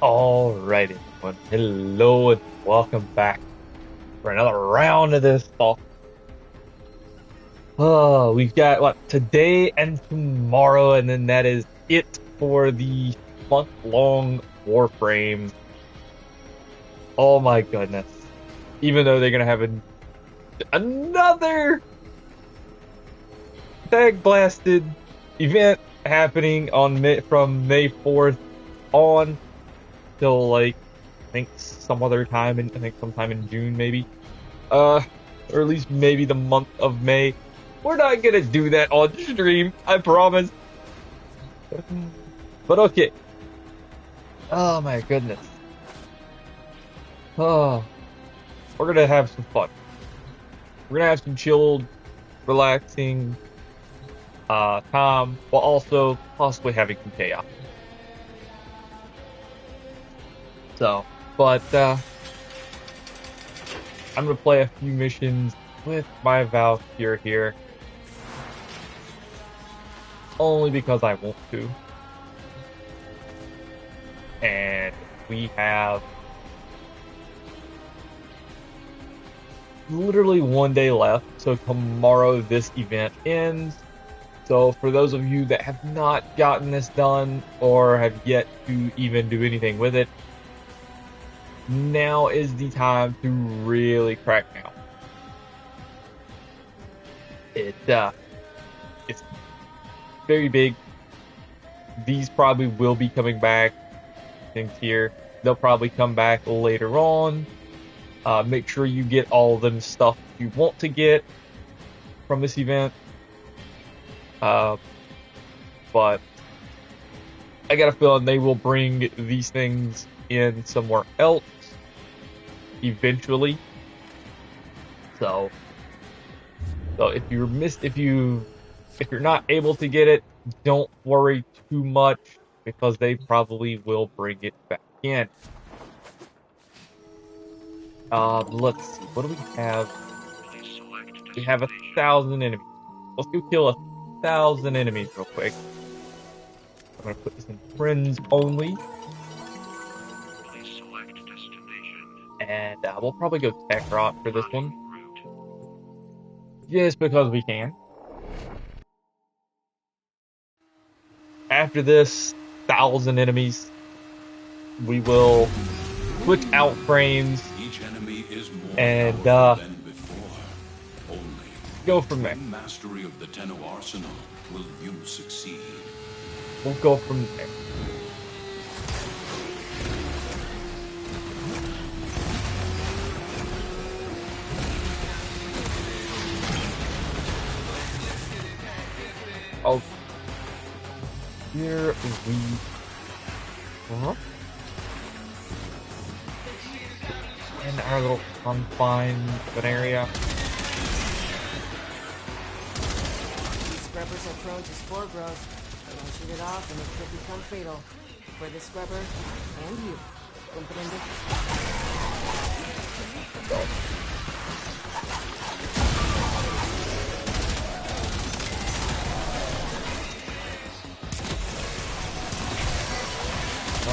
Alright, everyone. Hello and welcome back for another round of this stuff. Oh, we've got what today and tomorrow, and then that is it for the month-long Warframe. Oh my goodness. Even though they're gonna have another tag blasted event happening on from May 4th on till like I think some other time I think sometime in June maybe. Uh, or at least maybe the month of May. We're not gonna do that on stream, I promise. But okay. Oh my goodness. Oh, we're gonna have some fun. We're gonna have some chilled, relaxing time, while also possibly having some chaos. So, but I'm gonna play a few missions with my Valkyrie here. Only because I want to. And we have literally one day left. So tomorrow this event ends. So for those of you that have not gotten this done or have yet to even do anything with it, now is the time to really crack down. It's very big. These probably will be coming back. Things here, they'll probably come back later on. Make sure you get all of them stuff you want to get from this event. But I got a feeling they will bring these things in somewhere else eventually. So if you're not able to get it, don't worry too much because they probably will bring it back in. Let's see. What do we have? We have 1,000 enemies. Let's go kill 1,000 enemies real quick. I'm gonna put this in friends only. And we'll probably go tech rock for this one. Just because we can. After this 1,000 enemies, we will switch out frames and go from there. Mastery of the Tenno arsenal will you succeed. We'll go from there. Oh, here we in our little confined of an area. These scrubbers are prone to spore growth. Don't shoot it off and it could become fatal. For the scrubber and you. Comprende?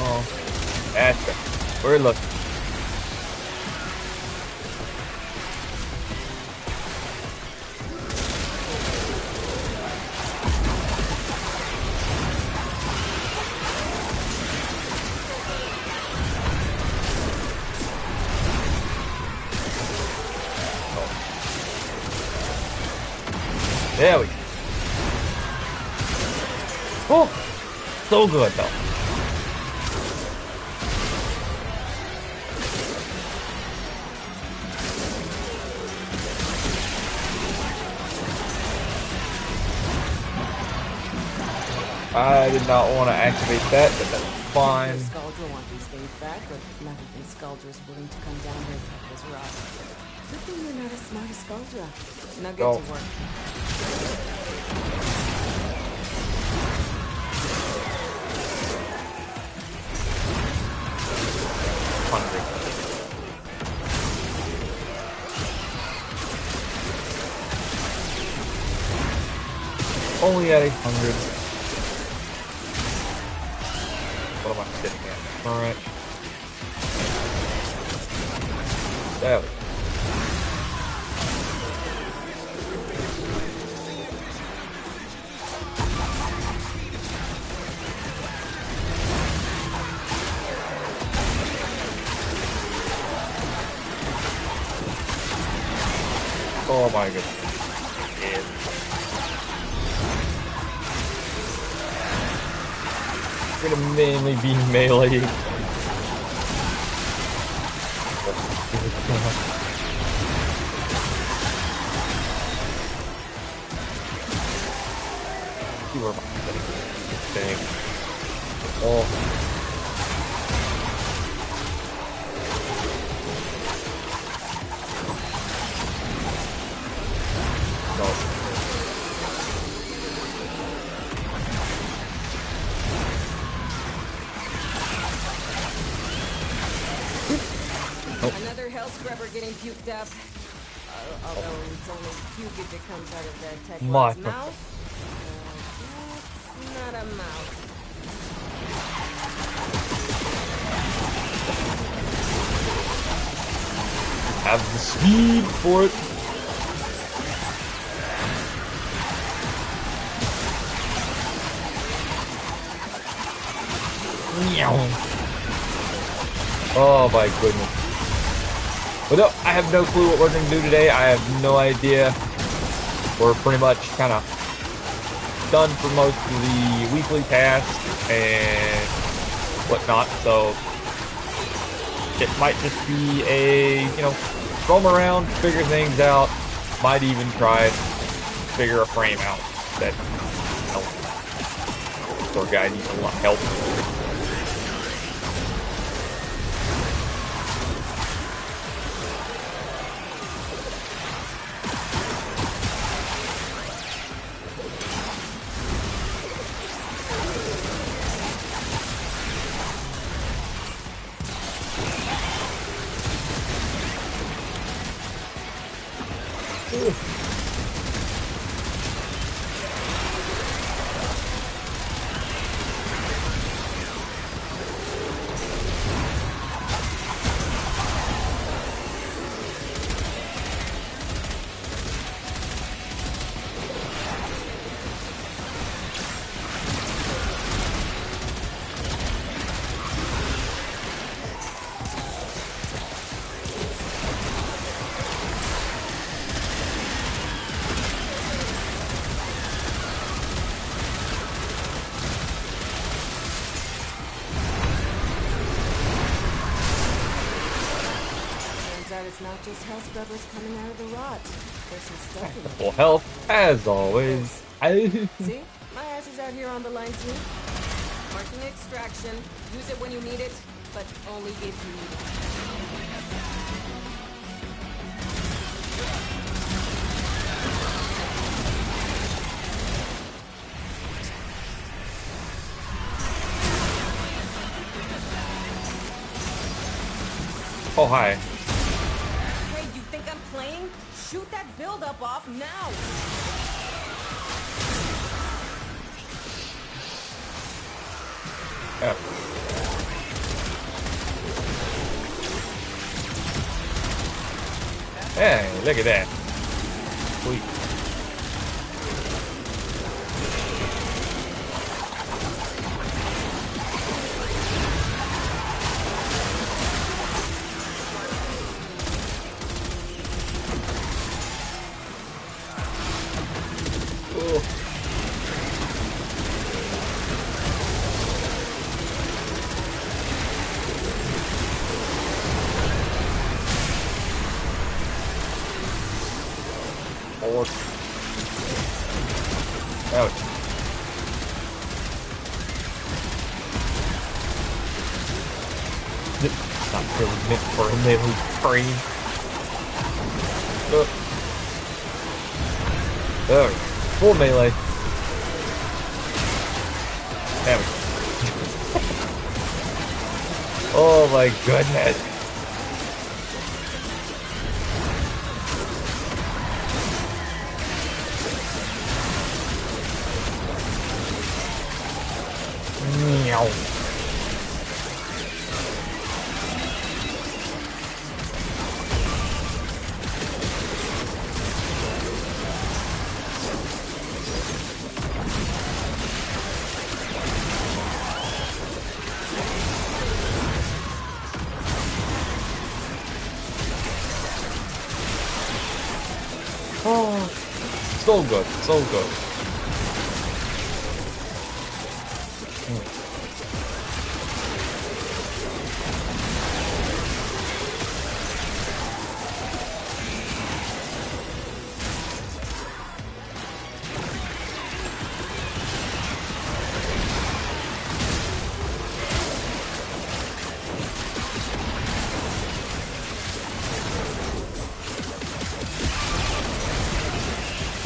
Oh, that's it. We're looking. There we go. Oh, so good though. I did not want to activate that, but that's fine. Skuldra want these things back, but not even Skuldra's willing to come down here to help us rock. Good thing you're not as smart as Skuldra. Now get to work. Only at 800. What am I sitting at? Current. There we go. Oh my goodness. Yeah. We're gonna mainly be melee. See where my thing. Oh. Another hell scrubber getting puked up. Although it's only puke if it comes out of that tech My mouth. That's not a mouth. Have the speed for it. Oh my goodness. But no, I have no clue what we're going to do today. I have no idea. We're pretty much kind of done for most of the weekly tasks and whatnot, so it might just be a, roam around, figure things out, might even try and figure a frame out that helps. Poor guy needs a lot of help. It's not just hell scrubbers coming out of the rot. There's some stuff in Full health, as always. See? My ass is out here on the line too. Marking extraction. Use it when you need it, but only if you need it. Oh, hi. Shoot that buildup off now! Yeah. Hey, look at that. Sweet. Ouch. Not really meant for a melee frame. Oh, full melee. Damn it. Oh my goodness. Meow. So good, so good.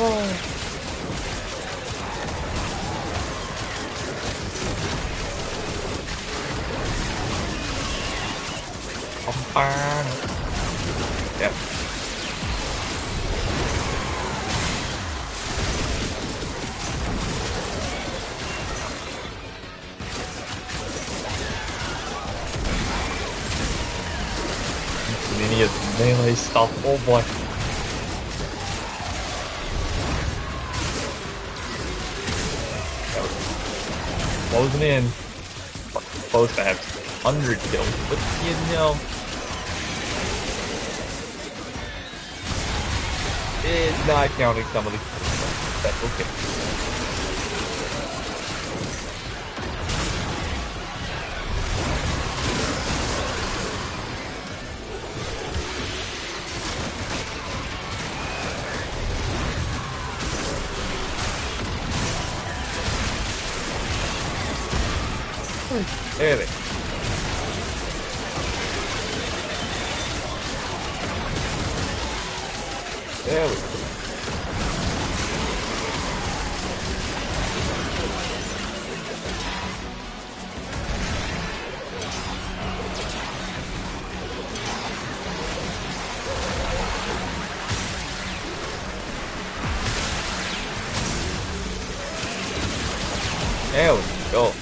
Oh. Yep. Many of the melee stuff. Oh boy. Closing in. Supposed to have 100 kills, but you know. It's not counting some of the kills. That's okay. There they go. There we go. There we go.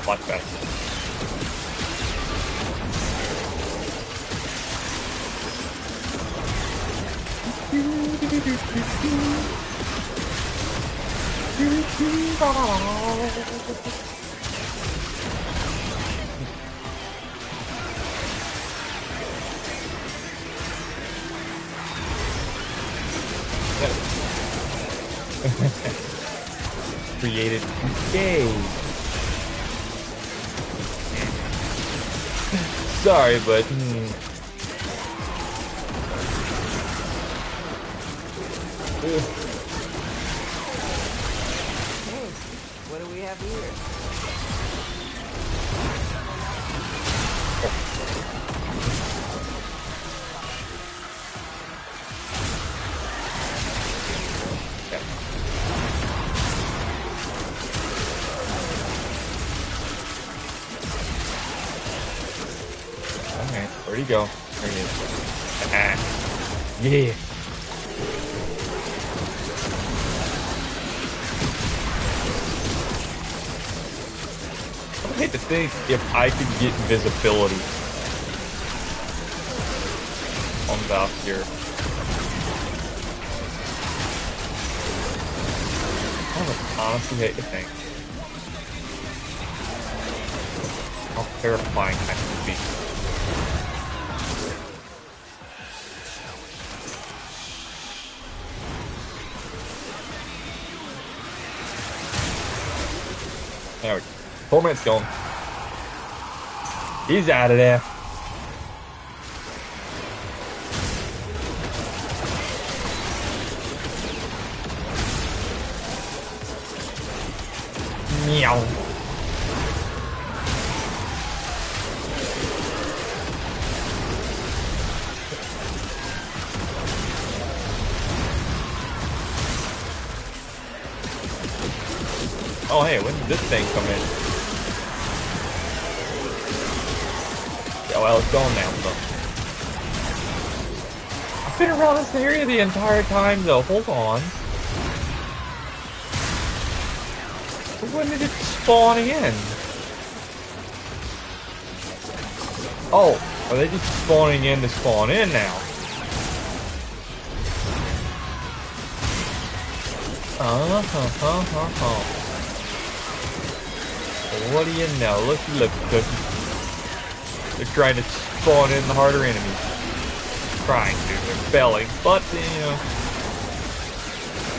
Watch that. Created today. Sorry, but Hey, what do we have here? Alright, where'd he go? There he is. Yeah. I hate to think if I could get visibility on Valkyr. I would honestly hate to think how terrifying that could be. There we go. Torment's gone. He's out of there. Meow. Oh hey, when did this thing come in? Yeah, well, it's gone now, so. I've been around this area the entire time, though. Hold on. When did it spawn in? Oh, are they just spawning in to spawn in now? What do you know? Looky, cookie. They're trying to spawn in the harder enemies. Trying to. They're failing. But, you know.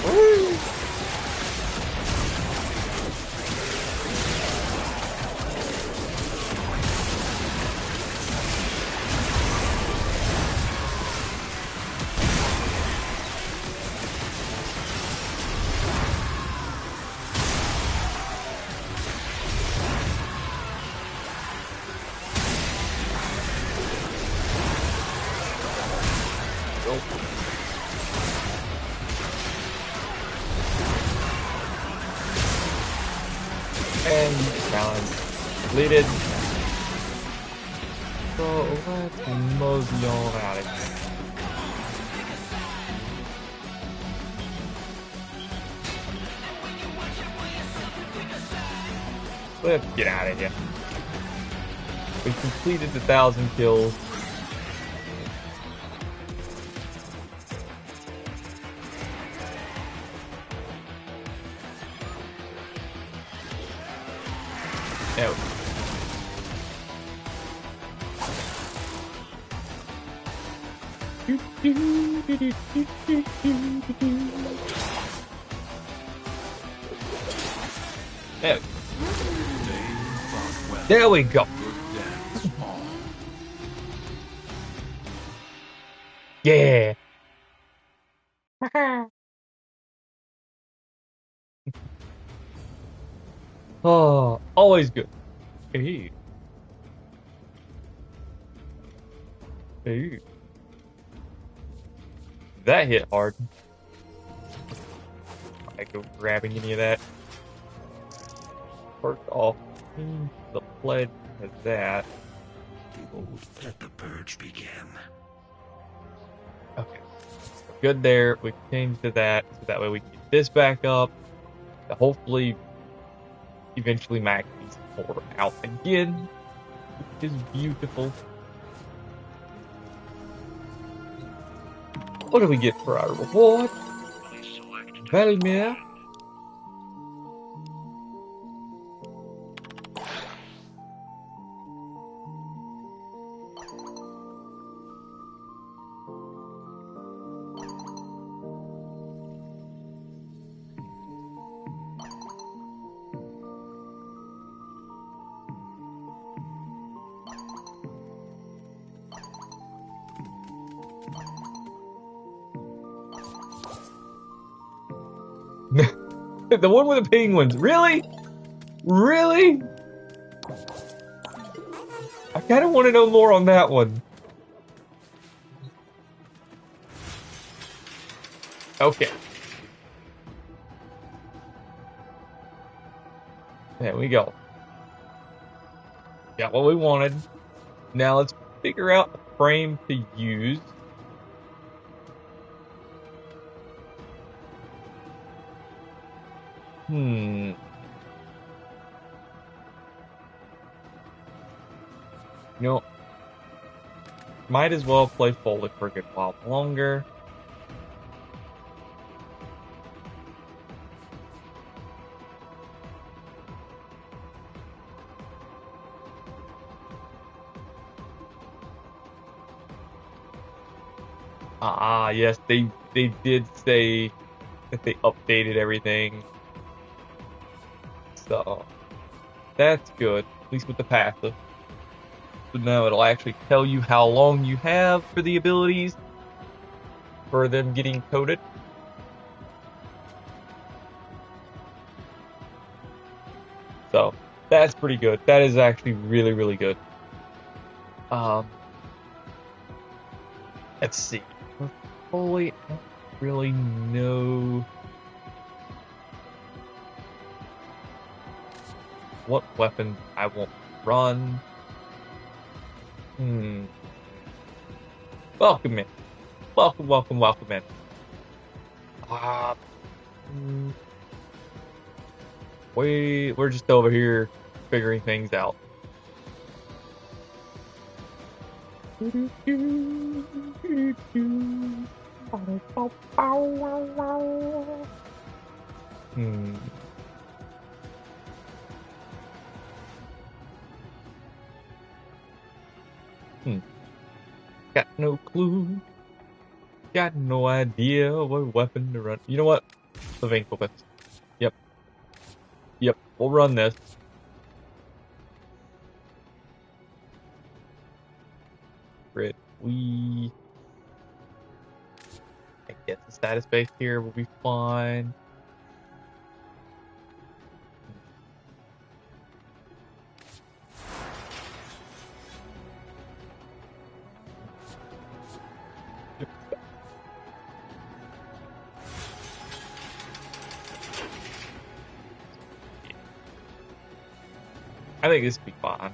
Woo! And challenge completed. So let's mosey on out of here. Let's get out of here. We completed the 1,000 kills. There we go. There we go. Yeah. Oh, always good. Hey. Hey. That hit hard. I go grabbing any of that. First off, the pledge has that. Let the purge begin. Okay. Good there. We changed to that, so that way we can get this back up. To hopefully, eventually max these 4 out again, which is beautiful. What do we get for our reward? Velmir. The one with the penguins. Really? Really? I kind of want to know more on that one. Okay. There we go. Got what we wanted. Now let's figure out a frame to use. You know, might as well play Foley for a good while longer. Ah, yes, they did say that they updated everything. So that's good, at least with the passive. So now it'll actually tell you how long you have for the abilities for them getting coded. So that's pretty good. That is actually really, really good. Let's see. Fully, I don't really know what weapons I won't run. Welcome in. Welcome in. We're just over here figuring things out. Hmm. Got no clue. Got no idea what weapon to run. You know what? The Vanquilus. Yep. Yep. We'll run this. Grit. We I guess the status base here will be fine. I think this will be fine.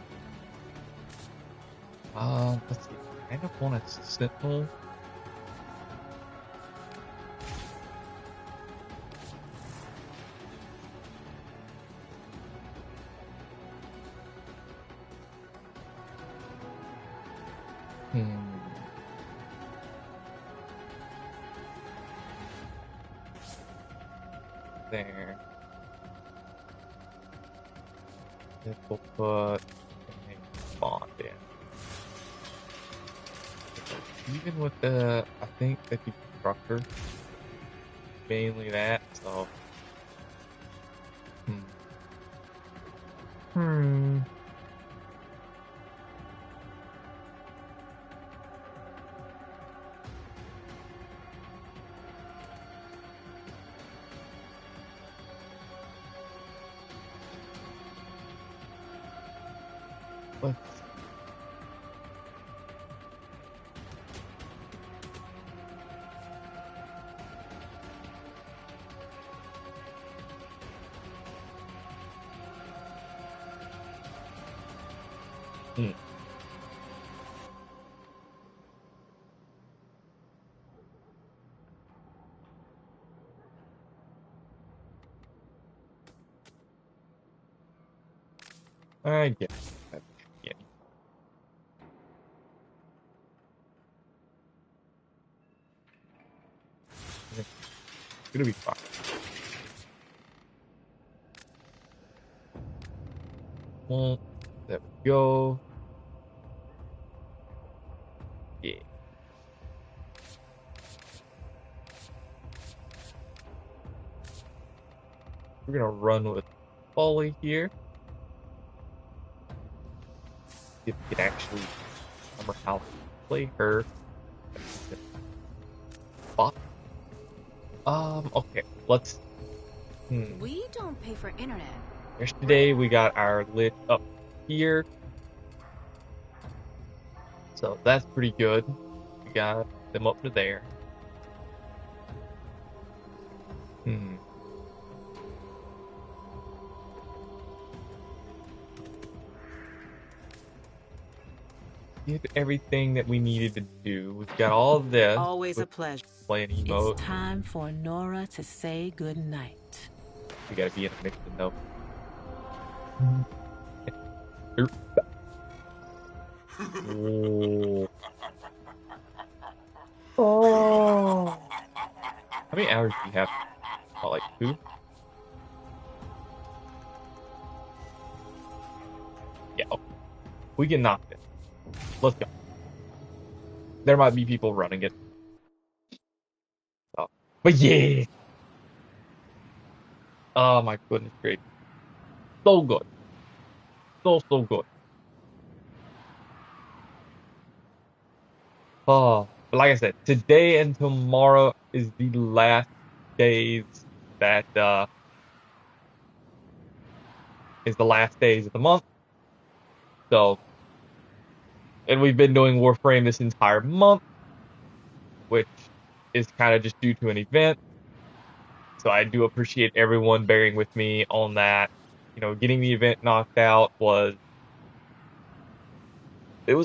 Let's see. I kind of want a sentinel. There. This will put a bond in. Even with the, I think the destructor, mainly that. So, Hmm. Let's Hmm. I guess that's yeah. It's gonna be fine. Well, there we go. Yeah. We're gonna run with Folly here. If we can actually remember how to play her. Fuck. Okay. Let's. We don't pay for internet. Yesterday we got our lit up here. So that's pretty good. We got them up to there. Did everything that we needed to do. We've got all of this. Always a pleasure. Play an emote. It's time for Nora to say goodnight. We gotta be in a mission though. Oh. Oh. How many hours do you have? Oh, like 2? Yeah. Okay. We can knock this. Let's go. There might be people running it. Oh. But yeah. Oh my goodness gracious. So good. So good. Oh, but like I said, today and tomorrow is the last days that is the last days of the month. So, and we've been doing Warframe this entire month, which is kind of just due to an event. So I do appreciate everyone bearing with me on that. You know, getting the event knocked out was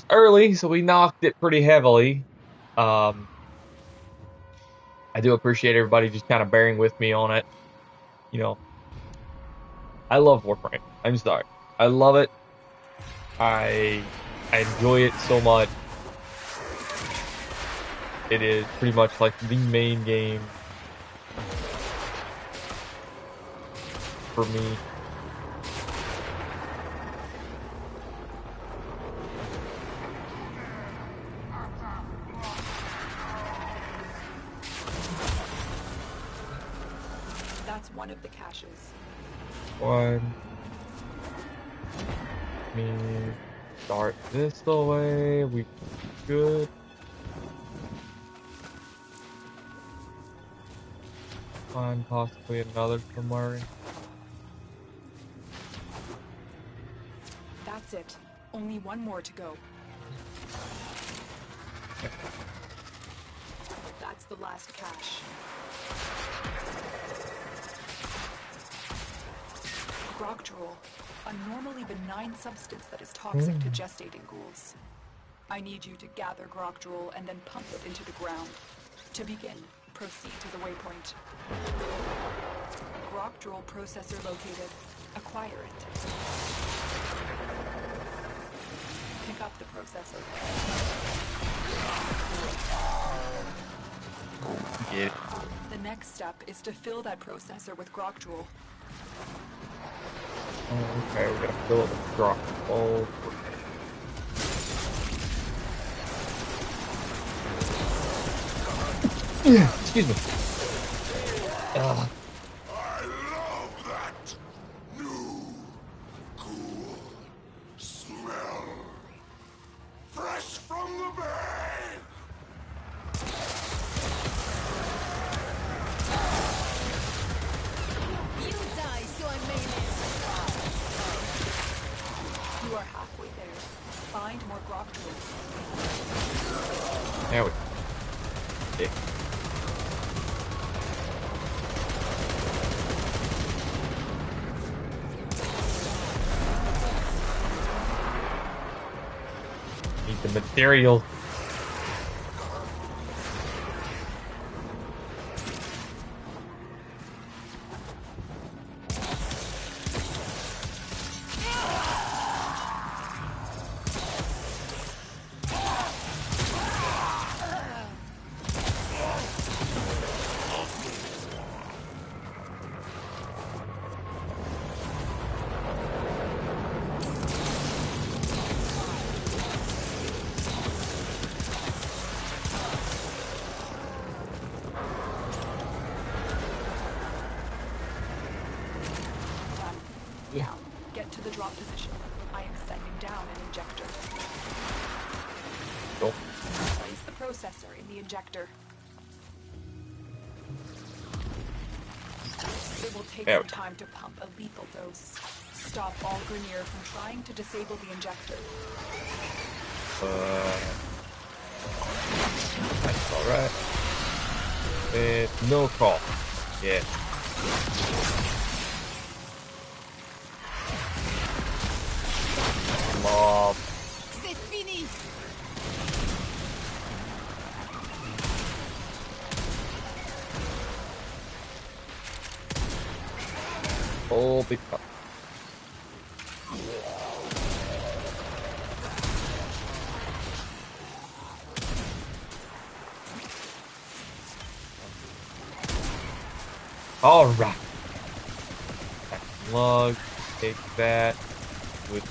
early, so we knocked it pretty heavily. I do appreciate everybody just kind of bearing with me on it. You know, I love Warframe. I'm sorry. I love it. I enjoy it so much. It is pretty much like the main game for me. That's one of the caches. One. Me start this away. We should. Find possibly another somewhere. That's it. Only one more to go. That's the last cache. Grog drool, a normally benign substance that is toxic to gestating ghouls. I need you to gather grog drool and then pump it into the ground. To begin, proceed to the waypoint. Grog drool processor located. Acquire it. Pick up the processor. Yeah. The next step is to fill that processor with grog drool. Okay, we're gonna fill it with rock balls. Excuse me. I love that new, cool smell. Fresh from the bag. You die, so I may You are halfway there. Find more grog drool. There we go. Yeah. Need the material. Now, get to the drop position. I am sending down an injector. Cool. Place the processor in the injector. It will take There some we go. time to pump a lethal dose. Stop all Grenier from trying to disable the injector. That's alright. No call. Yeah. Mob. C'est fini! Oh, big cup. Alright. Lug. Take that. With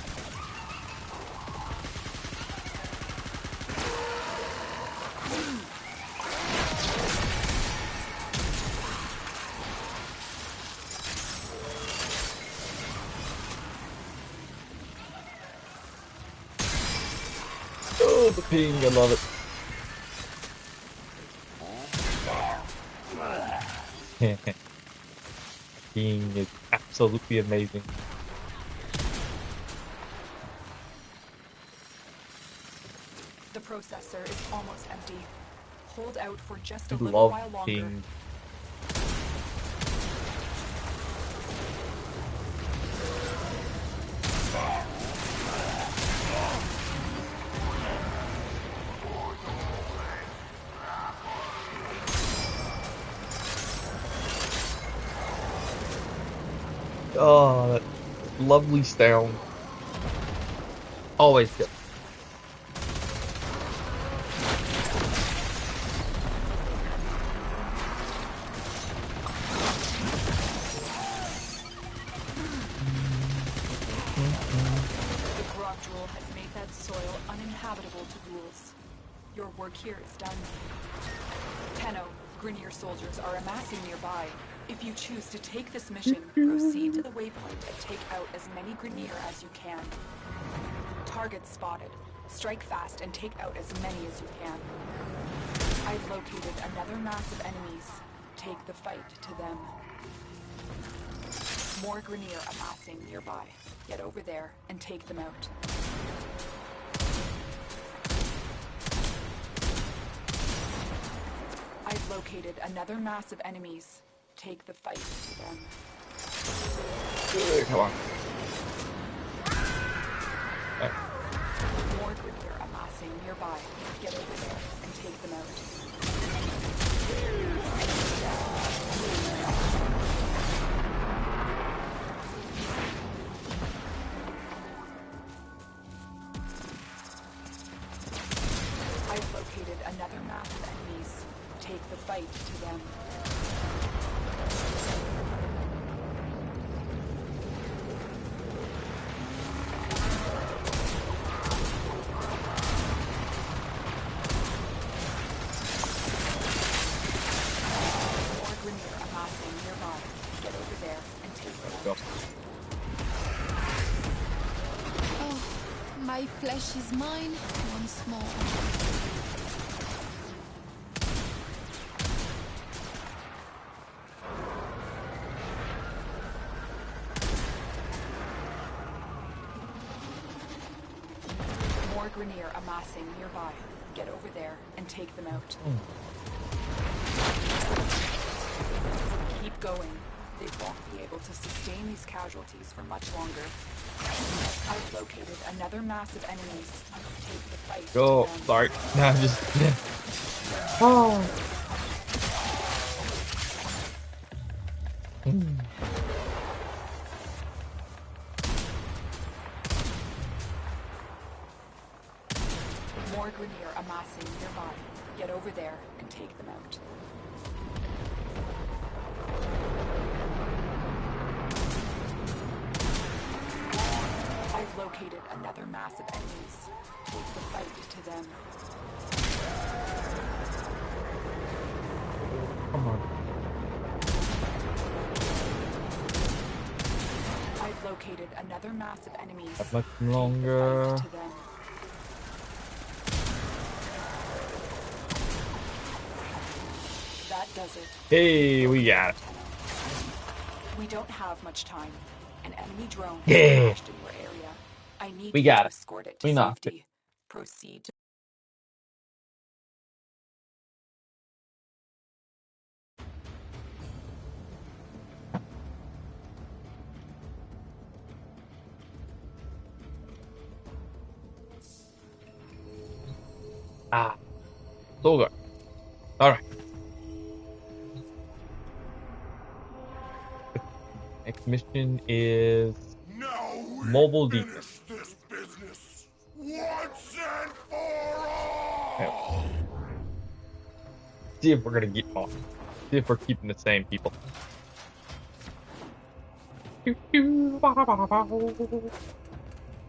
oh, the ping, I love it. Ping is absolutely amazing. The processor is almost empty. Hold out for just I a little love while longer. ping. Oh, that lovely sound. Always good. The grog drool has made that soil uninhabitable to ghouls. Your work here is done. Tenno, Grenier soldiers are amassing nearby. If you choose to take this mission, proceed to the waypoint and take out as many Grenier as you can. Targets spotted. Strike fast and take out as many as you can. I've located another mass of enemies. Take the fight to them. More Grenier amassing nearby. Get over there and take them out. I've located another mass of enemies. Take the fight to them. Come on. More Grenier amassing nearby. Get over there and take them out. I've located another mass of enemies. Take the fight to them. More Grenier amassing nearby. Get over there and take them Go. out. Oh, my flesh is mine once more. More Grenier amassing nearby. Get over there and take them out. Keep going. They won't be able to sustain these casualties for much longer. I've located another mass of enemies. Take the fight Go. to them. Sorry. No, I'm just. Oh. More Grenier amassing nearby. Get over there and take them out. I've located another mass of enemies. Take the fight to them. Come on. I've located another mass of enemies. Not much Take the longer. fight to them. That does it. Hey, we got it. We don't have much time. An enemy drone Yeah. has crashed in your area. I need We you got to it. escort it to We knocked it. safety. Proceed to Ah. So good. Alright. Next mission is Now we Mobile D. finish this business once and for all. See if we're gonna get off. See if we're keeping the same people.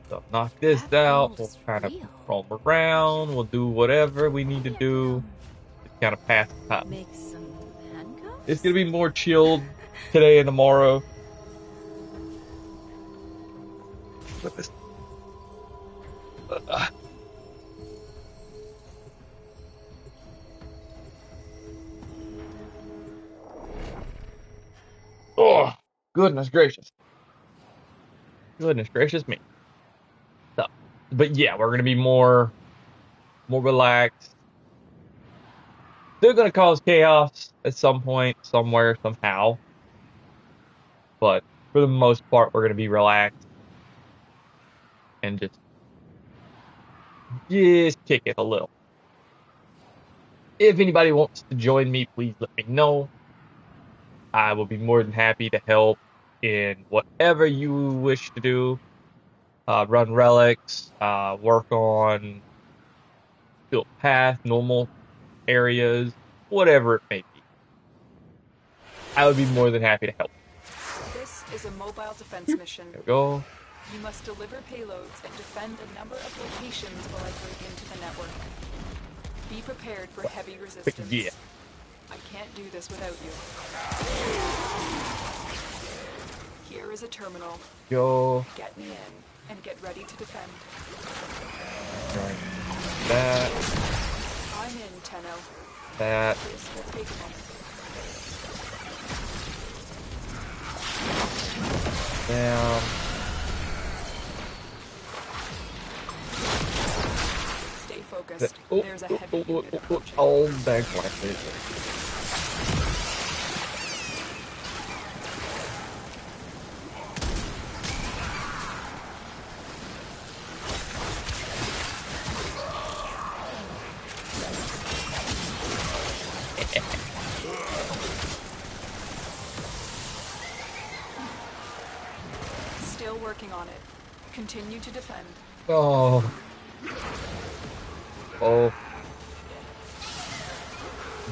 So knock this That out. We'll feels kind of real. roam around. We'll do whatever we need to do. Just kind of pass the time. Make some handcuffs? It's gonna be more chilled today and tomorrow. With this. Oh, goodness gracious. Goodness gracious me. So, but yeah, we're gonna be more relaxed. They're gonna cause chaos at some point, somewhere, somehow. But for the most part, we're gonna be relaxed and just kick it a little. If anybody wants to join me, please let me know. I will be more than happy to help in whatever you wish to do. Run relics, work on field path, normal areas, whatever it may be. I would be more than happy to help. This is a mobile defense mission. There we go. You must deliver payloads and defend a number of locations while I break into the network. Be prepared for heavy resistance. Yeah. I can't do this without you. Here is a terminal. Go. Get me in and get ready to defend. Right. That. I'm in, Tenno. That. This will take a moment. Down. Stay focused. There's a heavy unit approaching. Oh, back like this. Still working on it. Continue to defend. Oh. Oh.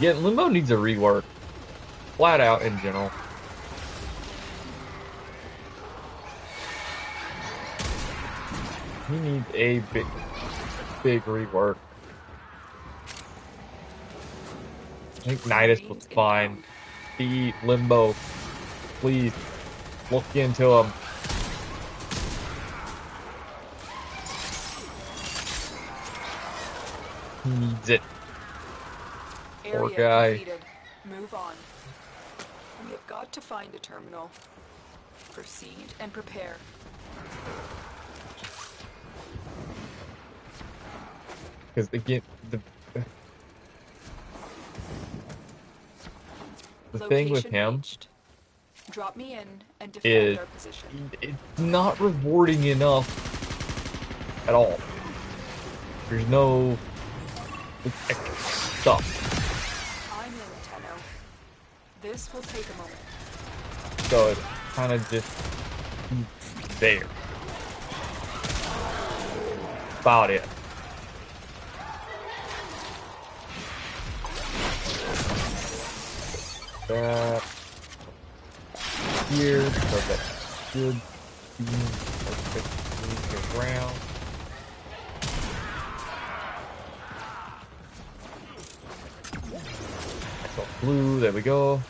Yeah, Limbo needs a rework. Flat out in general. He needs a big rework. I think Nidus was fine. Be Limbo. Please. Look into him. He needs it. Poor Area guy. completed. Move on. We have got to find a terminal. Proceed and prepare. Because again, the thing with Location him reached. Drop me in and defend is our position. it's not rewarding enough at all. There's no extra stuff. I'm in, Tenno. This will take a moment. So it's kind of just there. About it. That here, so that should be perfectly around. So blue, there we go.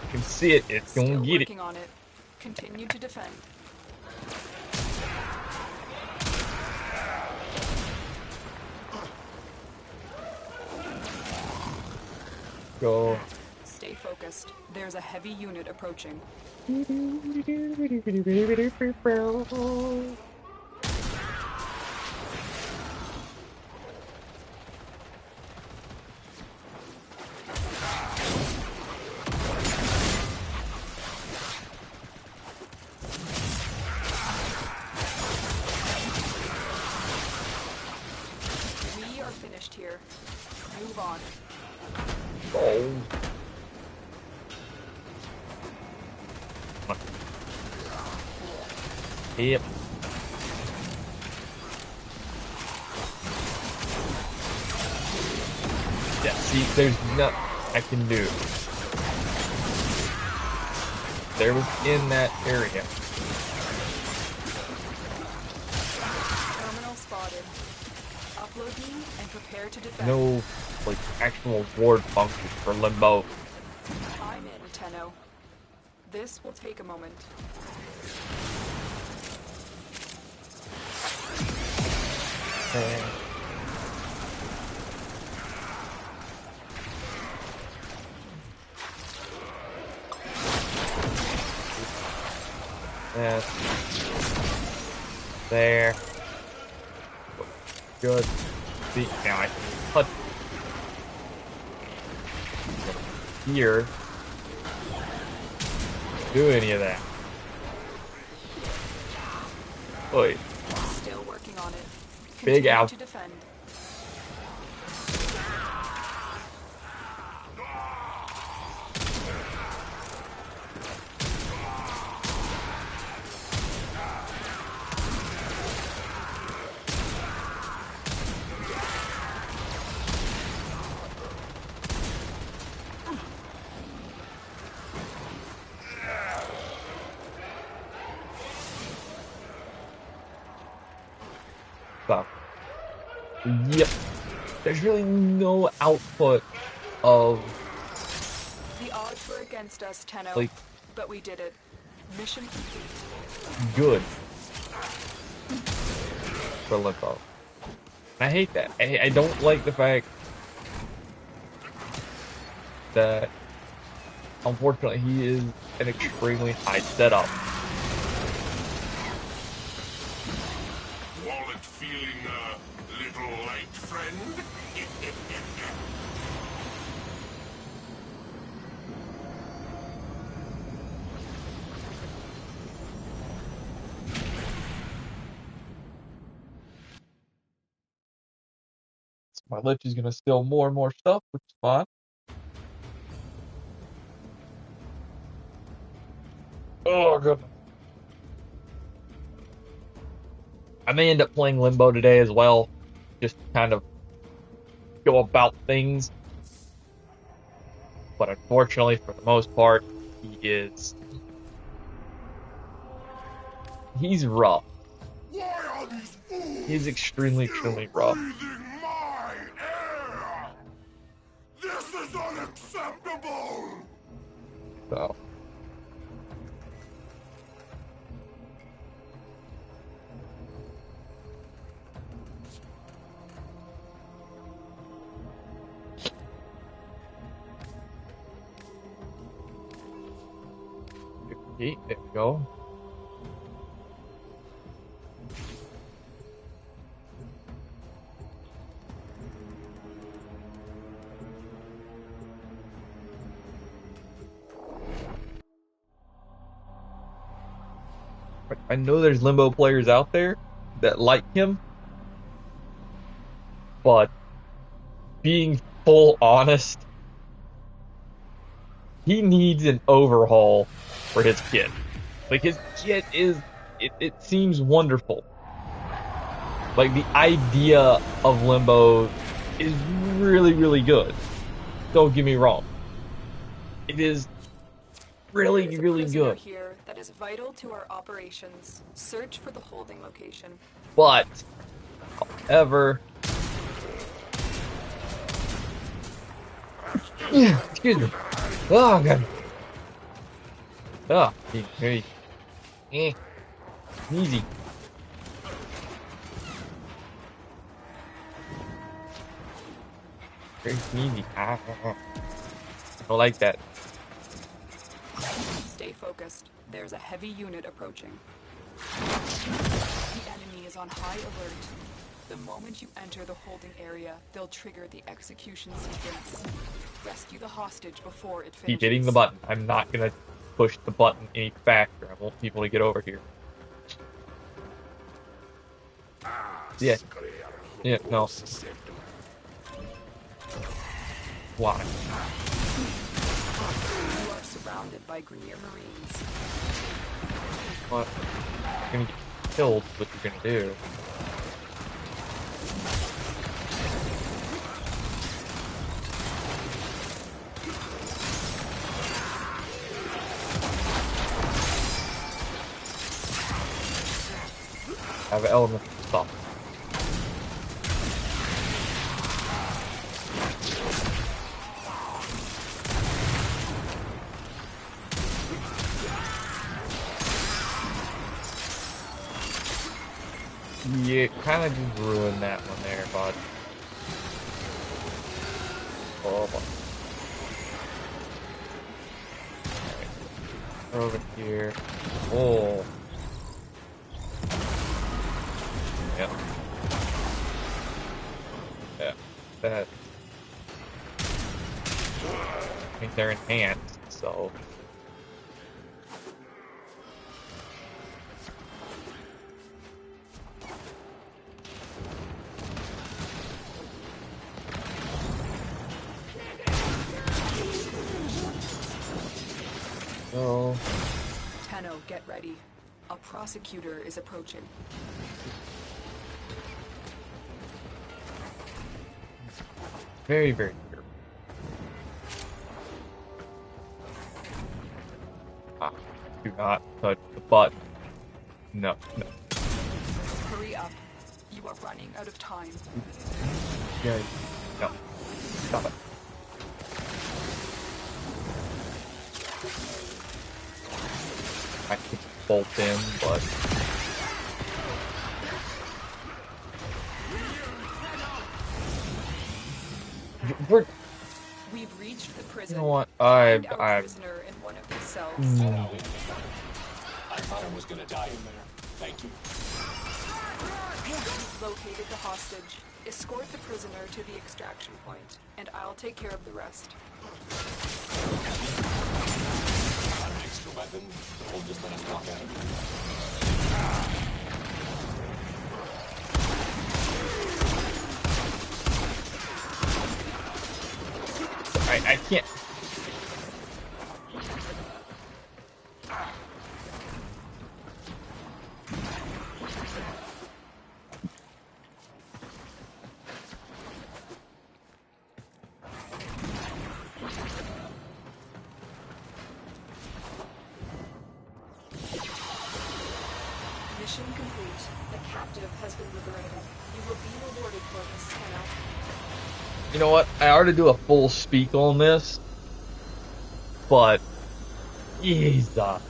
You can see it, it's Still gonna get it. working on it. Continue to defend. Go. Stay focused. There's a heavy unit approaching. We are finished here. Move on. Oh. Yep. Yeah, see, there's nothing I can do. There was in that area. Terminal spotted. Upload me and prepare to defend. No, like, actual ward function for Limbo. I'm in, Tenno. This will take a moment. And that's there. Good. See, now I can cut here. Do any of that. Wait. Still working on it. Big Continue out. to defend. So, yep. There's really no output of, The odds were against us, Tenno, like, but we did it. Mission complete. good for Limbo. I hate that. I don't like the fact that, unfortunately, he is an extremely high setup. Wallet feeling a little light, friend? My Lich is gonna steal more and more stuff, which is fine. Oh, goodness. I may end up playing Limbo today as well, just to kind of go about things. But unfortunately, for the most part, he's rough. Why are these fools He's extremely, extremely rough. breathing my air? This is unacceptable! So, okay, there we go. I know there's Limbo players out there that like him, but being full honest, he needs an overhaul for his kit. Like, his kit it seems wonderful. Like, the idea of Limbo is really, really good. Don't get me wrong. It is really, There's a really prisoner good. here that is vital to our operations. Search for the holding location. But, however, yeah, excuse me. Oh, God. Oh, hey, easy. Very easy. I don't like that. Stay focused. There's a heavy unit approaching. The enemy is on high alert. The moment you enter the holding area, they'll trigger the execution sequence. Rescue the hostage before it finishes. Keep hitting the button. I'm not gonna push the button any faster. I want people to get over here. Yeah. Yeah, no. Why? You are surrounded by Grenier Marines. What? You're gonna get killed, what you're gonna do. Have an element to stop. You kind of just ruined that one there, bud. Oh, boy. Alright. Over here. Oh. Yep. Yeah. That. I think they're enhanced, so. So. Tenno, get ready. A prosecutor is approaching. Very, very careful. Ah, do not touch the button. No, no. Hurry up. You You are running out of time. Yeah. No. Stop it. I could bolt in, but we're. We've reached the prison. You know what? Find our I'm. prisoner in one of these cells. I thought I was gonna die in there. Thank you. You've located the hostage. Escort the prisoner to the extraction point, and I'll take care of the rest. Got an extra weapon? Or just let us walk out of here? I can't. Mission complete. The captive has been liberated. You will be rewarded for this, Kenna. You know what? I ought to do a full speak on this, but Jesus.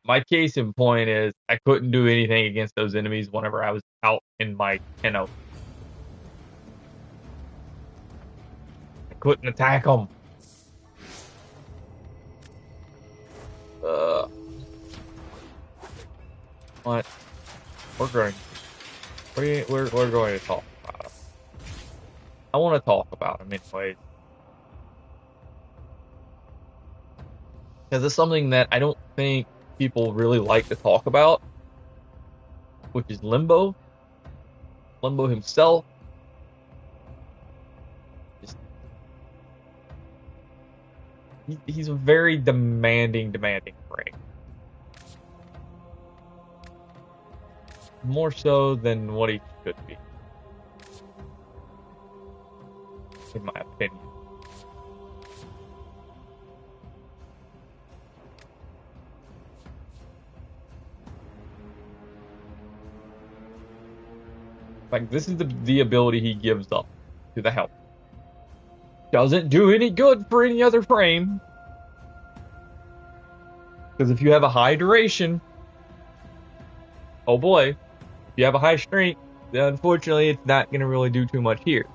My case in point is I couldn't do anything against those enemies whenever I was out in my Tenno. I couldn't attack them. What? We're going. We're going to talk about them. I want to talk about them anyways. Because it's something that I don't think people really like to talk about, which is Limbo. Limbo himself. He's a very demanding frame. More so than what he should be, in my opinion. Like, this is the ability he gives up to the help. Doesn't do any good for any other frame. Because if you have a high duration, oh boy, if you have a high strength, then unfortunately it's not going to really do too much here.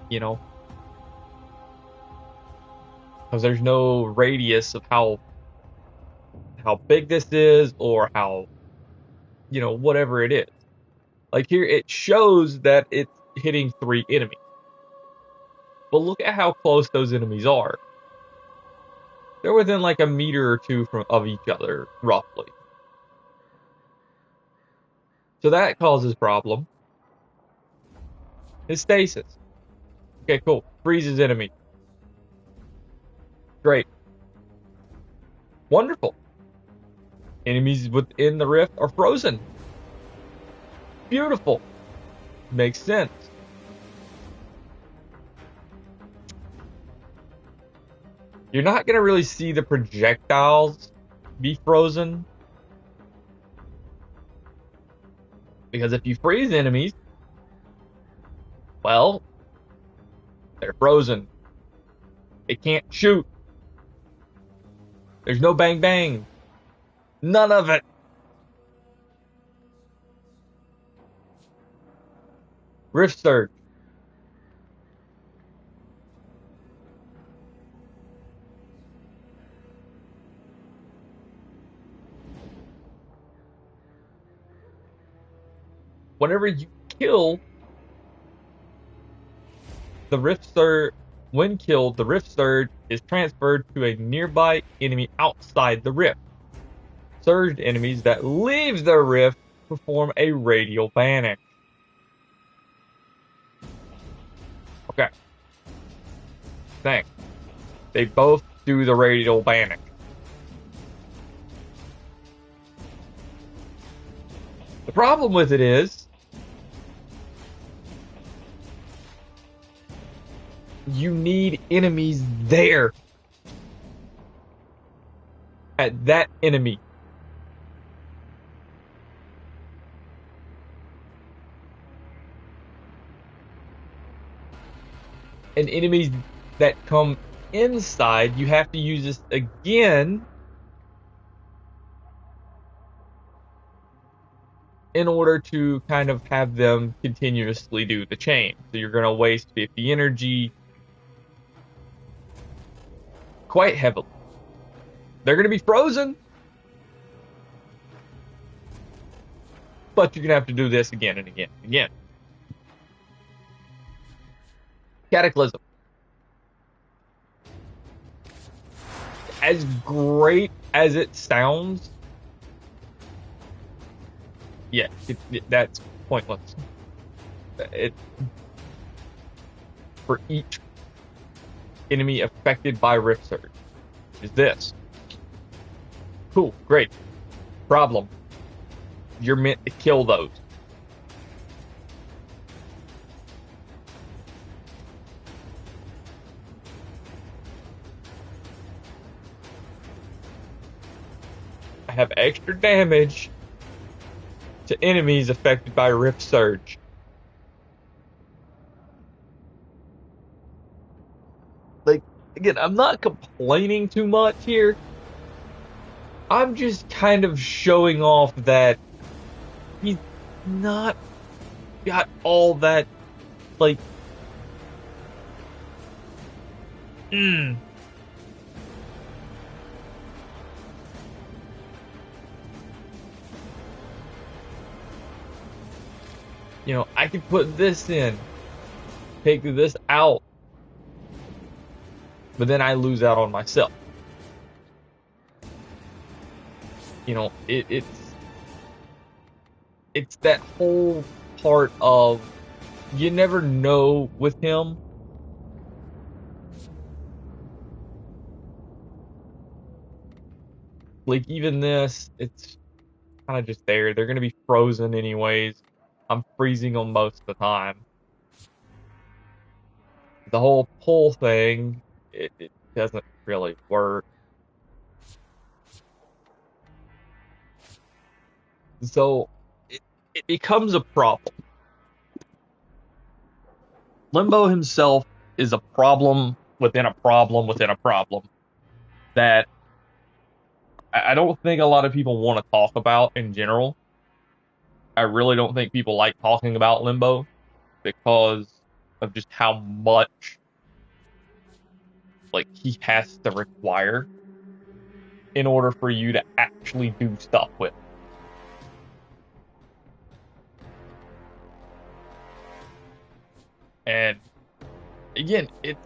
You know? Because there's no radius of how big this is, or how, you know, whatever it is. Like here, it shows that it's hitting 3 enemies. But look at how close those enemies are. They're within like a meter or two of each other, roughly. So that causes problem. His stasis. Okay, cool. Freezes enemy. Great. Wonderful. Enemies within the rift are frozen. Beautiful. Makes sense. You're not going to really see the projectiles be frozen. Because if you freeze enemies, well, they're frozen. They can't shoot. There's no bang bang. None of it. Rift Surge. Whenever you kill the Rift Surge, when killed, the Rift Surge is transferred to a nearby enemy outside the Rift. Surged enemies that leave the Rift perform a radial banish. Okay. Thanks. They both do the radial banish. The problem with it is, you need enemies there. At that enemy. and enemies that come inside, you have to use this again in order to kind of have them continuously do the chain. So you're going to waste 50 energy quite heavily. They're going to be frozen, but you're going to have to do this again and again and again. Cataclysm. As great as it sounds, yeah, that's pointless. For each enemy affected by Rift Surge is this. Cool, great. Problem. You're meant to kill those. I have extra damage to enemies affected by Rift Surge. Like, again, I'm not complaining too much here. I'm just kind of showing off that he's not got all that, like, you know, I could put this in, take this out, but then I lose out on myself. You know, it's that whole part of you never know with him. Like, even this, it's kind of just there. They're going to be frozen anyways. I'm freezing them most of the time. The whole pull thing, it doesn't really work. So, it becomes a problem. Limbo himself is a problem within a problem within a problem that I don't think a lot of people want to talk about in general. I really don't think people like talking about Limbo because of just how much like he has to require in order for you to actually do stuff with. And again, it's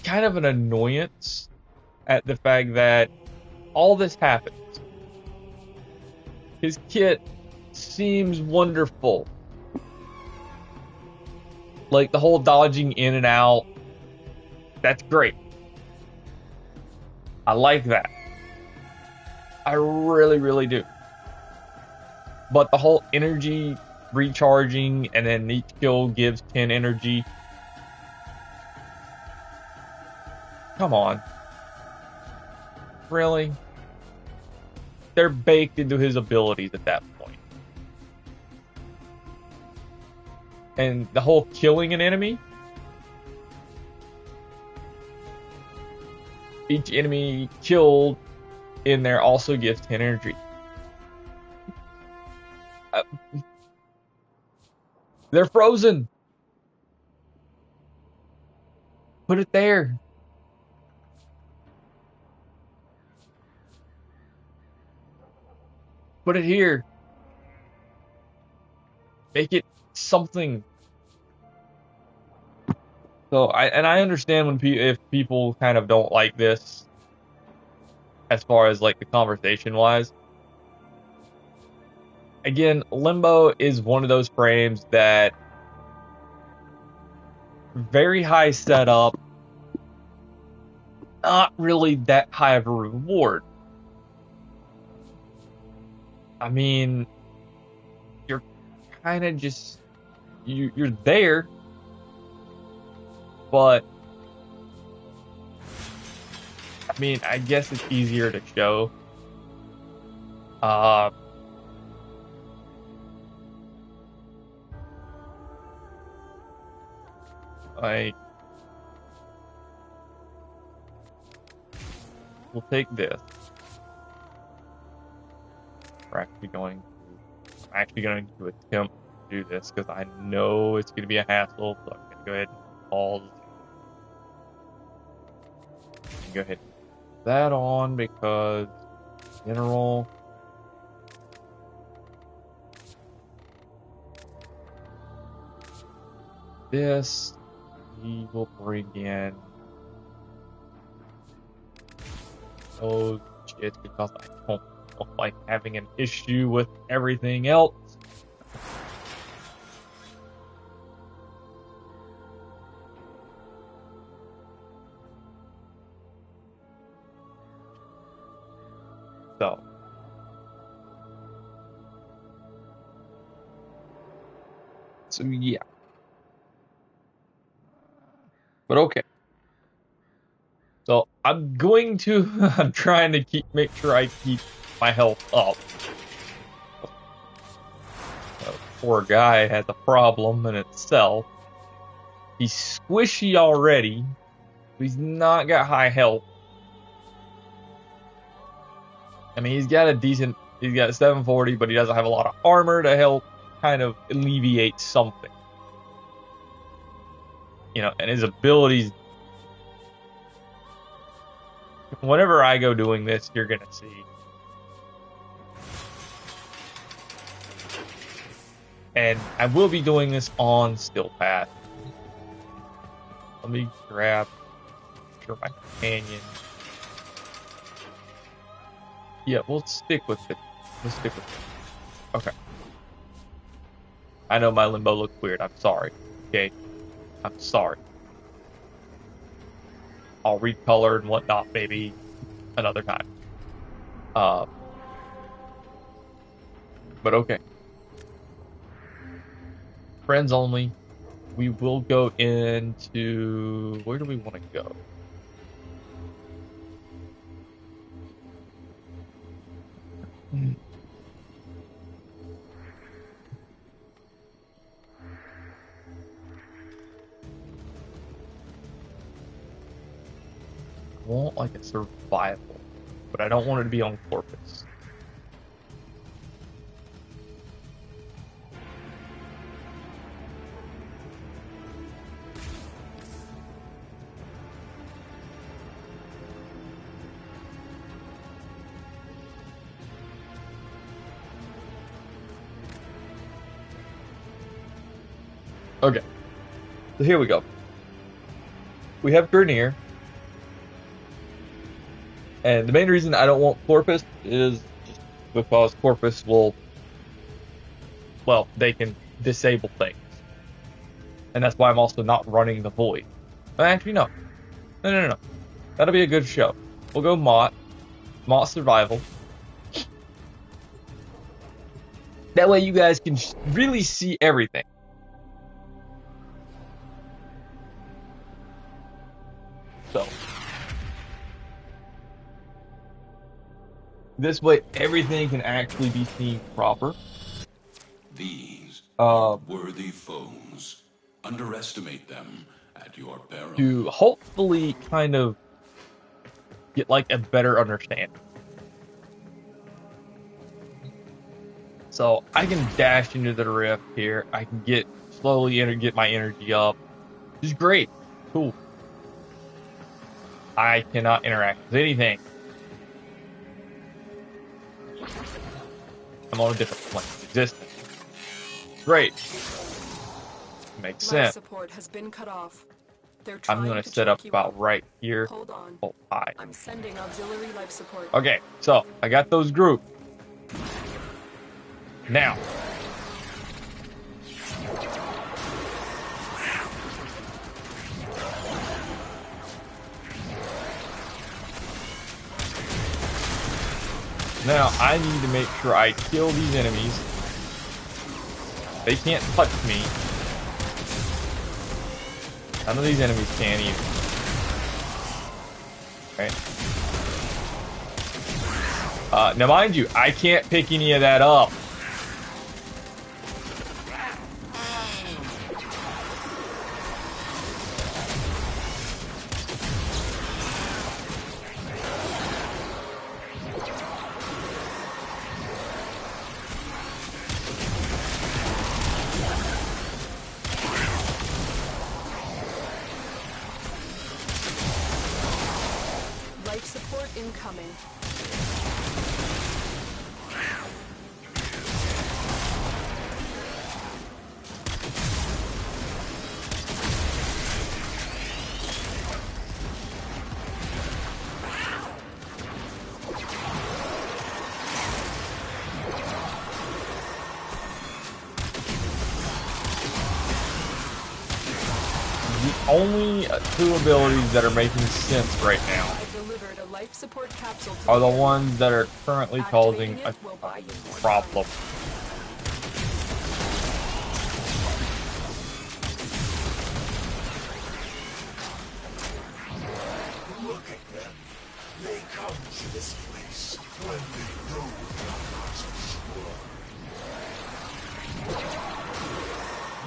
kind of an annoyance at the fact that all this happens. His kit seems wonderful. Like the whole dodging in and out, that's great. I like that. I really, really do. But the whole energy recharging and then each kill gives 10 energy. Come on. Really? They're baked into his abilities at that point. And the whole killing an enemy, each enemy killed in there also gives 10 energy. They're frozen. Put it there. Put it here. Make it something. So I understand when if people kind of don't like this, as far as like the conversation wise. Again, Limbo is one of those frames that very high setup, not really that high of a reward. I mean, you're kind of just you're there, but I mean, I guess it's easier to show. like, we'll take this. I'm actually going to attempt to do this because I know it's going to be a hassle. So I'm going to go ahead and pause. And go ahead and put that on because general. This we will bring in those shit because I don't like having an issue with everything else. So yeah. But okay. So I'm going to I'm trying to make sure I keep my health up. Poor guy has a problem in itself. He's squishy already. He's not got high health. I mean, he's got 740, but he doesn't have a lot of armor to help kind of alleviate something. You know, and his abilities. Whenever I go doing this, you're gonna see. And I will be doing this on Still Path. Let me grab my companion. Yeah, we'll stick with it. Okay. I know my limbo looked weird. I'm sorry. Okay. I'm sorry. I'll recolor and whatnot maybe another time. But okay. Friends only. We will go into... Where do we want to go? I want like a survival, but I don't want it to be on Corpus. Okay, so here we go. We have Grenier. And the main reason I don't want Corpus is just because Corpus will, well, they can disable things. And that's why I'm also not running the Void. But actually, no. No. That'll be a good show. We'll go Mott Survival. That way you guys can really see everything. So. This way, everything can actually be seen proper. These are worthy foes. Underestimate them at your peril. To hopefully kind of get like a better understanding. So I can dash into the rift here. I can get my energy up. Which is great. Cool. I cannot interact with anything. I'm on a different plane of existence. Great. Makes sense. Support has been cut off. I'm gonna set up about right here. Hold on. Oh, hi. I'm sending auxiliary life support. Okay, so I got those grouped. Now. Now, I need to make sure I kill these enemies. They can't touch me. None of these enemies can either. Okay. Now, mind you, I can't pick any of that up. Life support incoming. The only two abilities that are making sense right now I delivered a life support capsule to are the enemy. ones that are currently causing Activating a it will buy you more problem. time. Look at them. They come to this place when they know they're not destroyed.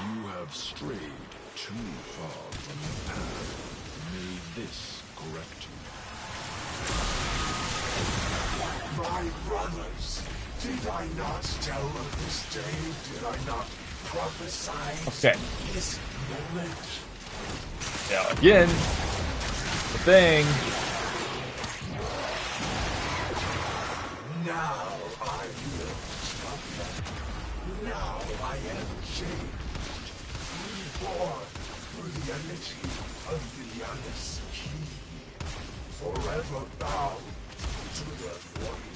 You have strayed too far from the path. May this correct you. My brothers, did I not tell of this day? Did I not prophesy Okay. this moment? Now again, the thing. Now I will stop them. Now I am changed. Reborn through the energy of the Yanis key. Forever bound to the void.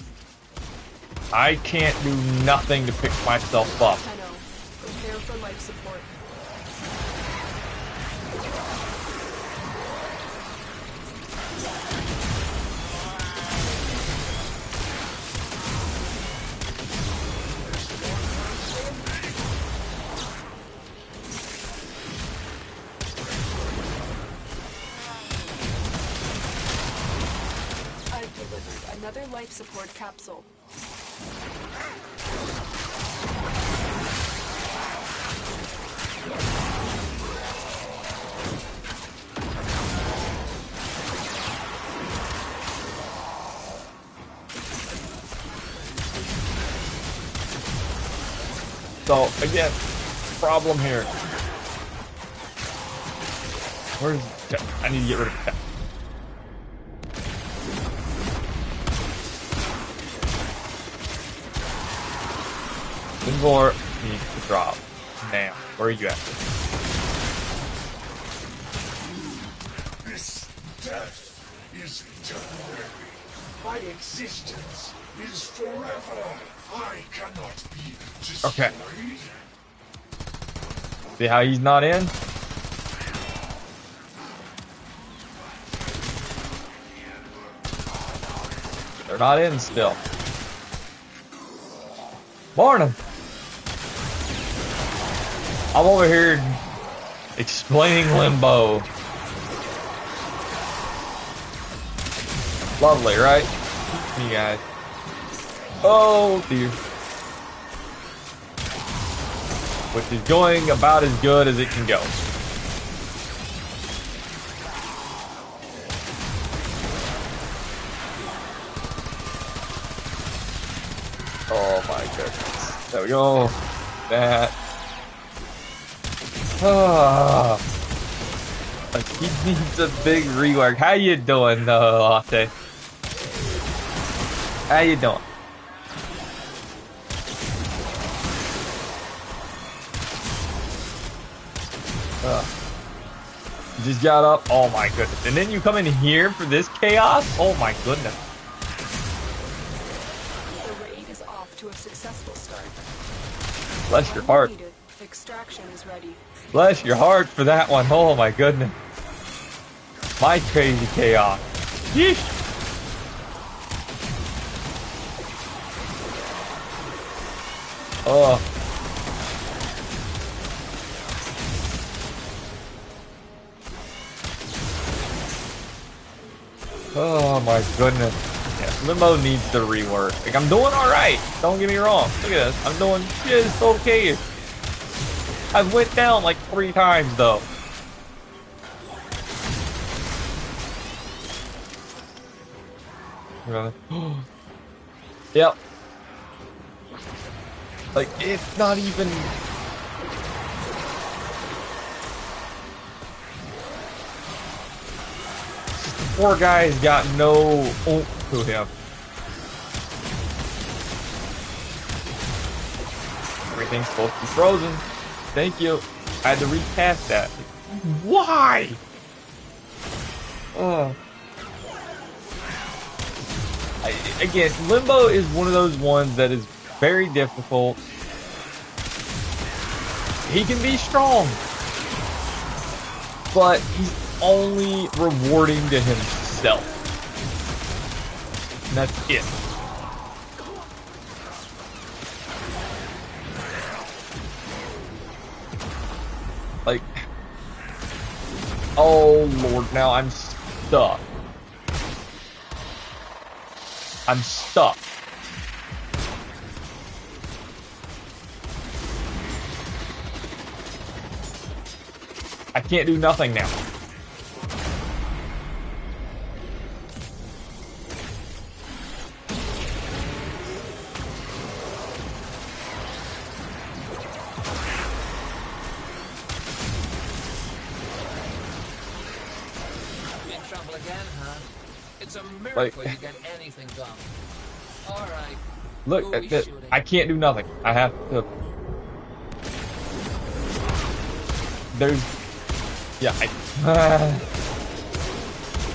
I can't do nothing to pick myself up. Tenno, prepare for life support. I've delivered another life support capsule. So again, problem here. Where's I need to get rid of that. More needs to drop. Now, where are you at? This death is temporary. My existence is forever. I cannot be destroyed. Okay. See how he's not in? They're not in still. Morning. I'm over here explaining limbo. Lovely, right? You guys. Oh dear. Which is going about as good as it can go. Oh my goodness. There we go. That. Ah. He needs a big rework. How you doing, Latte? How you doing? You just got up. Oh my goodness. And then you come in here for this chaos? Oh my goodness. The raid is off to a successful start. Bless your heart. Needed. Extraction is ready. Bless your heart for that one. Oh my goodness. My crazy chaos. Yeesh. Oh. Oh my goodness. Yeah, Limbo needs to rework. Like, I'm doing alright. Don't get me wrong. Look at this. I'm doing just okay. I went down like 3 times though. Really? Yep. Like, it's not even... poor guy's got no oomph to him. Everything's supposed to be frozen. Thank you. I had to recast that. Why? Again, Limbo is one of those ones that is very difficult. He can be strong, but he's only rewarding to himself. And that's it. Like, oh Lord, now I'm stuck. I'm stuck. I can't do nothing now. In trouble again, huh? It's a miracle you get anything done. All right. Look, I can't do nothing. I have to. There's, yeah,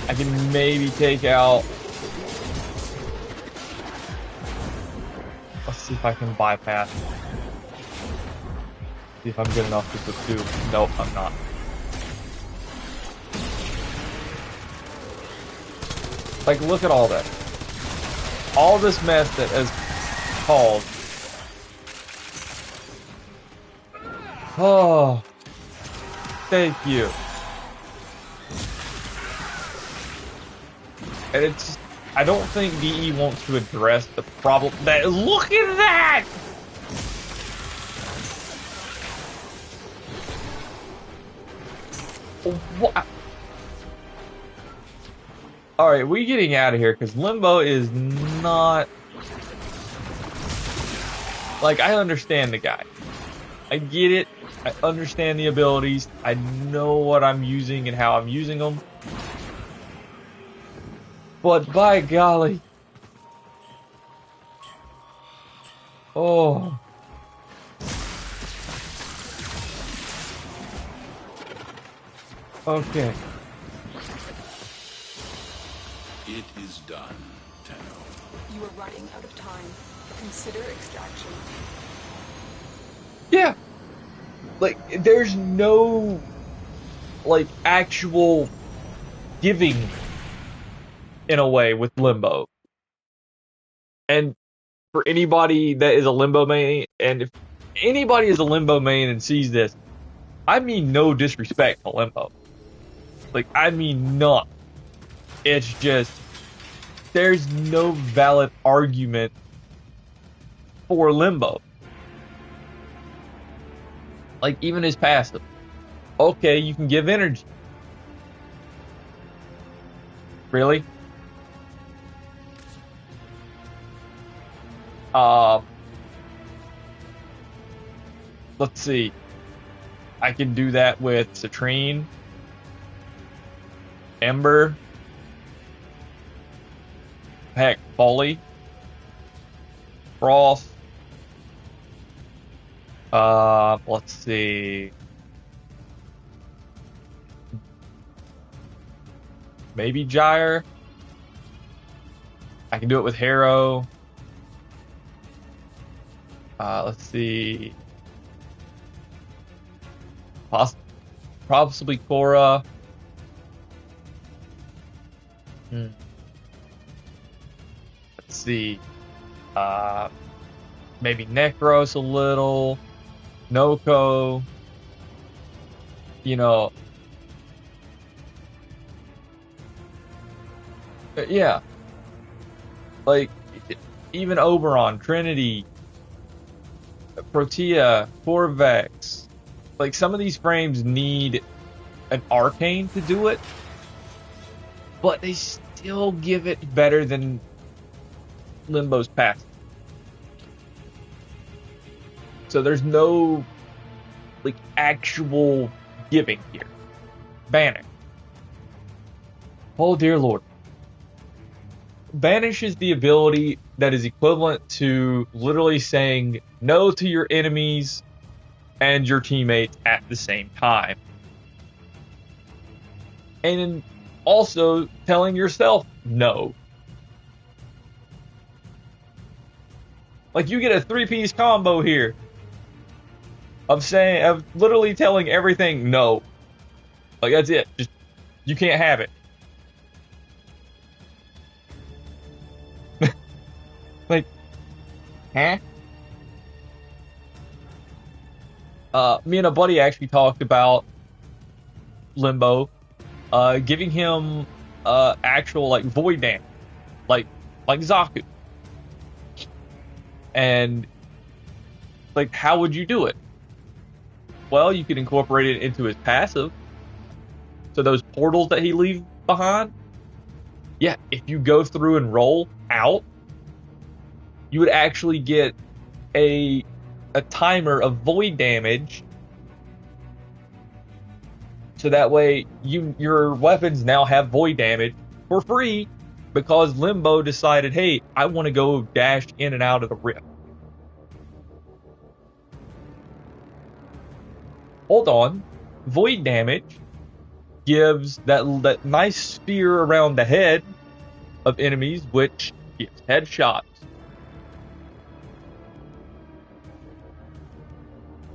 I can maybe take out. Let's see if I can bypass. See if I'm good enough to pursue. Nope, I'm not. Like, look at all that. All this mess that has caused. Oh, thank you. And it's, I don't think DE wants to address the problem that, look at that! What? Alright, we getting out of here, because Limbo is not... Like, I understand the guy. I get it. I understand the abilities. I know what I'm using and how I'm using them. But by golly. Oh. Okay. It is done, Tenno. You are running out of time. Consider extraction. Yeah. Like, there's no, like, actual giving, in a way, with Limbo. And for anybody that is a Limbo main, and if anybody is a Limbo main and sees this, I mean no disrespect to Limbo. Like, I mean none. It's just, there's no valid argument for Limbo. Like, even his passive. Okay, you can give energy. Really? Let's see. I can do that with Citrine, Ember, heck, Folly, Frost. Let's see. Maybe Gyre. I can do it with Harrow. Let's see. Possibly Korra. Let's see. Maybe Necros a little. Noko. You know. Yeah. Like, even Oberon, Trinity, Protea, Corvex. Like, some of these frames need an arcane to do it, but they still give it better than Limbo's past. So there's no, like, actual giving here. Banning. Oh dear Lord. Banishes the ability that is equivalent to literally saying no to your enemies and your teammates at the same time. And also telling yourself no. Like, you get a 3-piece combo here of literally telling everything no. Like, that's it. Just, you can't have it. Like, huh? Me and a buddy actually talked about Limbo, giving him actual like void damage, like Zaku, and like, how would you do it? Well, you could incorporate it into his passive. So those portals that he leaves behind, yeah, if you go through and roll out, you would actually get a timer of void damage. So that way your weapons now have void damage for free, because Limbo decided, hey, I want to go dash in and out of the rift. Hold on. Void damage gives that nice sphere around the head of enemies, which gives headshots.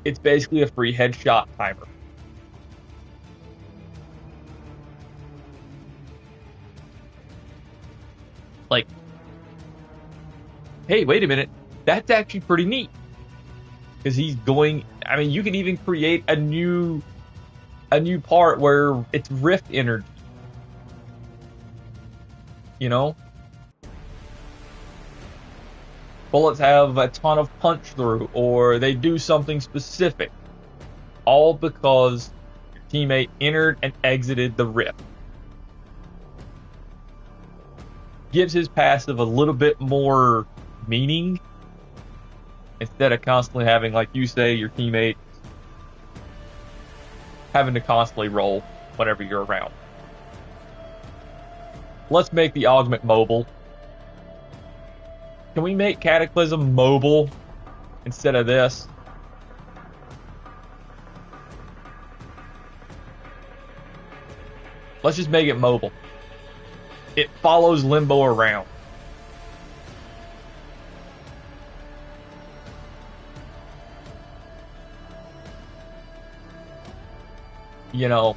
It's basically a free headshot timer. Like, hey, wait a minute. That's actually pretty neat. Because he's going, I mean, you can even create a new part where it's rift energy. You know? Bullets have a ton of punch through, or they do something specific. All because your teammate entered and exited the rift. Gives his passive a little bit more meaning, instead of constantly having, like you say, your teammate having to constantly roll whenever you're around. Let's make the augment mobile. Can we make Cataclysm mobile instead of this? Let's just make it mobile. It follows Limbo around. You know,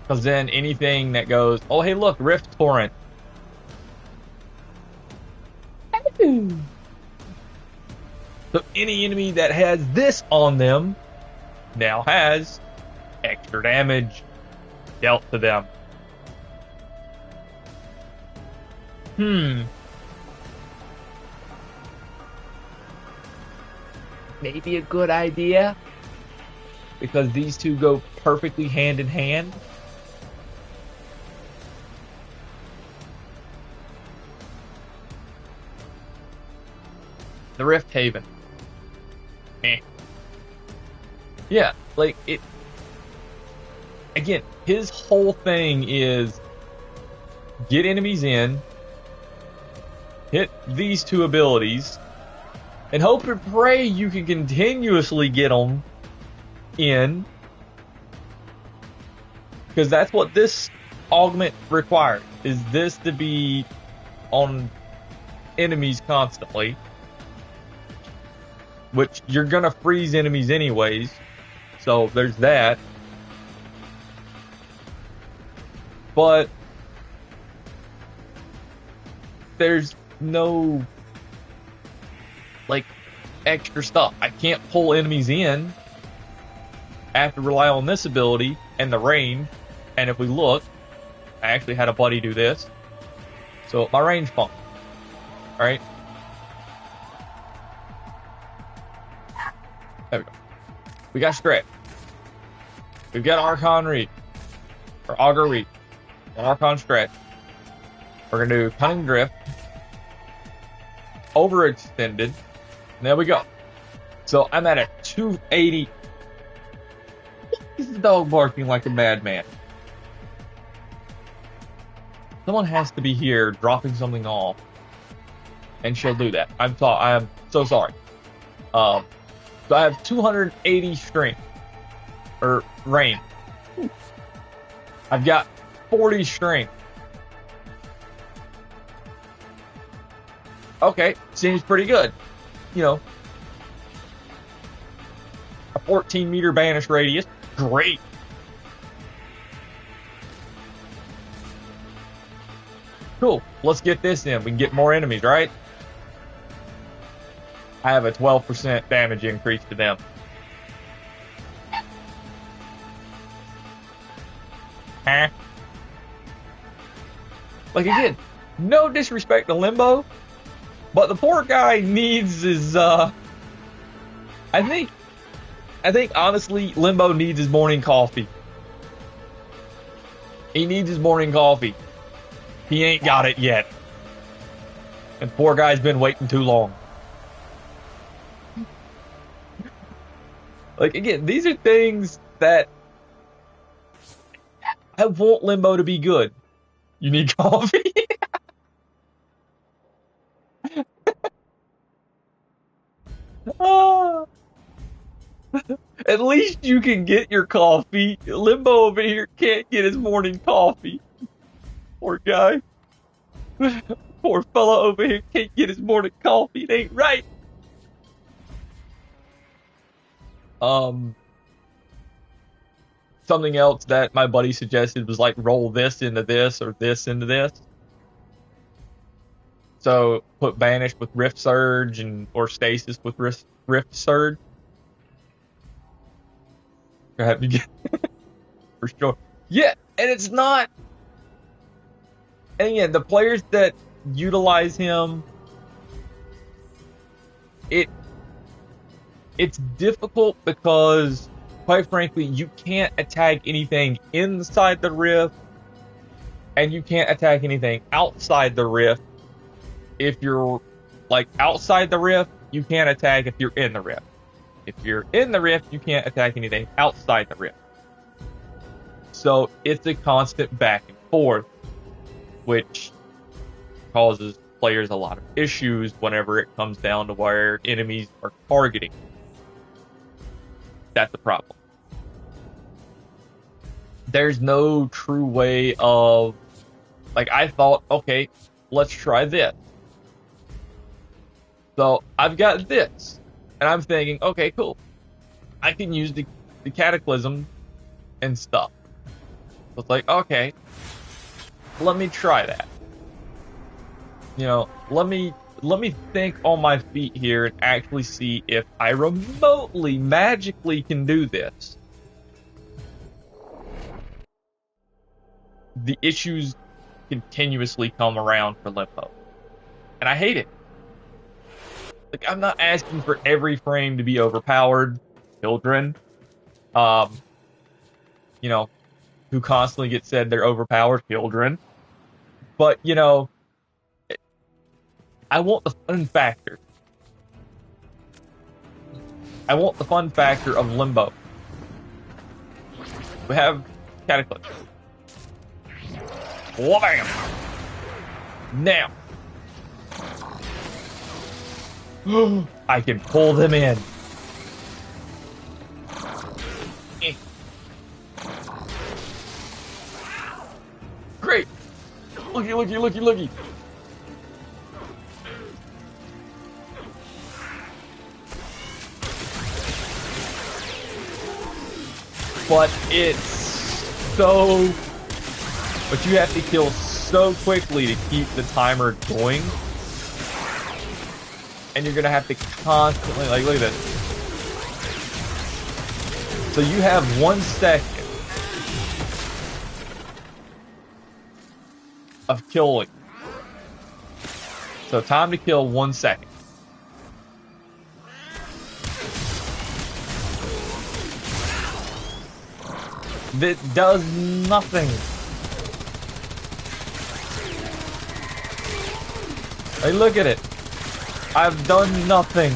because then anything that goes, oh hey look, Rift Torrent. So any enemy that has this on them now has extra damage dealt to them. Maybe a good idea, because these two go perfectly hand in hand. The Rift Haven. Yeah, like it. Again, his whole thing is get enemies in, hit these two abilities, and hope and pray you can continuously get them in, because that's what this augment requires, is this to be on enemies constantly, which you're gonna freeze enemies anyways, so there's that. But there's no like extra stuff. I can't pull enemies in. I have to rely on this ability and the range. And if we look, I actually had a buddy do this. So my range pump. Alright. There we go. We got Stretch. We've got Archon Reach. Or Augur Reach. And Archon Stretch. We're going to do Cunning Drift. Overextended. And there we go. So I'm at a 280. is the dog barking like a madman? Someone has to be here dropping something off. And she'll do that. I am so sorry. So I have 280 strength. Or range. I've got 40 strength. Okay, seems pretty good. You know, a 14-meter banish radius. Great. Cool. Let's get this in. We can get more enemies, right? I have a 12% damage increase to them. Huh? Like, again, no disrespect to Limbo, but the poor guy needs his, I think honestly, Limbo needs his morning coffee. He needs his morning coffee. He ain't got it yet. And poor guy's been waiting too long. Like, again, these are things that I want Limbo to be good. You need coffee? Oh. At least you can get your coffee. Limbo over here can't get his morning coffee. Poor guy. Poor fella over here can't get his morning coffee. It ain't right. Something else that my buddy suggested was like roll this into this or this into this. So put Banish with Rift Surge or Stasis with Rift Surge. For sure. Yeah, and it's not. And again, the players that utilize him, it's difficult because, quite frankly, you can't attack anything inside the rift, and you can't attack anything outside the rift. If you're, like, outside the rift, you can't attack if you're in the rift. If you're in the rift, you can't attack anything outside the rift. So it's a constant back and forth, which causes players a lot of issues whenever it comes down to where enemies are targeting. That's the problem. There's no true way of, like, I thought, okay, let's try this. So I've got this, and I'm thinking, okay, cool. I can use the Cataclysm and stuff. So it's like, okay, let me try that. You know, let me think on my feet here and actually see if I remotely, magically can do this. The issues continuously come around for Limbo. And I hate it. Like, I'm not asking for every frame to be overpowered. Children, you know, who constantly get said they're overpowered. Children. But, you know, I want the fun factor. I want the fun factor of Limbo. We have Cataclysm. Wham! Now. I can pull them in. Great! Looky, looky, looky, looky. But it's so... But you have to kill so quickly to keep the timer going. And you're gonna have to constantly, like, look at this. So you have 1 second of killing. So time to kill 1 second. That does nothing. Hey, look at it. I've done nothing.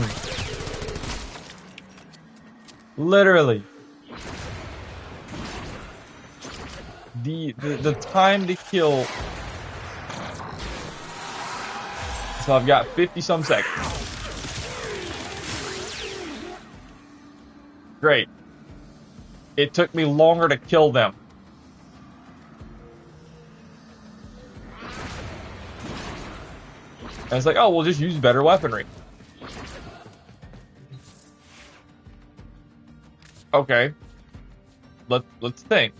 Literally. the time to kill. So I've got 50 some seconds. Great. It took me longer to kill them. And it's like, oh, we'll just use better weaponry. Okay. Let's think.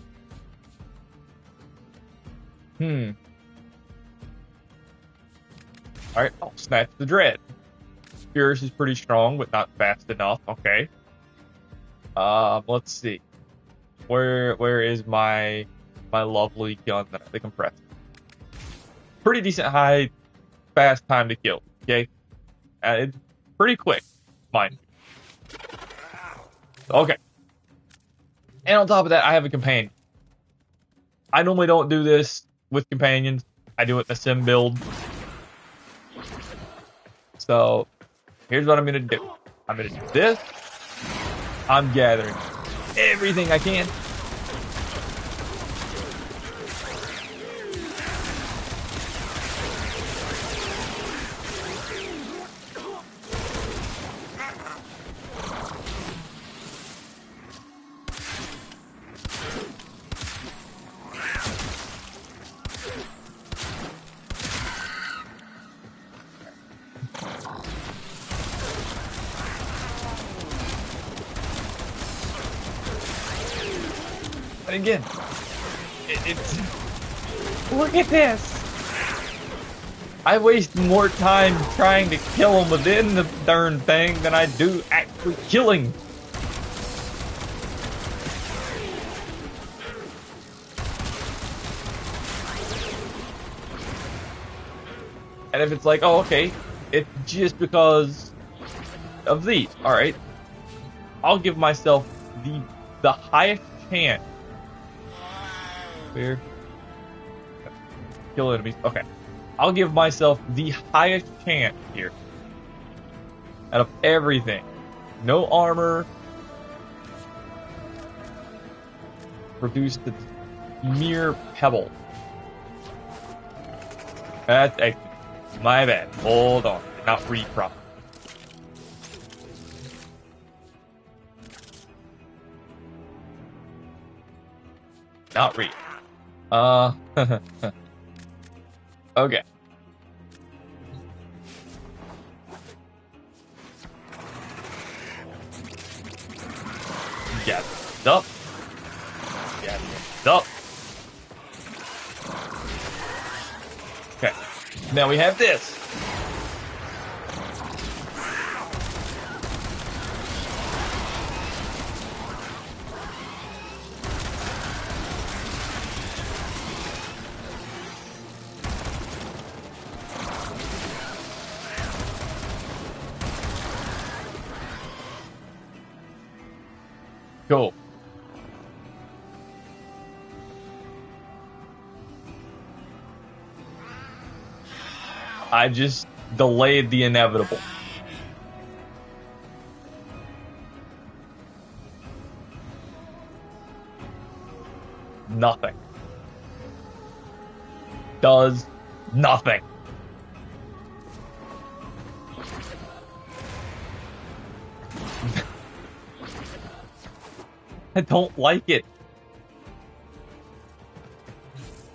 Alright, I'll snatch the dread. Fierce is pretty strong, but not fast enough. Okay. Let's see. Where is my lovely gun, the compressor? Pretty decent high, fast time to kill. Okay, it's pretty quick, mind you. Okay. And on top of that, I have a companion. I normally don't do this with companions. I do it in a sim build. So here's what I'm gonna do. I'm gonna do this. I'm gathering everything I can. And again, it's look at this. I waste more time trying to kill them within the darn thing than I do actually killing. And if it's like, oh, okay, it's just because of these. All right, I'll give myself the highest chance. Where? Kill enemies. Okay. I'll give myself the highest chance here. Out of everything. No armor. Reduced to mere pebble. That's actually my bad. Hold on. Did not read properly. Not read. Okay. Gather it up. Gather it up. Okay. Now we have this. Cool. I just delayed the inevitable. Nothing. Does nothing. I don't like it.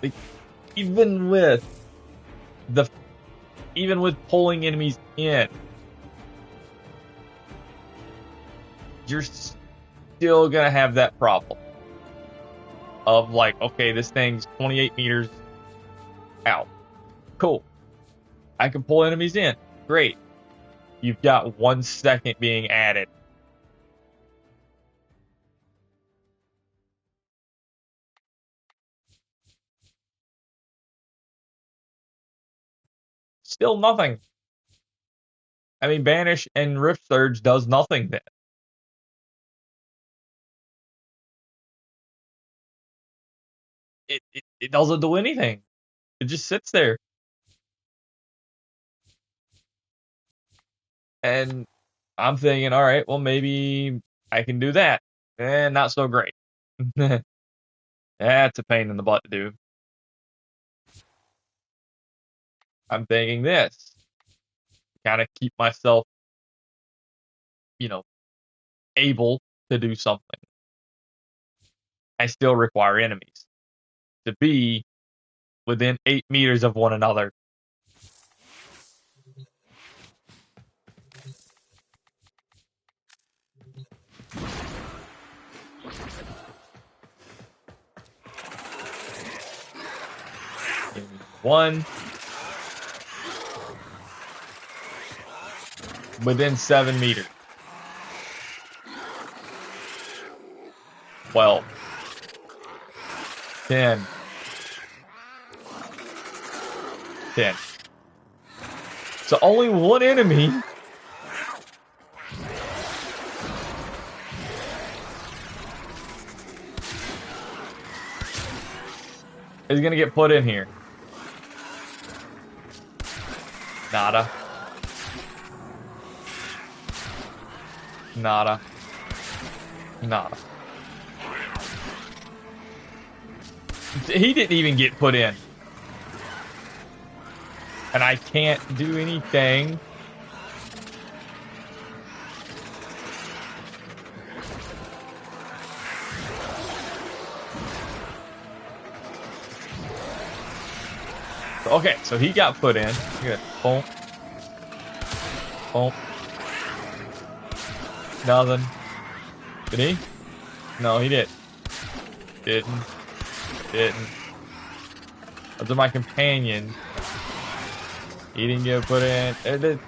Like, even with pulling enemies in, you're still gonna have that problem of like, okay, this thing's 28 meters out. Cool. I can pull enemies in. Great. You've got 1 second being added. Still nothing. I mean, Banish and Rift Surge does nothing then. It doesn't do anything. It just sits there. And I'm thinking, all right, well, maybe I can do that. And not so great. That's a pain in the butt to do. I'm thinking this. Kind of keep myself, you know, able to do something. I still require enemies to be within 8 meters of one another. One. Within 7 meters. 12. 10. 10. So only one enemy is going to get put in here. Nada. Nada. Nada. He didn't even get put in. And I can't do anything. Okay, so he got put in. Good. Boom. Boom. Nothing. Did he? No, he didn't. Didn't. Those are my companions. He didn't get put in. It did.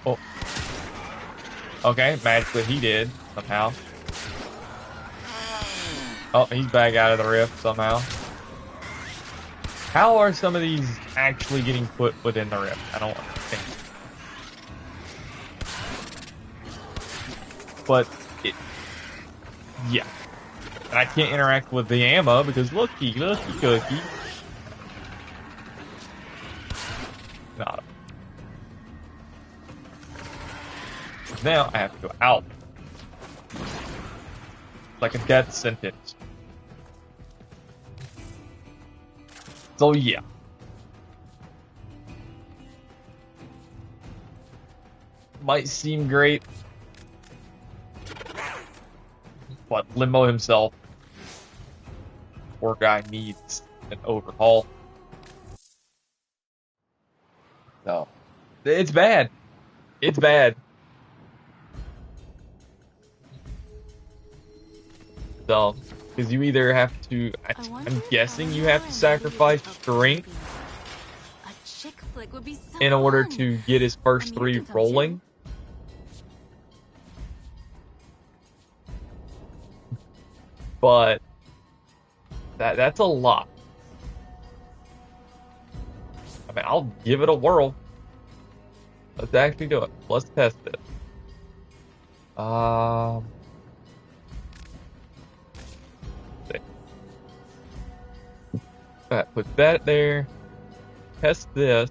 Oh. Okay, magically he did, somehow. Oh, he's back out of the rift somehow. How are some of these actually getting put within the rift? I don't understand. But, yeah. And I can't interact with the ammo because looky cookie. Not. Now I have to go out. Like a death sentence. So yeah. Might seem great. But Limbo himself, poor guy, needs an overhaul. So, it's bad. It's bad. So, because you either have to, I'm guessing you have to sacrifice strength in order to get his first 3 rolling. But that's a lot. I mean, I'll give it a whirl. Let's actually do it. Let's test it. Alright, put that there. Test this.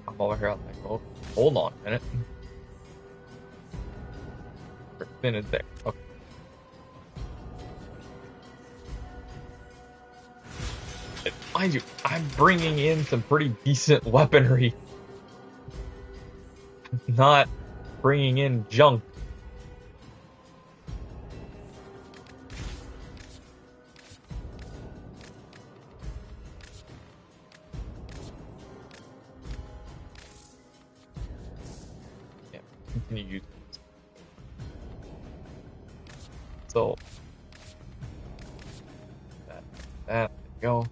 I'm over here. I'm like, oh, hold on a minute. Spin is there. Okay. Mind you, I'm bringing in some pretty decent weaponry. Not bringing in junk. Yeah, continue using this. So, there we go.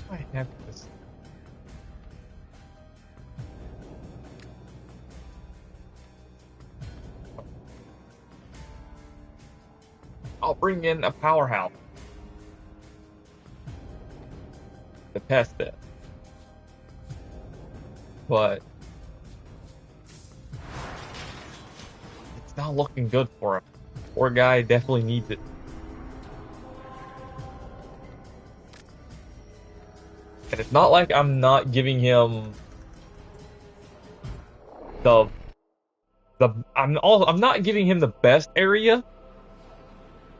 Why do I have this? I'll bring in a powerhouse to test it. But not looking good for him. Poor guy definitely needs it. And it's not like I'm not giving him I'm not giving him the best area,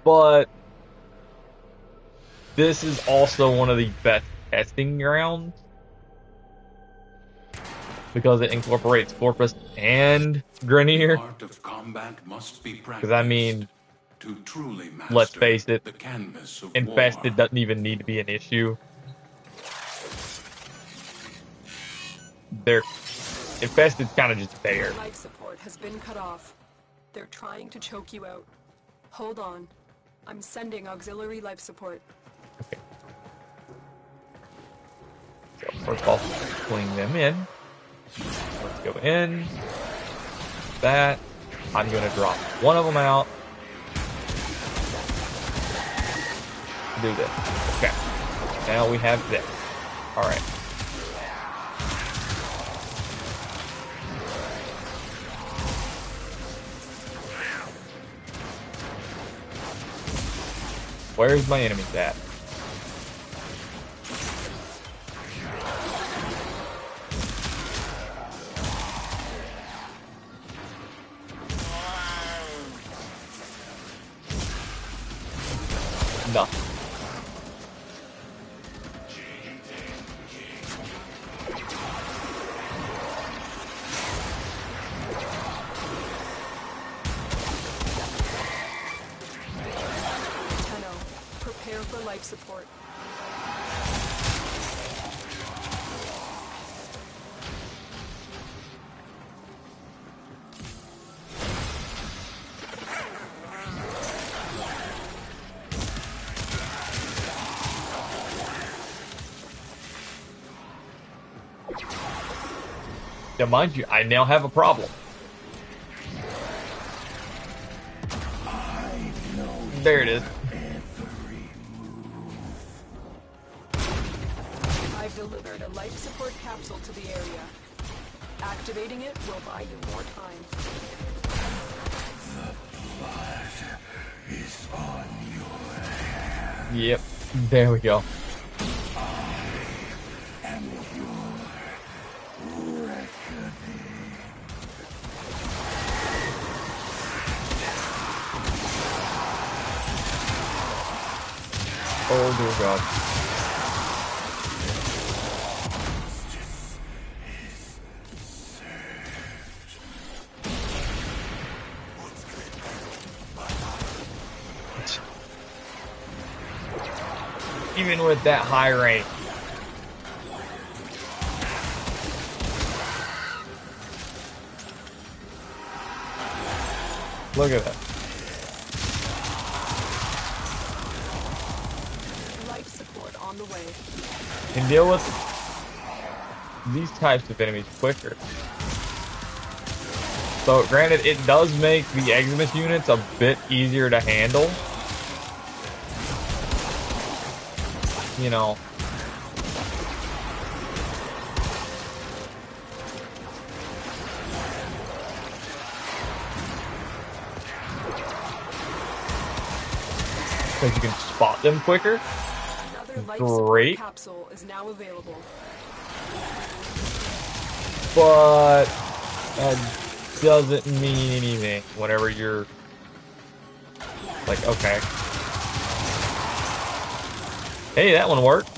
but this is also one of the best testing grounds because it incorporates Corpus and Grenier. The art of combat must be practiced. Because I mean, to truly master let's face it, the canvas of infested war. doesn't even need to be an issue. They're infested's kind of just there. Life support has been cut off. They're trying to choke you out. Hold on. I'm sending auxiliary life support. Okay. So first of all, fling them in. Let's go in. That. I'm gonna drop one of them out. Do this. Okay. Now we have this. Alright. Where's my enemies at? Nothing. Prepare for life support. Now, mind you, I now have a problem. There it is. I've delivered a life support capsule to the area. Activating it will buy you more time. The blood is on your hands. Yep. There we go. I am your reckoning. Oh dear God. Even with that high rank. Look at that. Life support on the way. Can deal with these types of enemies quicker. So granted, it does make the Eximus units a bit easier to handle. You know. Because you can spot them quicker. Another life Great. support capsule is now available. But that doesn't mean anything whenever you're like, okay. Hey, that one worked.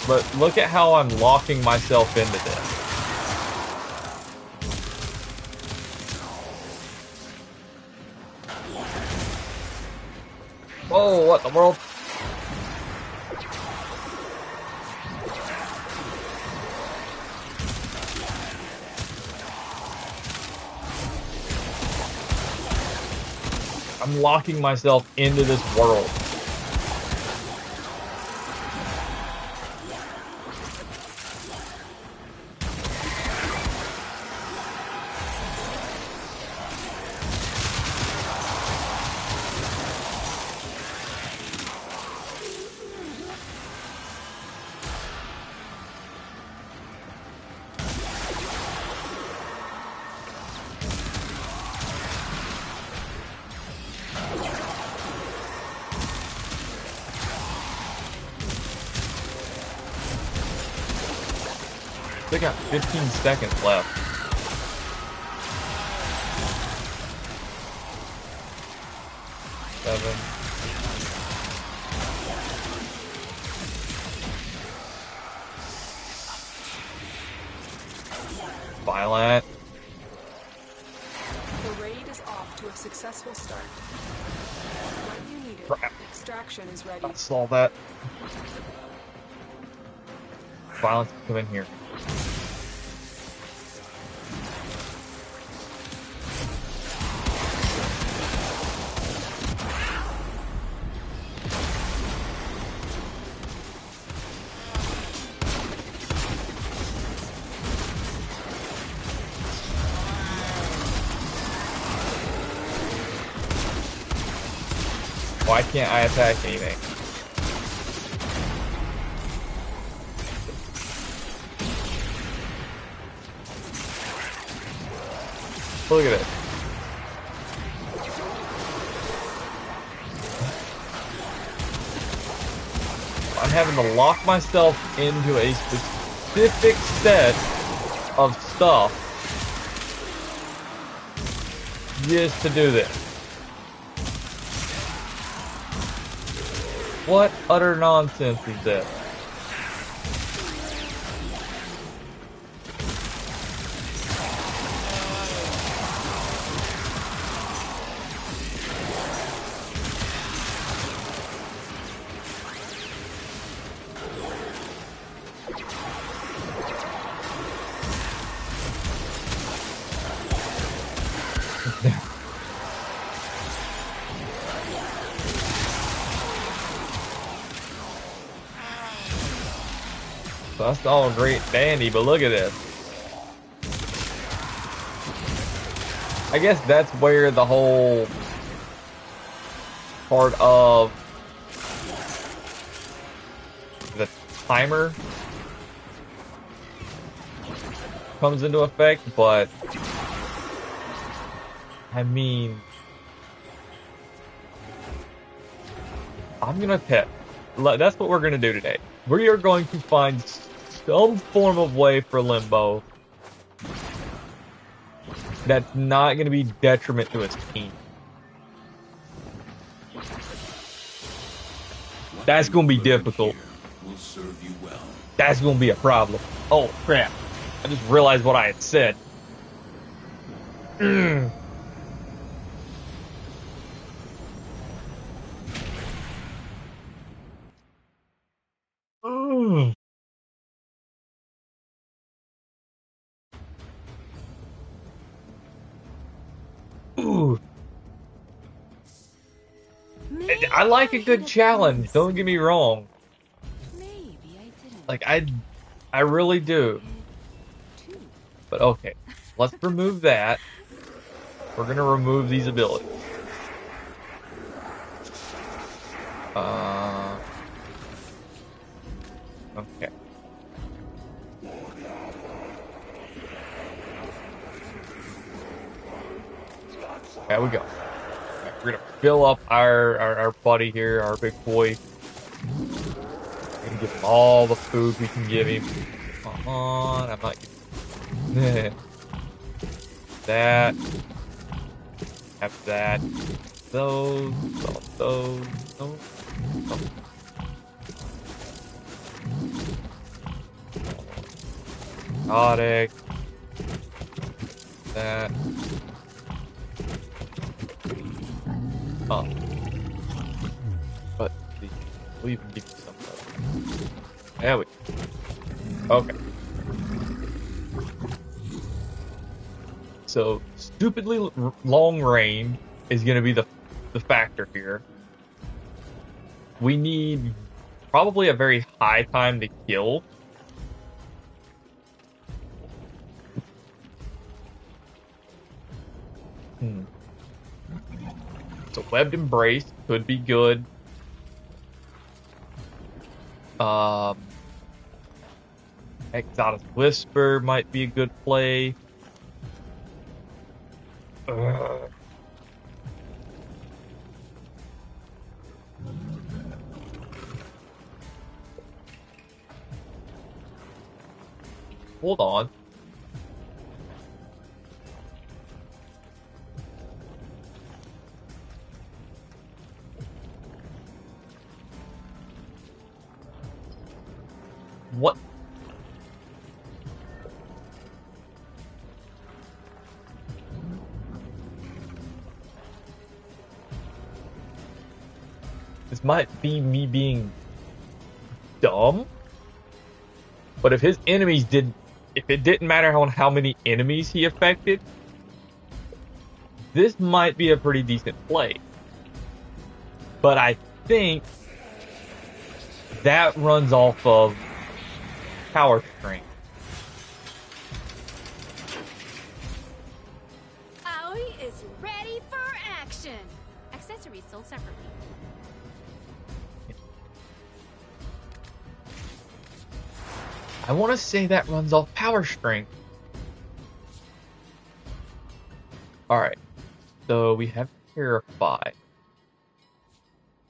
But look at how I'm locking myself into this. Whoa, what in the world? I'm locking myself into this world. They got 15 seconds left. Seven. Violent. The raid is off to a successful start. What you needed. Crap. Extraction is ready. I saw that. Violence, come in here. Why can't I attack anything? Look at it. I'm having to lock myself into a specific set of stuff just to do this. What utter nonsense is this? So that's all great dandy, but look at this. I guess that's where the whole part of the timer comes into effect, but I mean, I'm gonna pet. That's what we're gonna do today. We are going to find some form of way for Limbo that's not going to be detriment to his team. That's going to be difficult. Will serve you well. That's going to be a problem. Oh, crap. I just realized what I had said. Ooh. I like a good challenge, don't get me wrong. Maybe I didn't. Like, I really do. But okay, let's remove that. We're gonna remove these abilities. Okay. There we go. Right, we're gonna fill up our buddy here, our big boy. We're gonna give him all the food we can give him. Come on, I'm not getting that. Have that. Those. Those. Narcotic. That. Oh. But we'll even give you some of those. There we go. Okay. So, stupidly long range is going to be the the factor here. We need probably a very high time to kill. So Webbed Embrace could be good. Exotic Whisper might be a good play. Hold on. What? This might be me being dumb, but if his enemies if it didn't matter how many enemies he affected, this might be a pretty decent play. But I think that runs off of power strength. Aoi is ready for action. Accessories sold separately. I want to say that runs off power strength. Alright, so we have Terrify.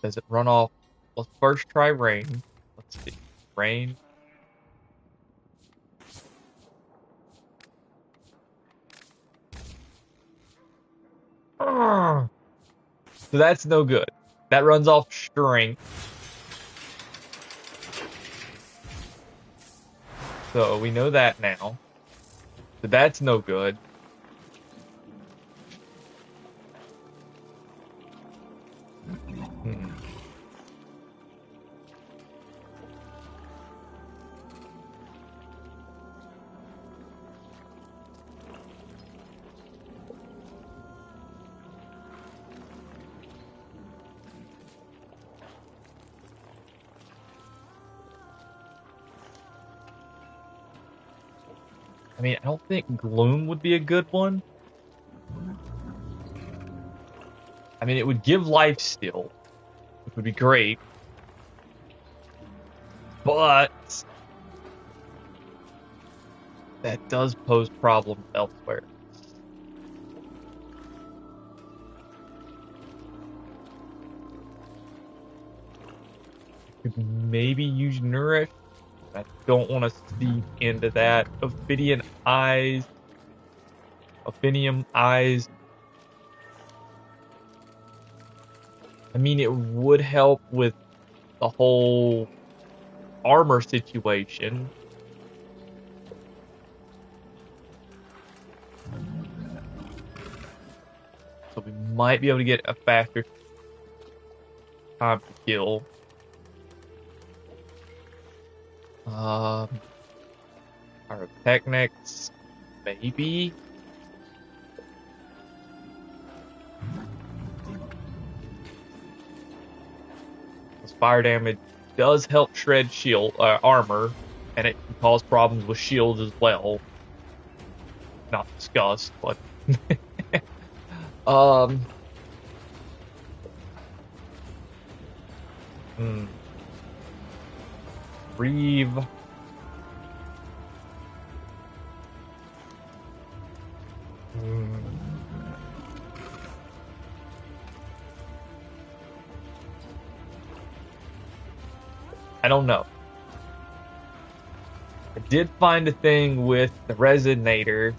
Does it run off? Let's first try Rain. Let's see. Rain. So that's no good. That runs off Strength. So we know that now. So that's no good. I mean, I don't think Gloom would be a good one. I mean, it would give life steal, which would be great. But that does pose problems elsewhere. Could maybe use Nourish. I don't want to see into that. Ophidium Eyes. I mean, it would help with the whole armor situation. So we might be able to get a faster time to kill. Pyrotechnics, maybe. This fire damage does help shred shield armor, and it can cause problems with shields as well. Not discussed, but Reeve. I don't know. I did find a thing with the Resonator,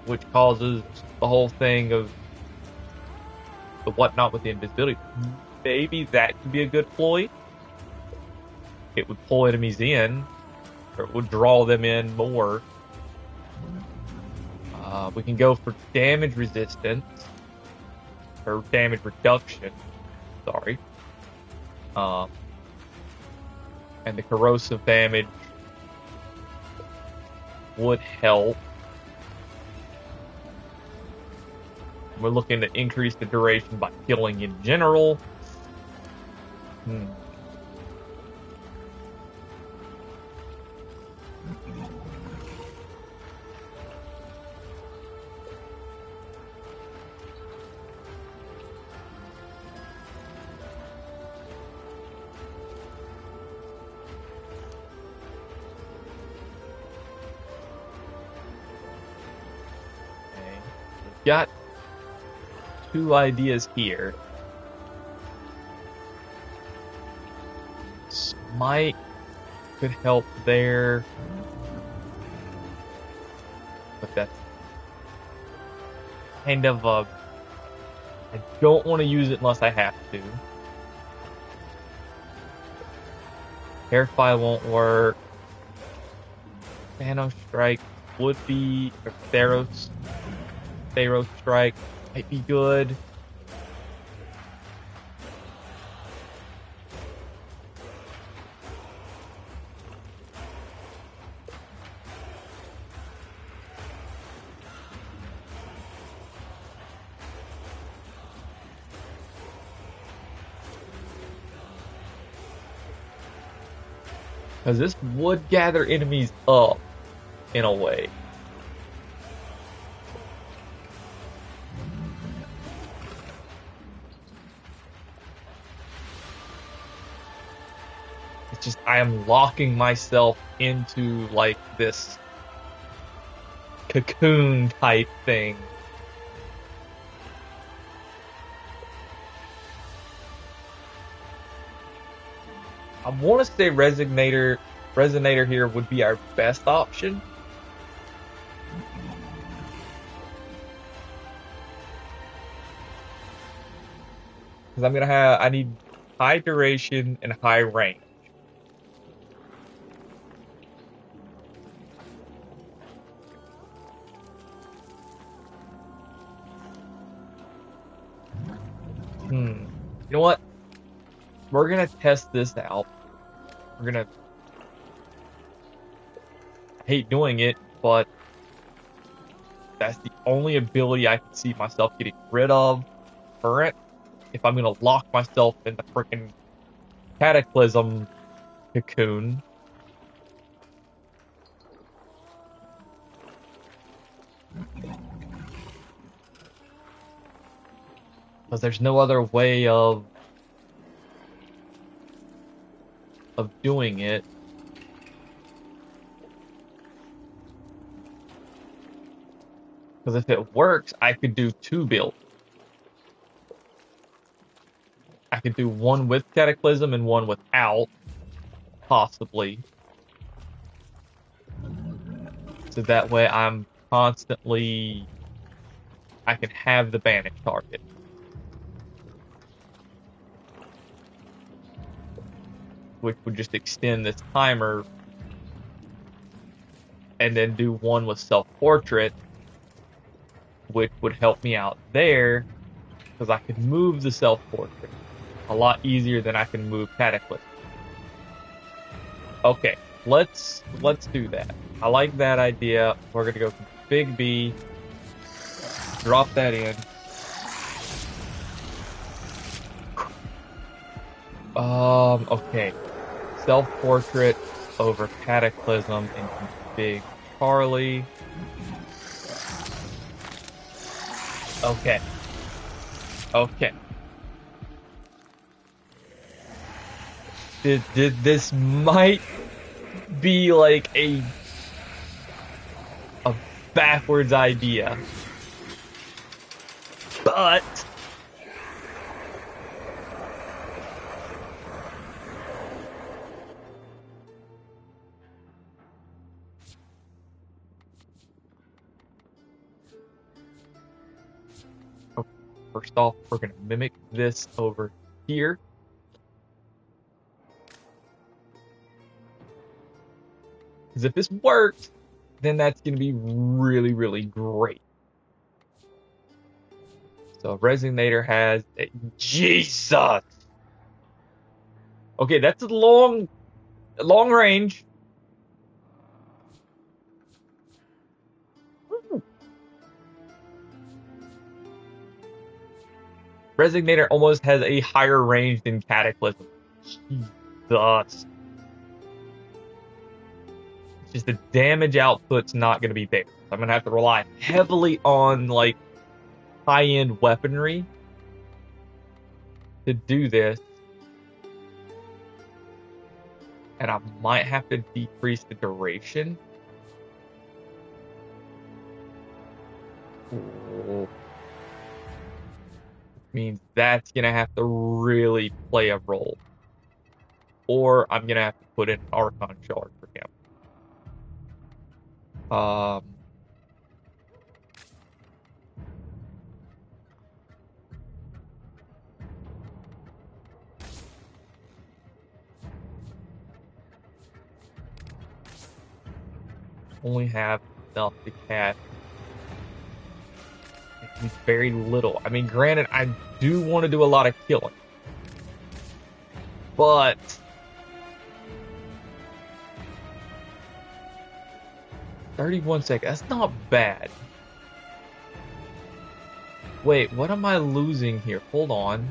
which causes the whole thing of the whatnot with the invisibility. Maybe that could be a good ploy. It would pull enemies in, or it would draw them in more. We can go for damage resistance, or damage reduction, sorry. And the corrosive damage would help. We're looking to increase the duration by killing in general. Got two ideas here. Smite could help there, but that's kind of a... I don't want to use it unless I have to. Hairfire won't work. Thanos Strike would be... or Theros Strike might be good. Because this would gather enemies up, in a way. It's just, I am locking myself into, like, this cocoon type thing. I want to say Resonator here would be our best option. Because I need high duration and high range. You know what? We're gonna test this out. I hate doing it, but that's the only ability I can see myself getting rid of current if I'm gonna lock myself in the freaking Cataclysm cocoon. Because there's no other way of doing it. Because if it works, I could do two builds. I could do one with Cataclysm and one without, possibly. So that way I'm constantly... I can have the banish target. Which would just extend this timer. And then do one with Self-Portrait, which would help me out there. Because I could move the Self-Portrait a lot easier than I can move Cataclysm. Okay, let's do that. I like that idea. We're gonna go Big B, drop that in. Okay. Self-Portrait over Cataclysm into Big Charlie. Okay. Okay. This might be like a backwards idea. But first off, we're going to mimic this over here. Because if this works, then that's going to be really, really great. So Resonator has... Jesus! Okay, that's a long range. Resignator almost has a higher range than Cataclysm. Jesus. It's just the damage output's not going to be there. So I'm going to have to rely heavily on, like, high-end weaponry to do this. And I might have to decrease the duration. Ooh. Means that's going to have to really play a role. Or I'm going to have to put in an Archon shard for him. Only have enough to cast very little. I mean, granted, I do want to do a lot of killing. But 31 seconds, that's not bad. Wait, what am I losing here? Hold on.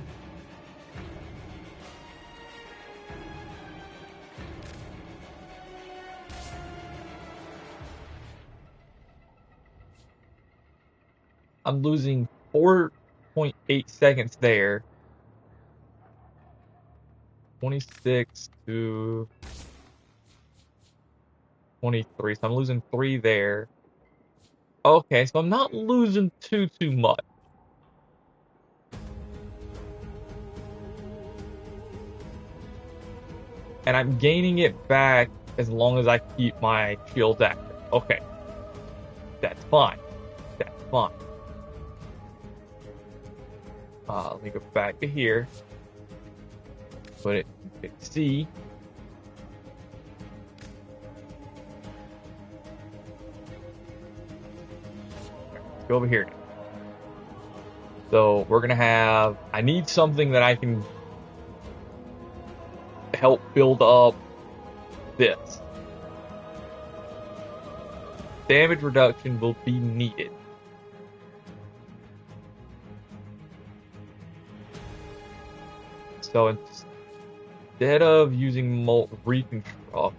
I'm losing 4.8 seconds there. 26 to 23. So I'm losing 3 there. Okay, so I'm not losing too much. And I'm gaining it back as long as I keep my shields active. Okay. That's fine. That's fine. Let me go back to here. Put it in pick C. Let's go over here now. So we're gonna have, I need something that I can help build up this. Damage reduction will be needed. So instead of using Reconstruct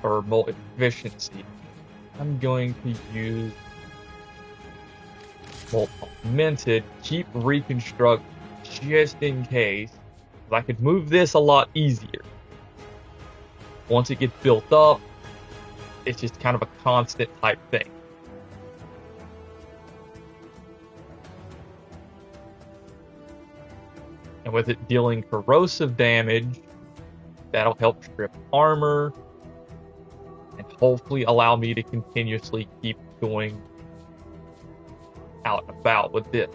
or Molt Efficiency, I'm going to use Molt Augmented, keep Reconstruct just in case. I could move this a lot easier. Once it gets built up, it's just kind of a constant type thing. And with it dealing corrosive damage, that'll help strip armor and hopefully allow me to continuously keep going out and about with this.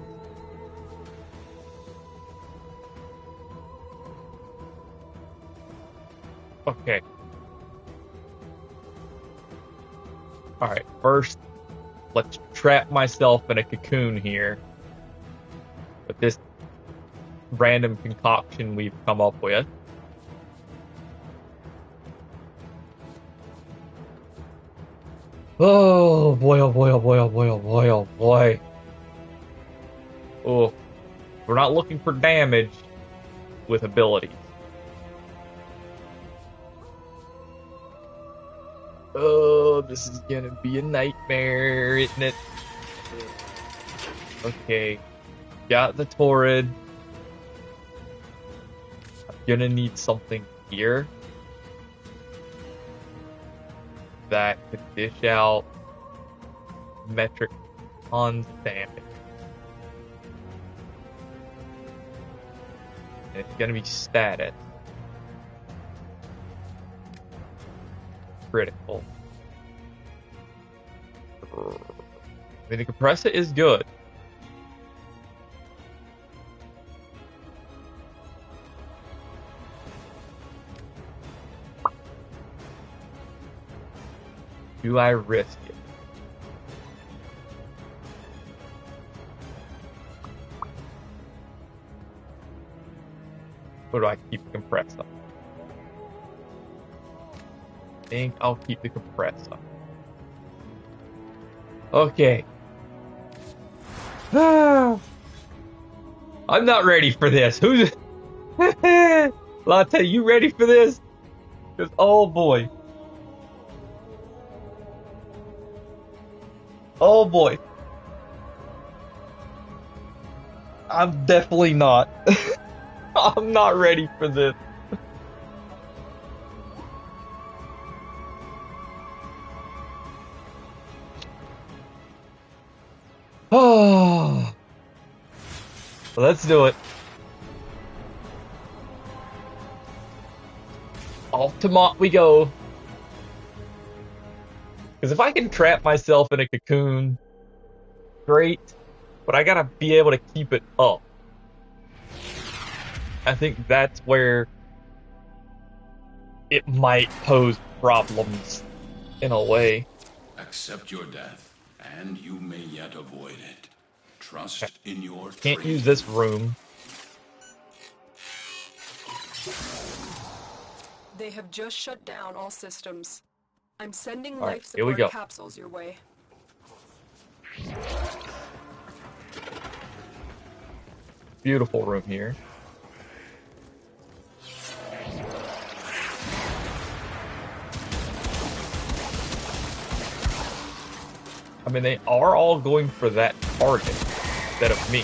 Okay. Alright, first, let's trap myself in a cocoon here with this random concoction we've come up with. Oh boy, oh boy, oh boy, oh boy, oh boy, oh boy. Oh, we're not looking for damage with abilities. Oh, this is gonna be a nightmare, isn't it? Okay, got the Torrid. I'm gonna need something here that could dish out metric tons damage. And it's gonna be status. Critical. I mean, the compressor is good. Do I risk it? Or do I keep the compressor? I think I'll keep the compressor. Okay. I'm not ready for this. Who's Latte, you ready for this? Because oh boy. Oh boy. I'm definitely not. I'm not ready for this. Oh, let's do it. Off to Mont we go. Because if I can trap myself in a cocoon, great. But I gotta be able to keep it up. I think that's where it might pose problems in a way. Accept your death, and you may yet avoid it. Trust in your Can't use training. this room. They have just shut down all systems. I'm sending All right, life here we support go. capsules your way. Beautiful room here. I mean, they are all going for that target instead of me.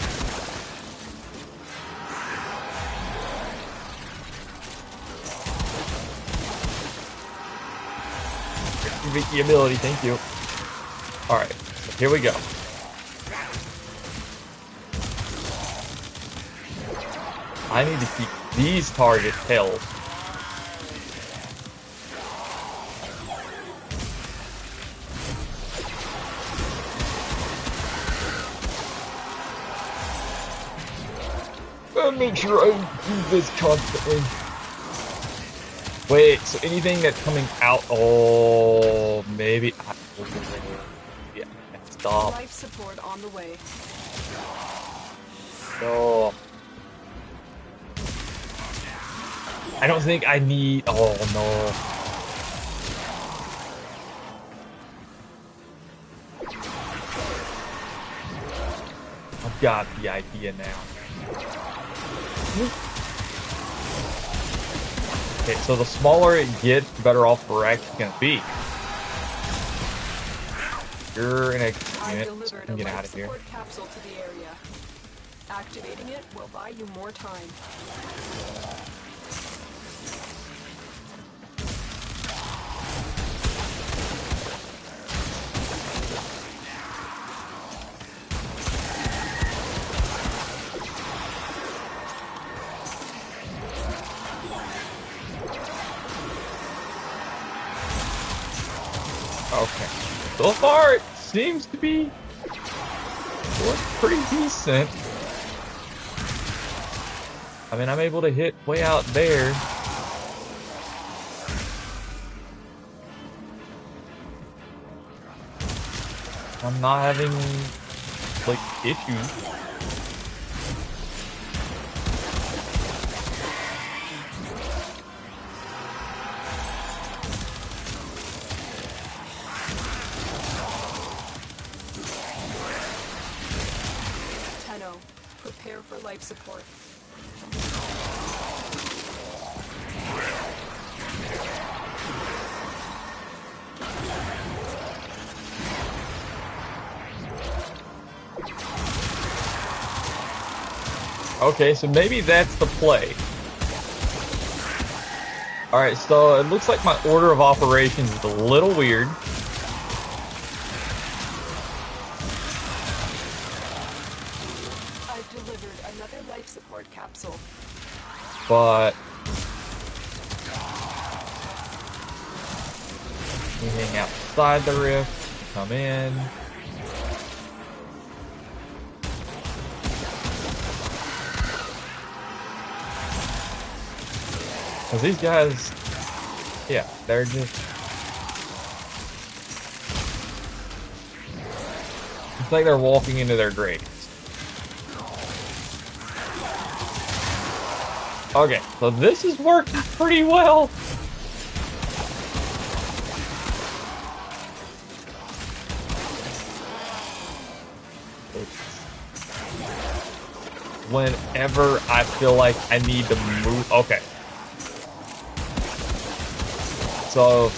The ability, thank you. Alright, so here we go. I need to keep these targets held. I'll make sure I do this constantly. Wait, so anything that's coming out, oh, maybe. Yeah, stop. Life support on the way. No. I don't think I need. Oh no. I've got the idea now. Okay, so the smaller it gets, the better off we're actually gonna be. You're in a unit. So I can get out of here. Capsule to the area. Activating it will buy you more time. Okay. So far, it seems to be pretty decent. I mean, I'm able to hit way out there. I'm not having, like, issues. Prepare for life support. Okay, so maybe that's the play. Alright, so it looks like my order of operations is a little weird. I've delivered another life support capsule. But anything outside the rift, come in. Because these guys, yeah, they're just... It's like they're walking into their graves. Okay, so this is working pretty well. whenever I feel like I need to move. Okay. So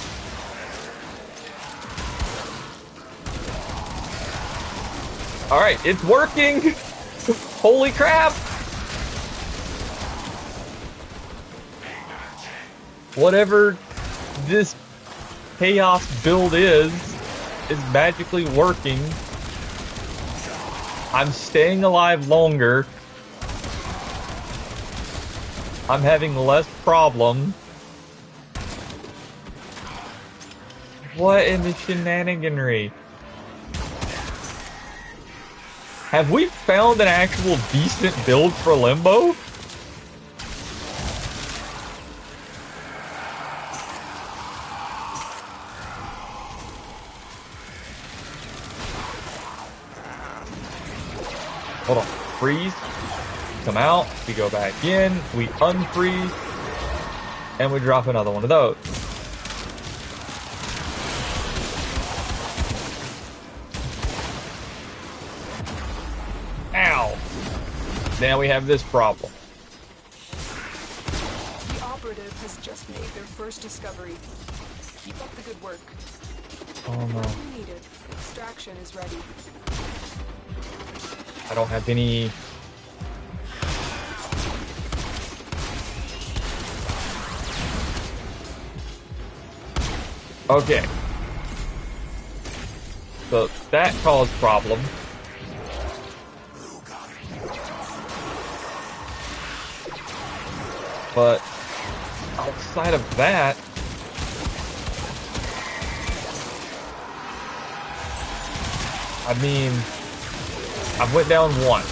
all right, it's working. Holy crap. Whatever this chaos build is magically working. I'm staying alive longer. I'm having less problems. What in the shenaniganry? Have we found an actual decent build for Limbo? Hold on. Freeze. Come out. We go back in. We unfreeze. And we drop another one of those. Ow. Now we have this problem. The operative has just made their first discovery. Keep up the good work. Oh no. When needed, extraction is ready. I don't have any... Okay. So that caused problems. But outside of that, I mean, I went down one,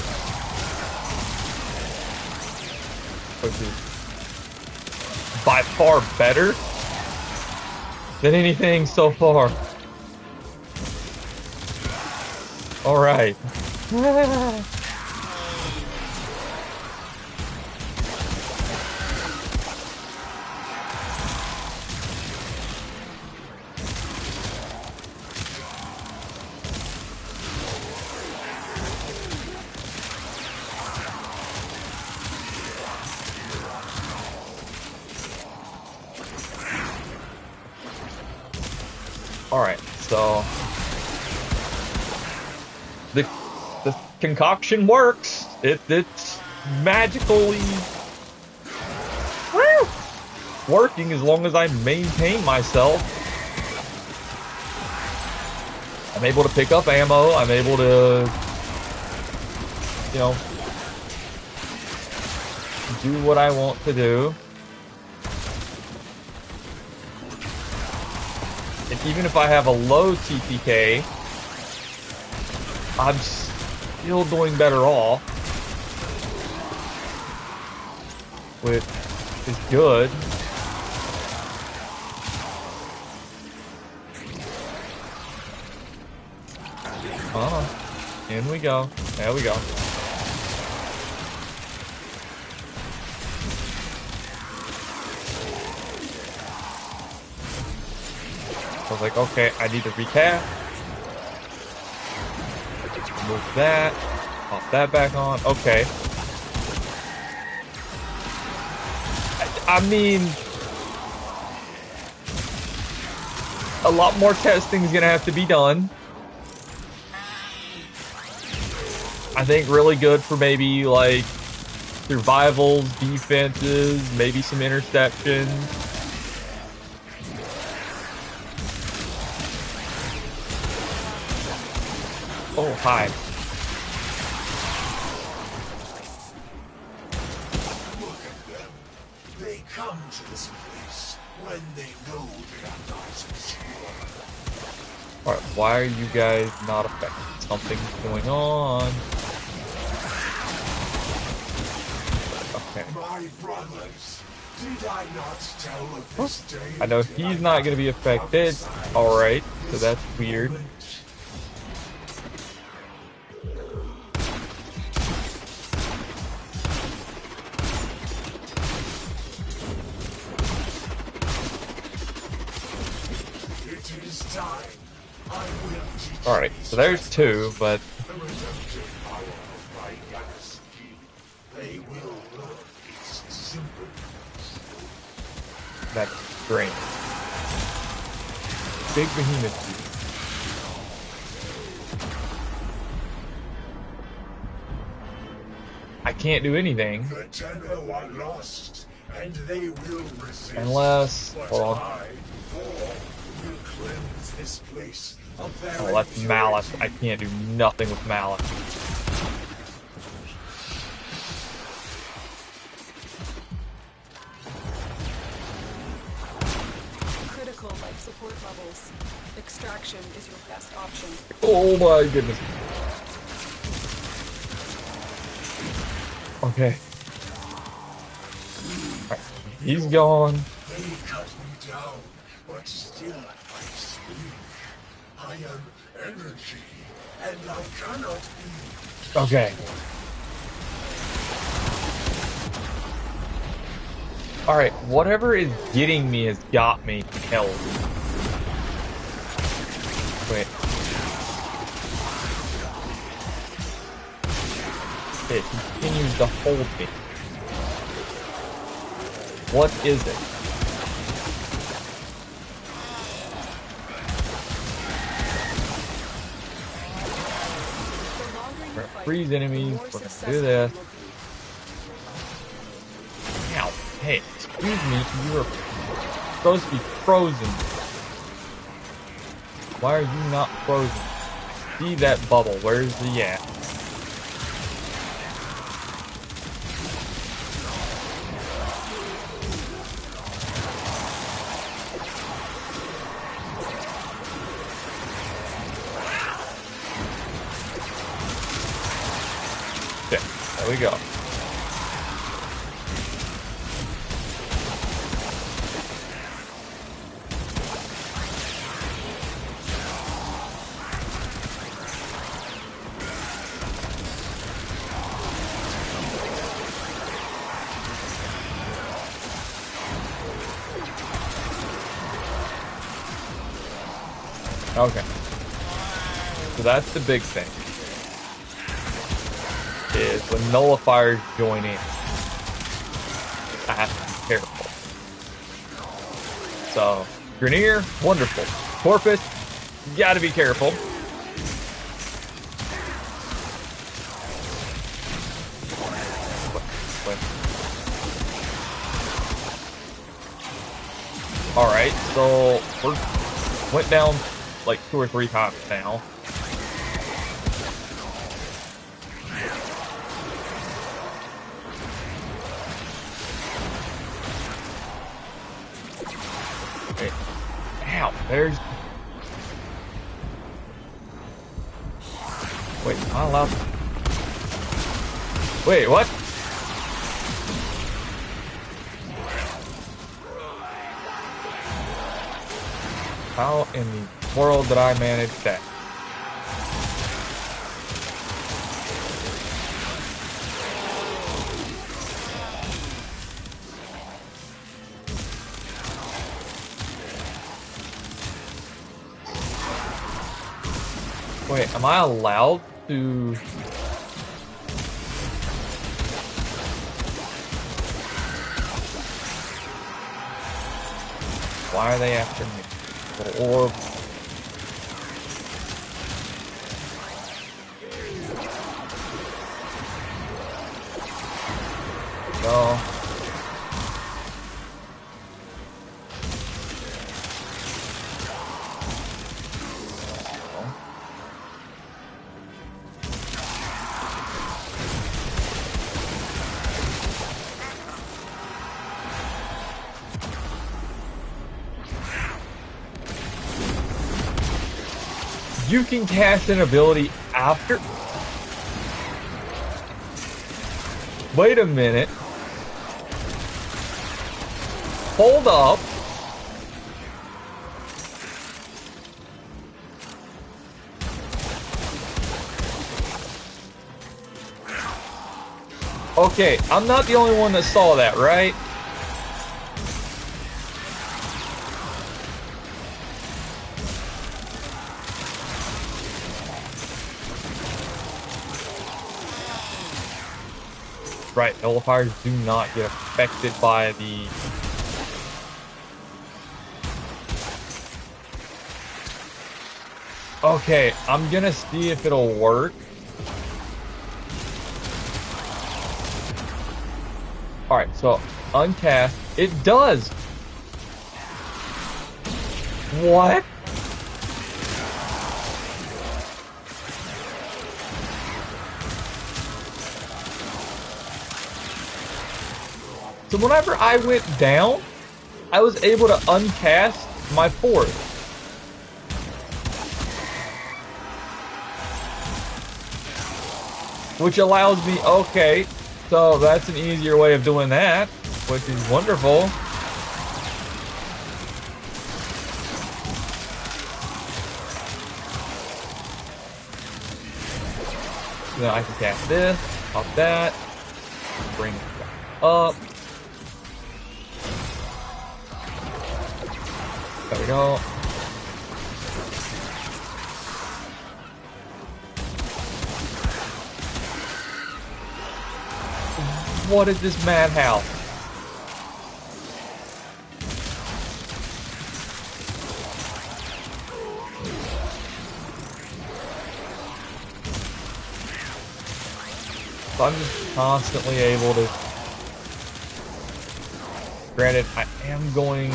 which is by far better than anything so far. All right. Alright, so the concoction works. It's magically working as long as I maintain myself. I'm able to pick up ammo. I'm able to, you know, do what I want to do. And even if I have a low TPK, I'm still doing better off, which is good. In we go. There we go. I was like, okay, I need to recap. Move that. Pop that back on. Okay. I mean, a lot more testing is gonna have to be done. I think really good for maybe like survivals, defenses, maybe some interceptions. Oh, hi. Look at them. They come to this place when they know they are not secure. Alright, why are you guys not affected? Something's going on. Okay. My brothers, did I not tell of this day? I know he's not going to be affected. Alright, so that's weird. Alright, so there's two, but... The redemptive power of my Yanis key They will learn its simple. That's great. Big behemoth. I can't do anything. The Tenno are lost, and they will resist. Unless, but hold on. I, Thor, will cleanse this place of their Oh, that's malice. I impurity. can't do nothing with malice. Critical life support levels. Extraction is your best option. Oh my goodness. Okay. Alright, he's gone. They cut me down, but still I speak. I am energy, and I cannot be. Okay. Alright, whatever is getting me has got me held. Wait. It continues to hold me. What is it? We're gonna freeze enemies. We're gonna do this. Ow. Hey, excuse me. You are supposed to be frozen. Why are you not frozen? See that bubble. Where's the at? Okay, there we go. Okay. So that's the big thing. Is when nullifiers join in. I have to be careful. So, Grenier, wonderful. Corpus, you gotta be careful. Alright, so we're went down like 2 or 3 times now. Okay. Ow, there's... Wait, am I allowed to... Wait, what? How in the world did I manage that? Wait, am I allowed to... Why are they after me? Little orb. Go. You can cast an ability after... Wait a minute. Hold up. Okay, I'm not the only one that saw that, right? right, nullifiers do not get affected by the... Okay, I'm gonna see if it'll work. Alright, so uncast. It does! What? So whenever I went down, I was able to uncast my fourth. Which allows me, okay, so that's an easier way of doing that, which is wonderful. Then I can cast this, pop that, bring it back up. There we go. What is this madhouse? So I'm just constantly able to... Granted, I am going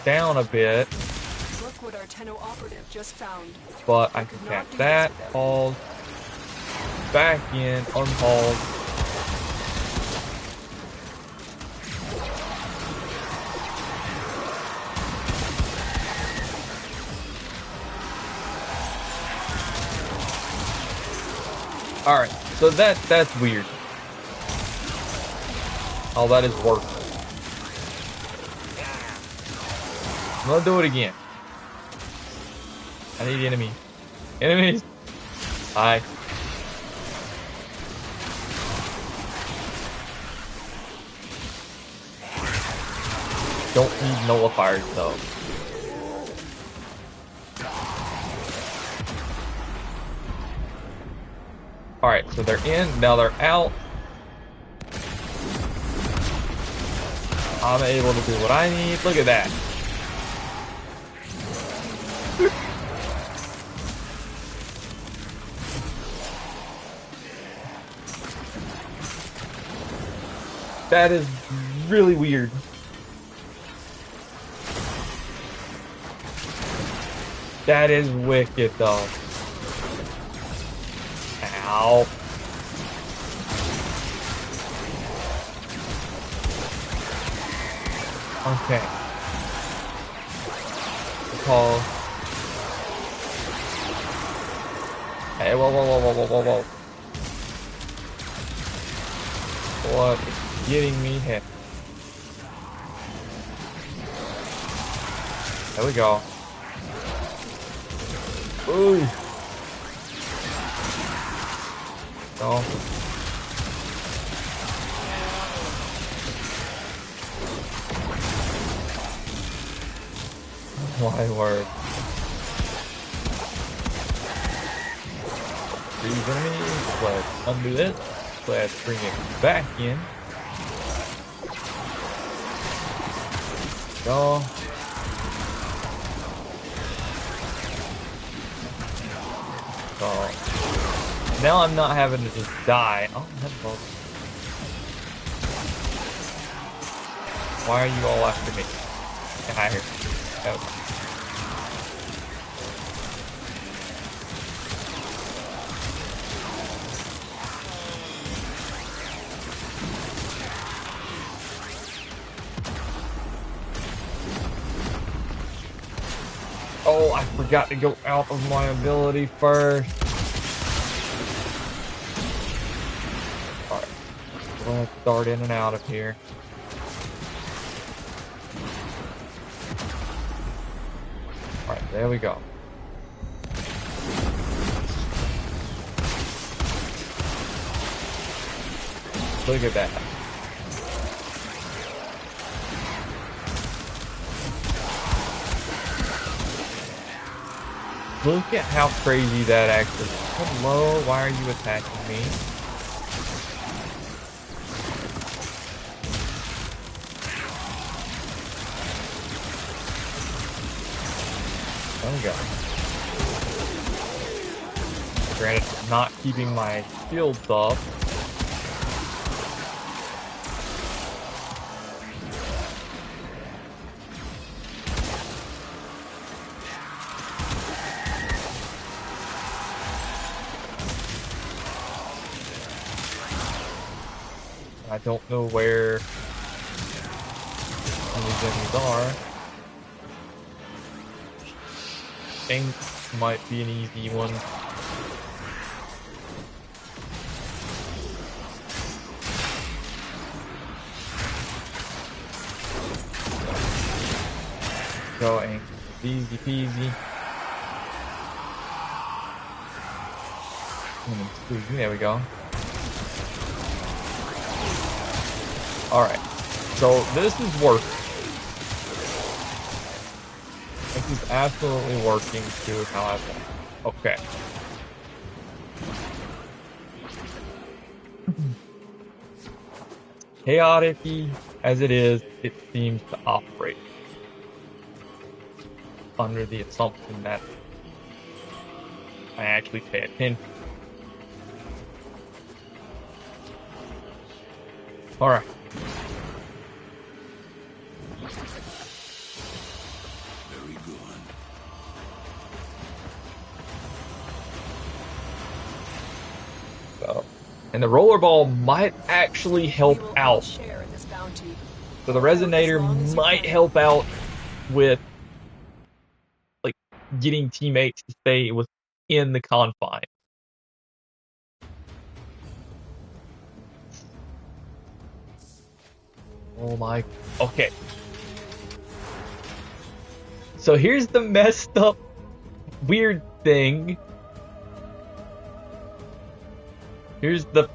down a bit. Look what our Tenno operative just found. But I can cast that, pause, back in, unpause. Alright, so that's weird. Oh, that is work. I'm gonna do it again. I need enemies. Enemies! Hi. Don't need nullifiers though. Alright, so they're in, now they're out. I'm able to do what I need. Look at that. That is really weird. That is wicked though. Ow. Okay. Call. Hey, whoa, whoa, whoa, whoa, whoa, whoa, whoa. What is getting me hit? There we go. Ooh. Go. My word. These enemies. Let's undo this. Let's bring it back in. Go. So now I'm not having to just die. Oh, that's close. Why are you all after me? Get out of here. Go. Oh, I forgot to go out of my ability first. Alright. Let's start in and out of here. Alright, there we go. Look at that. Look at how crazy that actually is. Hello, why are you attacking me? There we go. Granted, not keeping my shields up. I don't know where these enemies are. Think might be an easy one. Going easy peasy. There we go. Alright, so this is working. This is absolutely working to how I want. Okay. Chaotic as it is, it seems to operate under the assumption that I actually pay attention. Alright. Very good. So, and the rollerball might actually help We will all out. share in this bounty. So the For as long resonator as you might can. help out with like getting teammates to stay within the confines. Oh my, okay. So here's the messed up weird thing. Here's the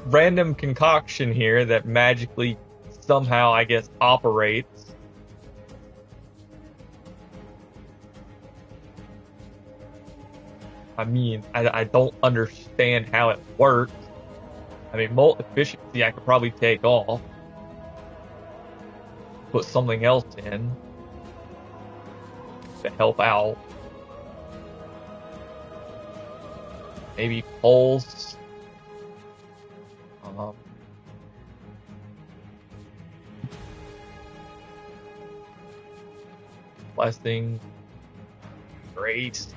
random concoction here that magically somehow, I guess, operates. I mean, I don't understand how it works. I mean, molt efficiency I could probably take off. Put something else in to help out. Maybe pulse. Blessing. Grace.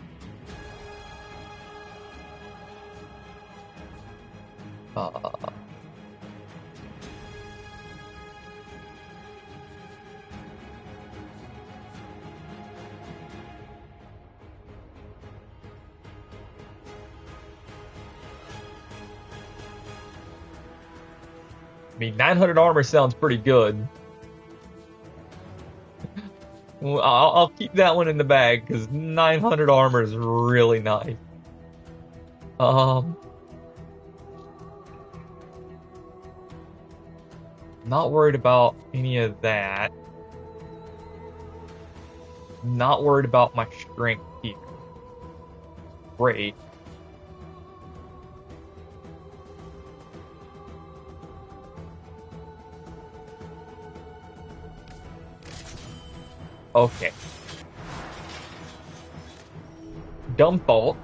I mean, 900 armor sounds pretty good. Well, I'll keep that one in the bag because 900 armor is really nice. Not worried about any of that. Not worried about my strength here. Great. Okay. Dumb thought.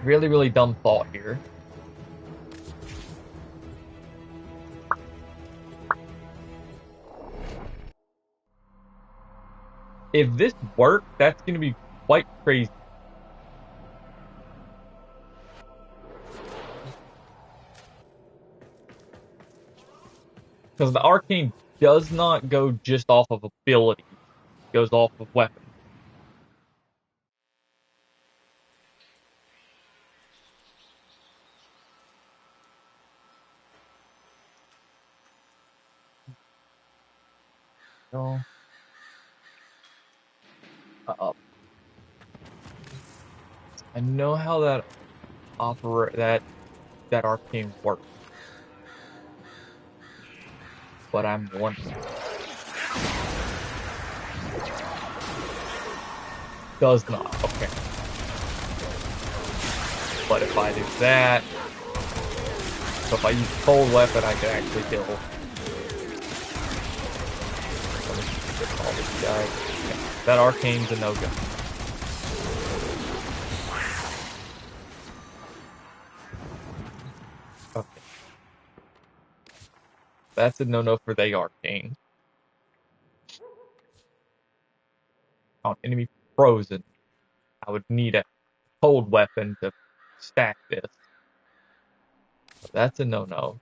Really, really dumb thought here. If this works, that's going to be quite crazy. Because the arcane does not go just off of ability. It goes off of weapon. So, I know how that that arcane works. But I'm wondering. Does not. Okay. But if I do that, so if I use a cold weapon, I can actually kill all these guys. Yeah, that arcane's a no-go. That's a no-no for the arcane. On enemy frozen, I would need a cold weapon to stack this. So that's a no-no.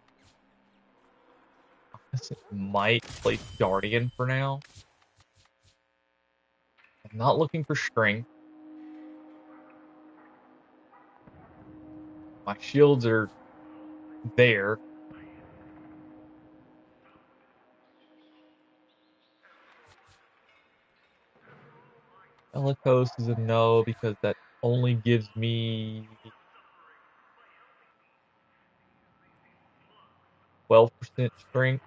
I guess it might place Guardian for now. I'm not looking for strength. My shields are there. Elikos is a no because that only gives me 12% strength.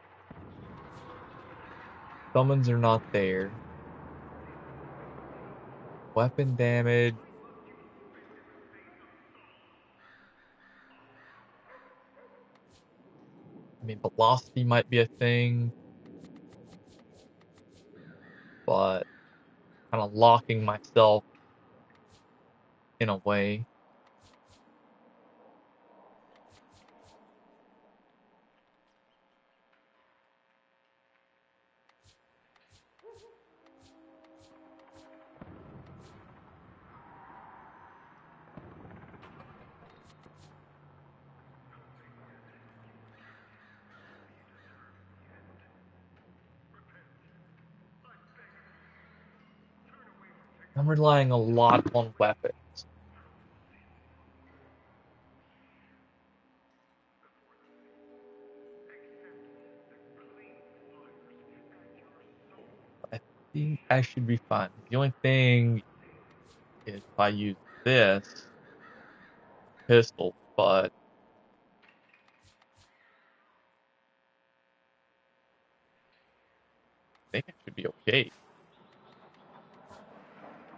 Summons are not there. Weapon damage. I mean, velocity might be a thing, but kind of locking myself in a way. I'm relying a lot on weapons. I think I should be fine. The only thing is if I use this pistol, but I think I should be okay.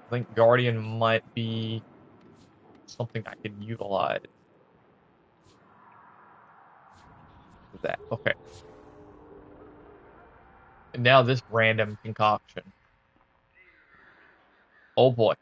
I think Guardian might be something I can utilize for that. Okay. And now this random concoction. Oh boy.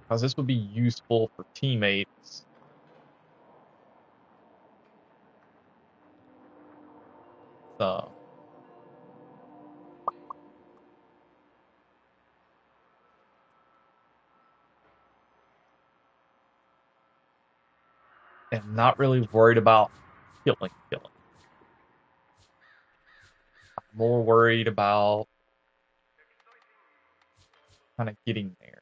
Because this would be useful for teammates. So I'm not really worried about killing. I'm more worried about kind of getting there.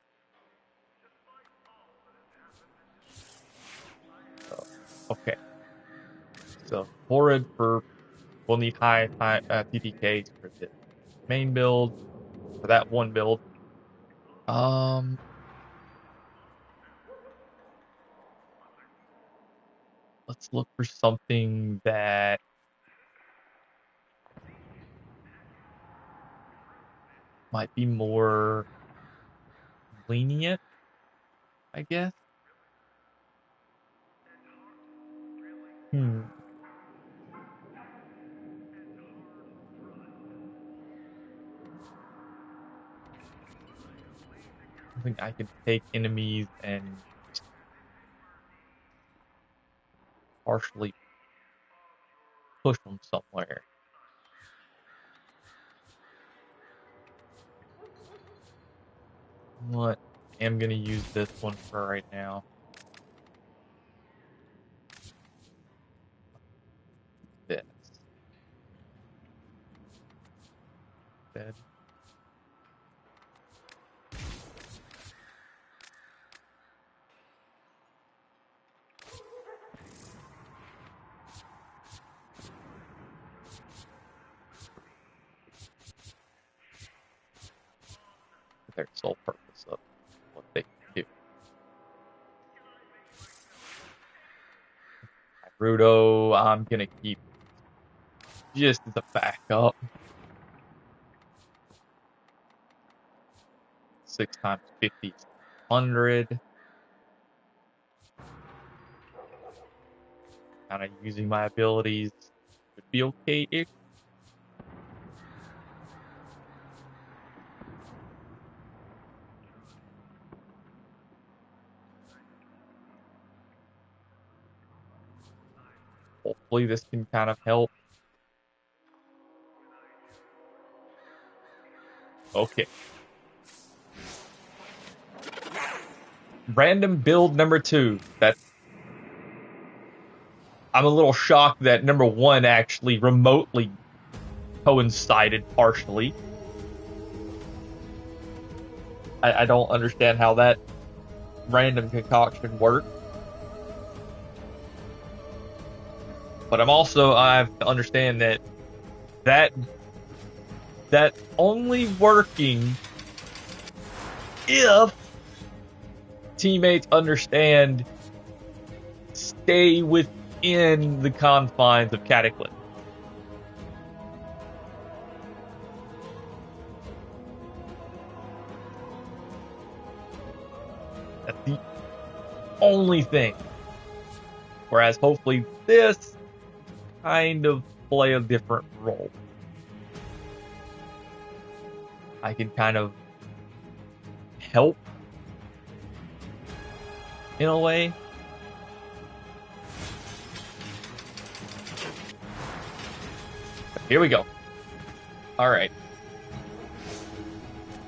So, okay. So Horrid for we'll need high TTKs for the main build, for that one build. Um, let's look for something that might be more lenient, I guess. Hmm. I think I could take enemies and just partially push them somewhere. What? I'm gonna use this one for right now. This. Dead. Their sole purpose of what they can do. Rudo, I'm gonna keep just as a backup. 6 times 50 is 100. Kind of using my abilities would be okay-ish. Hopefully this can kind of help. Okay. Random build number 2. I'm a little shocked that number 1 actually remotely coincided partially. I don't understand how that random concoction worked. But I have to understand that that's only working if teammates understand stay within the confines of Cataclysm. That's the only thing. Whereas hopefully this kind of play a different role. I can kind of help in a way. But here we go. All right.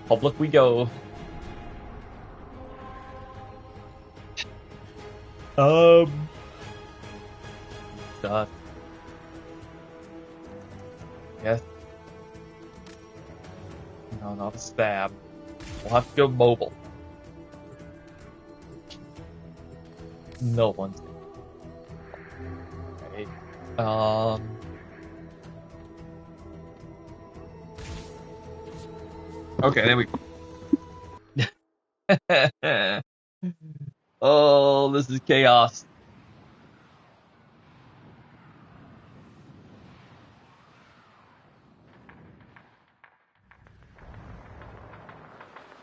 Public we go. Stuff. Yes. No, not a stab. We'll have to go mobile. No one's. Okay. Okay, there we go. Oh, this is chaos.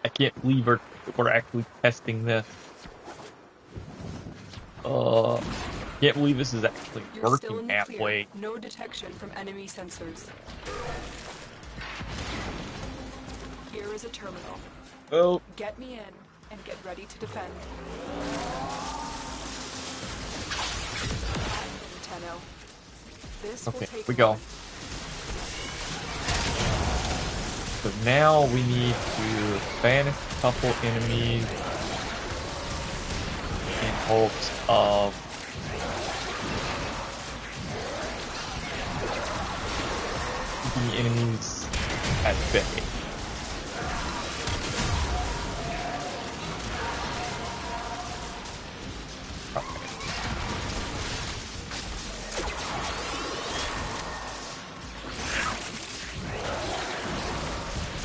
I can't believe we're actually testing this. Can't believe this is actually You're still working in the halfway. clear. No detection from enemy sensors. Here is a terminal. Well, Get me in and get ready to defend. Tenno. This will okay, take we go. one. So now we need to banish a couple enemies in hopes of keeping the enemies at bay.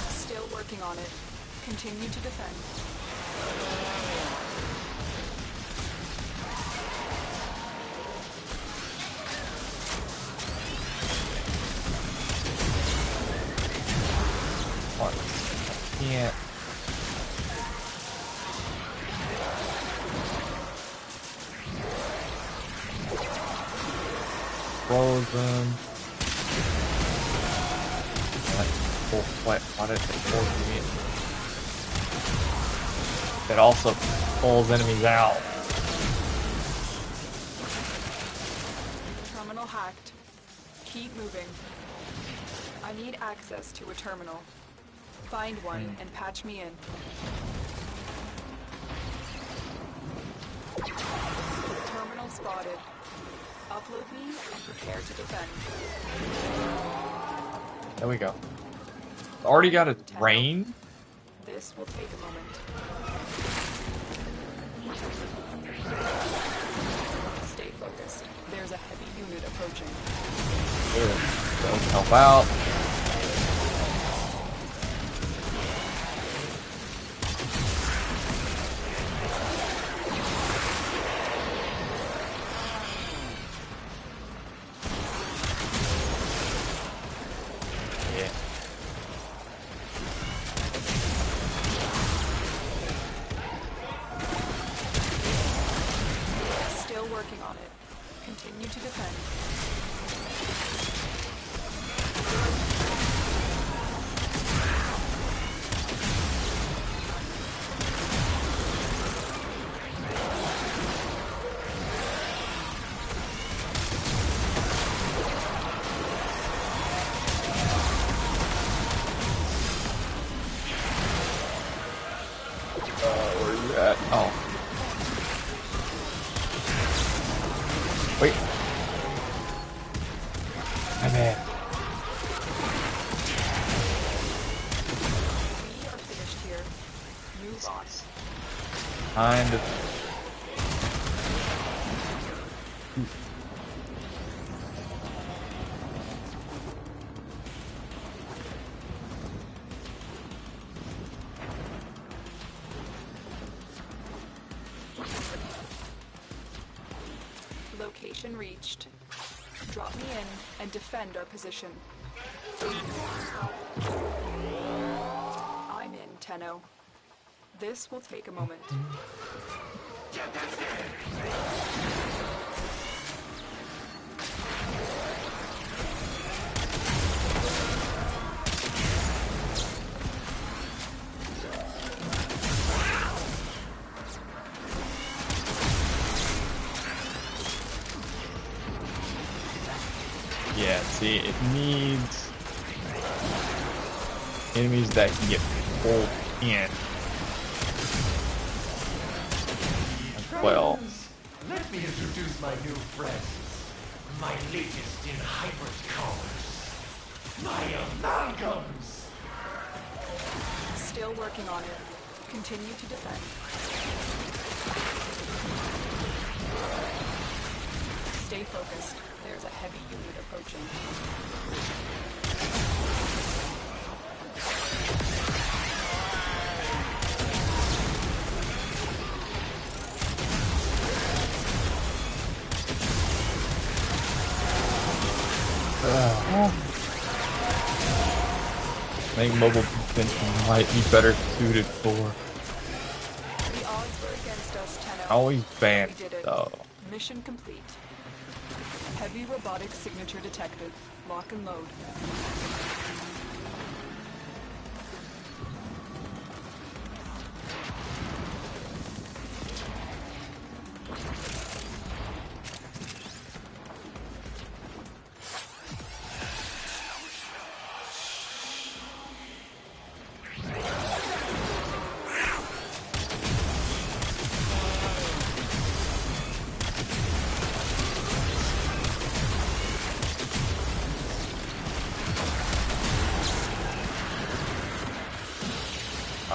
Still working on it. Continue to defend. Yeah. Frozen. Full sweat on it. It also pulls enemies out. Terminal hacked. Keep moving. I need access to a terminal. Find one and patch me in. Terminal spotted. Upload me and prepare to defend. There we go. Already got a rain. This will take a moment. Stay focused. There's a heavy unit approaching. Good. Those help out. Still working on it. Continue to defend. Wait. My bad. We are finished here. Move on. Kind of. Location reached. Drop me in and defend our position. I'm in, Tenno. This will take a moment. Yeah, see, it needs enemies that can get pulled in. Well. Let me introduce my new friends. My latest in hybrid colors. My amalgams. Still working on it. Continue to defend. Stay focused. There's a heavy unit approaching. I think mobile defense might be better suited for. The odds were against us, Tenno. Always banned We did it. though. Mission complete. Heavy robotic signature detected. Lock and load.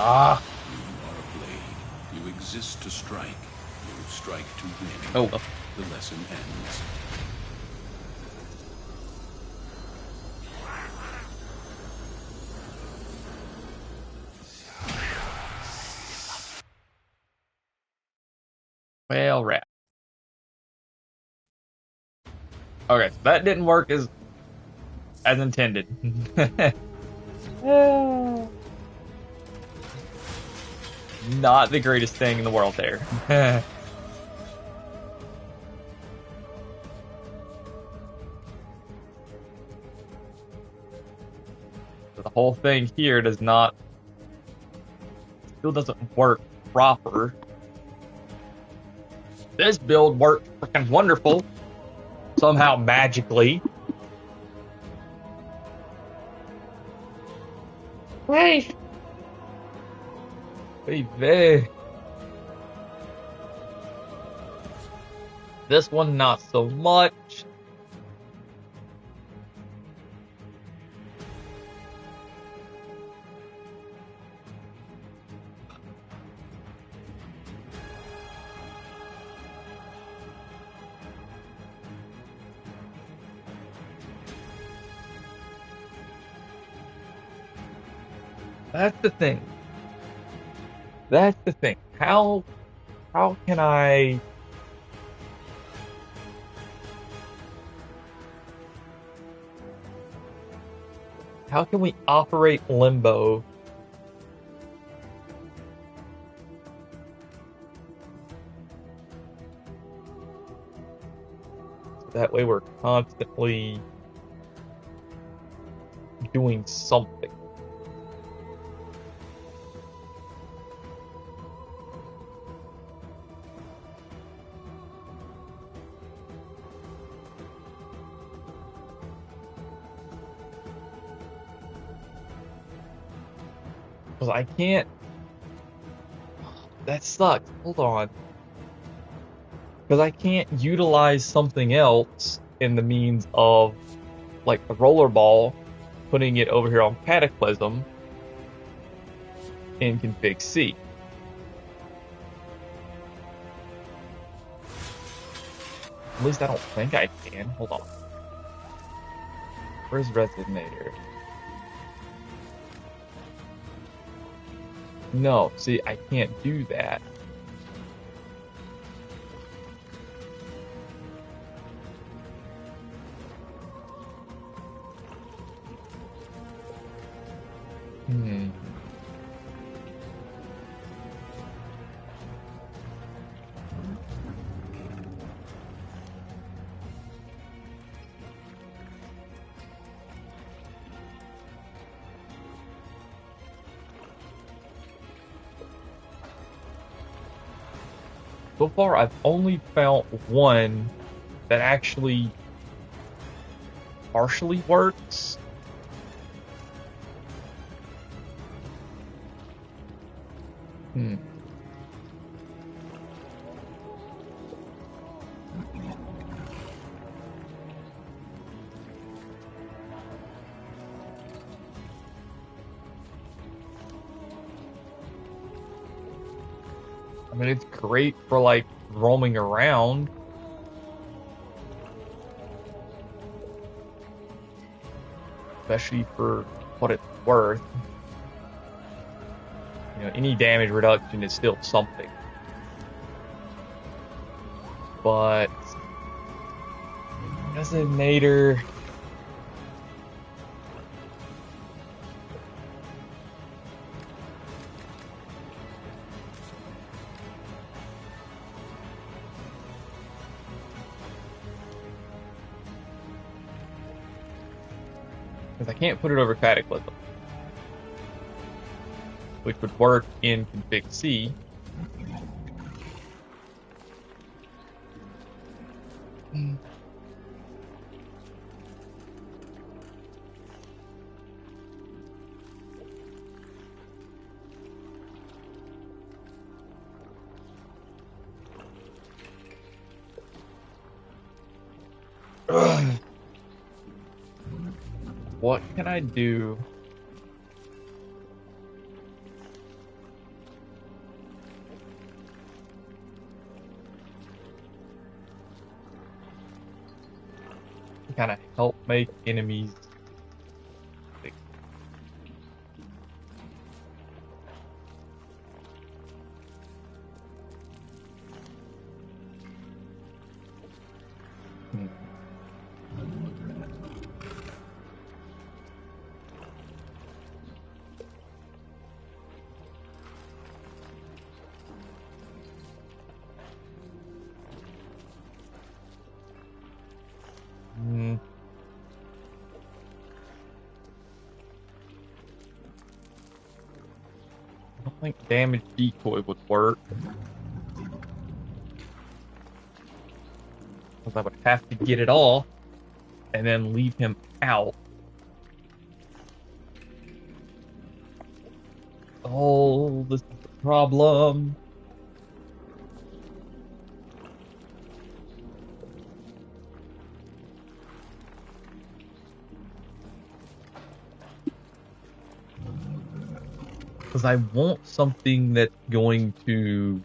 Ah. You are a blade. You exist to strike. You strike to win. Oh well. The lesson ends. Well, rat. Okay, so that didn't work as intended. Not the greatest thing in the world there. The whole thing here still doesn't work proper. This build worked freaking wonderful. Somehow magically. Hey. Baby. This one not so much. That's the thing. That's the thing. How can I how can we operate Limbo so that way we're constantly doing something? Because I can't. That sucks. Hold on. Because I can't utilize something else in the means of, like, the roller ball, putting it over here on Cataclysm in config C. At least I don't think I can. Hold on. Where's Resonator? No, see, I can't do that. So far, I've only found one that actually partially works. I mean, it's great for, like, roaming around. Especially for what it's worth. You know, any damage reduction is still something. But Resonator, because I can't put it over Cataclysm, which would work in config C. What can I do? To kind of help make enemies like, I don't think damage decoy would work. Because I would have to get it off and then leave him out. Oh, this is the problem. Because I want something that's going to,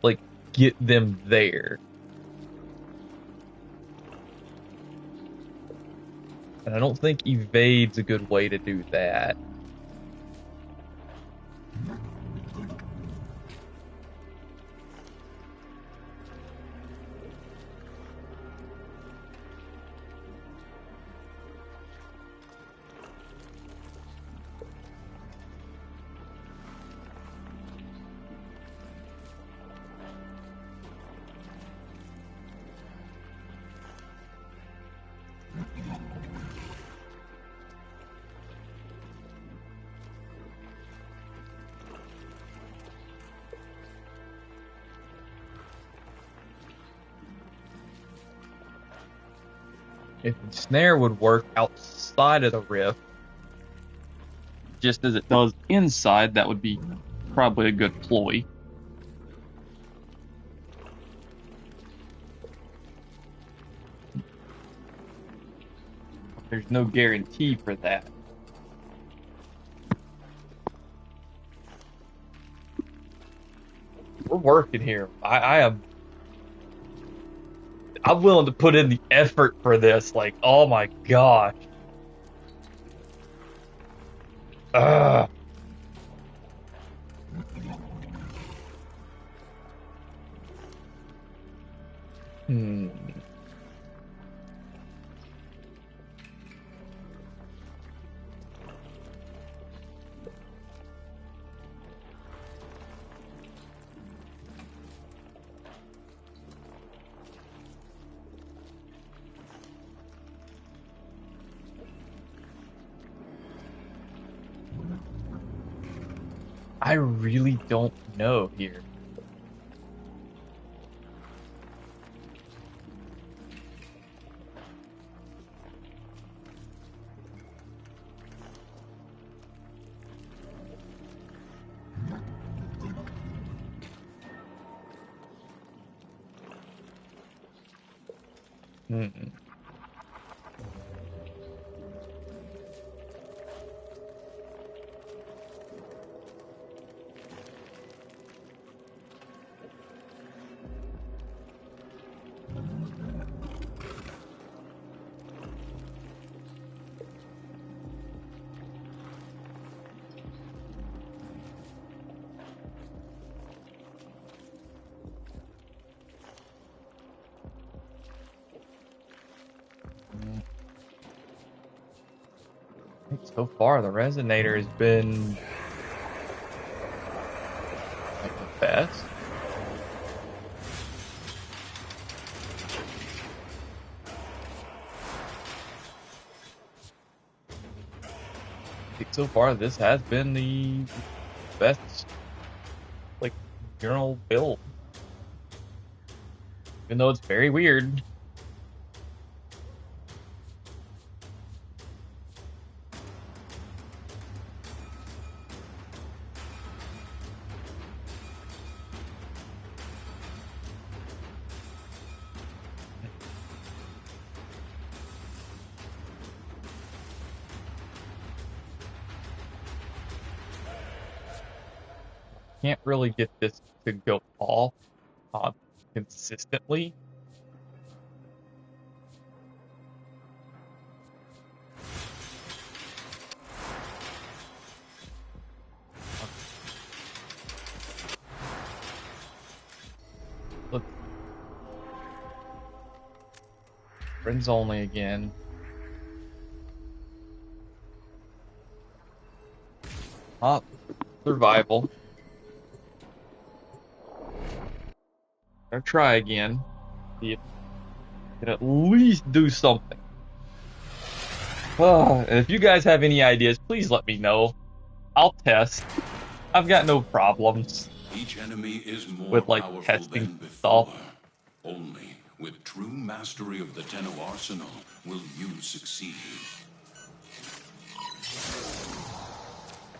like, get them there. And I don't think evade's a good way to do that. If the snare would work outside of the rift, just as it does inside, that would be probably a good ploy. There's no guarantee for that. We're working here. I'm willing to put in the effort for this. Like, oh my gosh. Ugh. Hmm. I really don't know here. Hmm. I think so far the resonator has been like the best. I think so far this has been the best like general build. Even though it's very weird. Can't really get this to go off consistently. Look. Friends only again. Survival. I'll try again. See if I can at least do something. And if you guys have any ideas, please let me know. I'll test. I've got no problems Each enemy is more with like powerful testing than stuff. before. Only with true mastery of the Tenno arsenal will you succeed.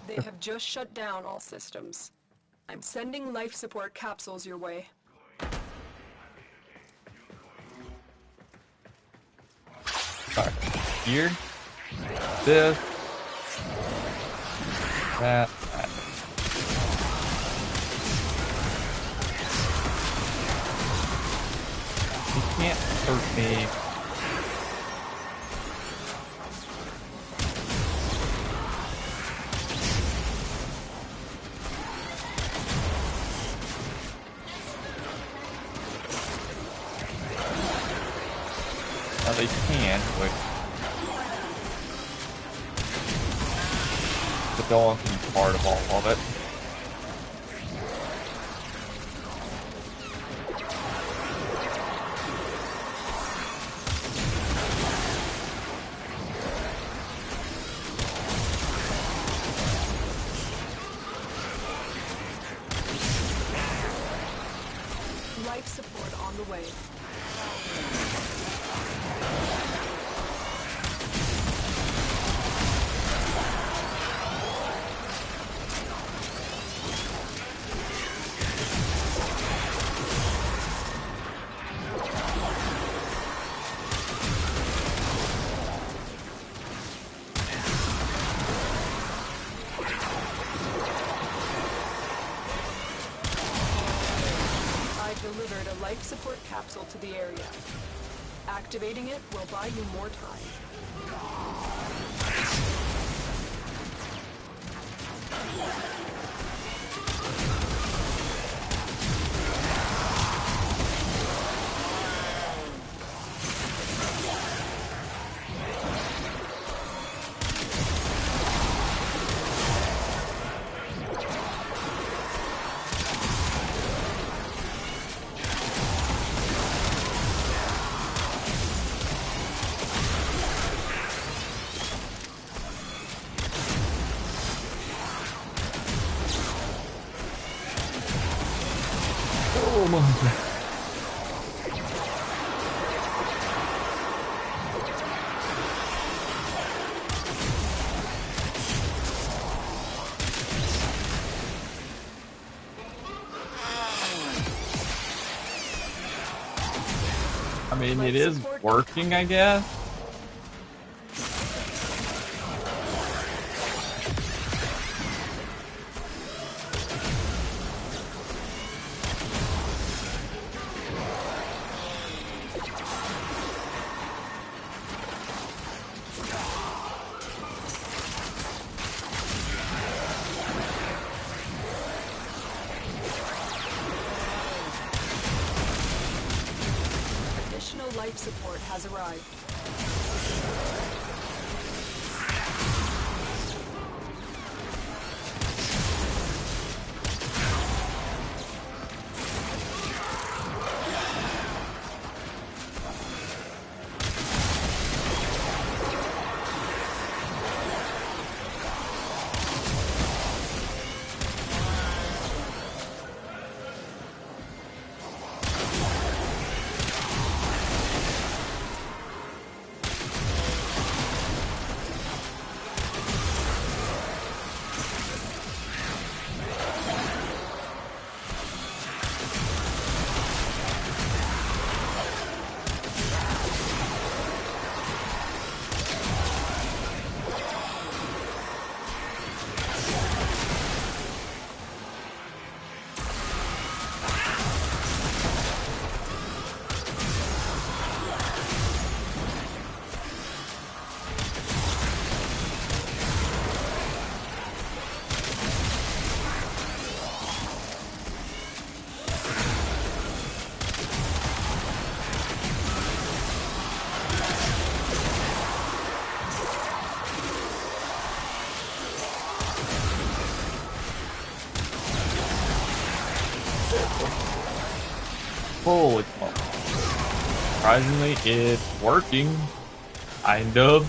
They have just shut down all systems. I'm sending life support capsules your way. Alright, here, this, that. You can't hurt me. Now they can, but the dog can be part of all of it. Life support on the way. delivered a life support capsule to the area. Activating it will buy you more time. Oh my god. I mean, it is working, I guess. Additional life support has arrived. Holy smoke. Surprisingly, it's working. Kind of.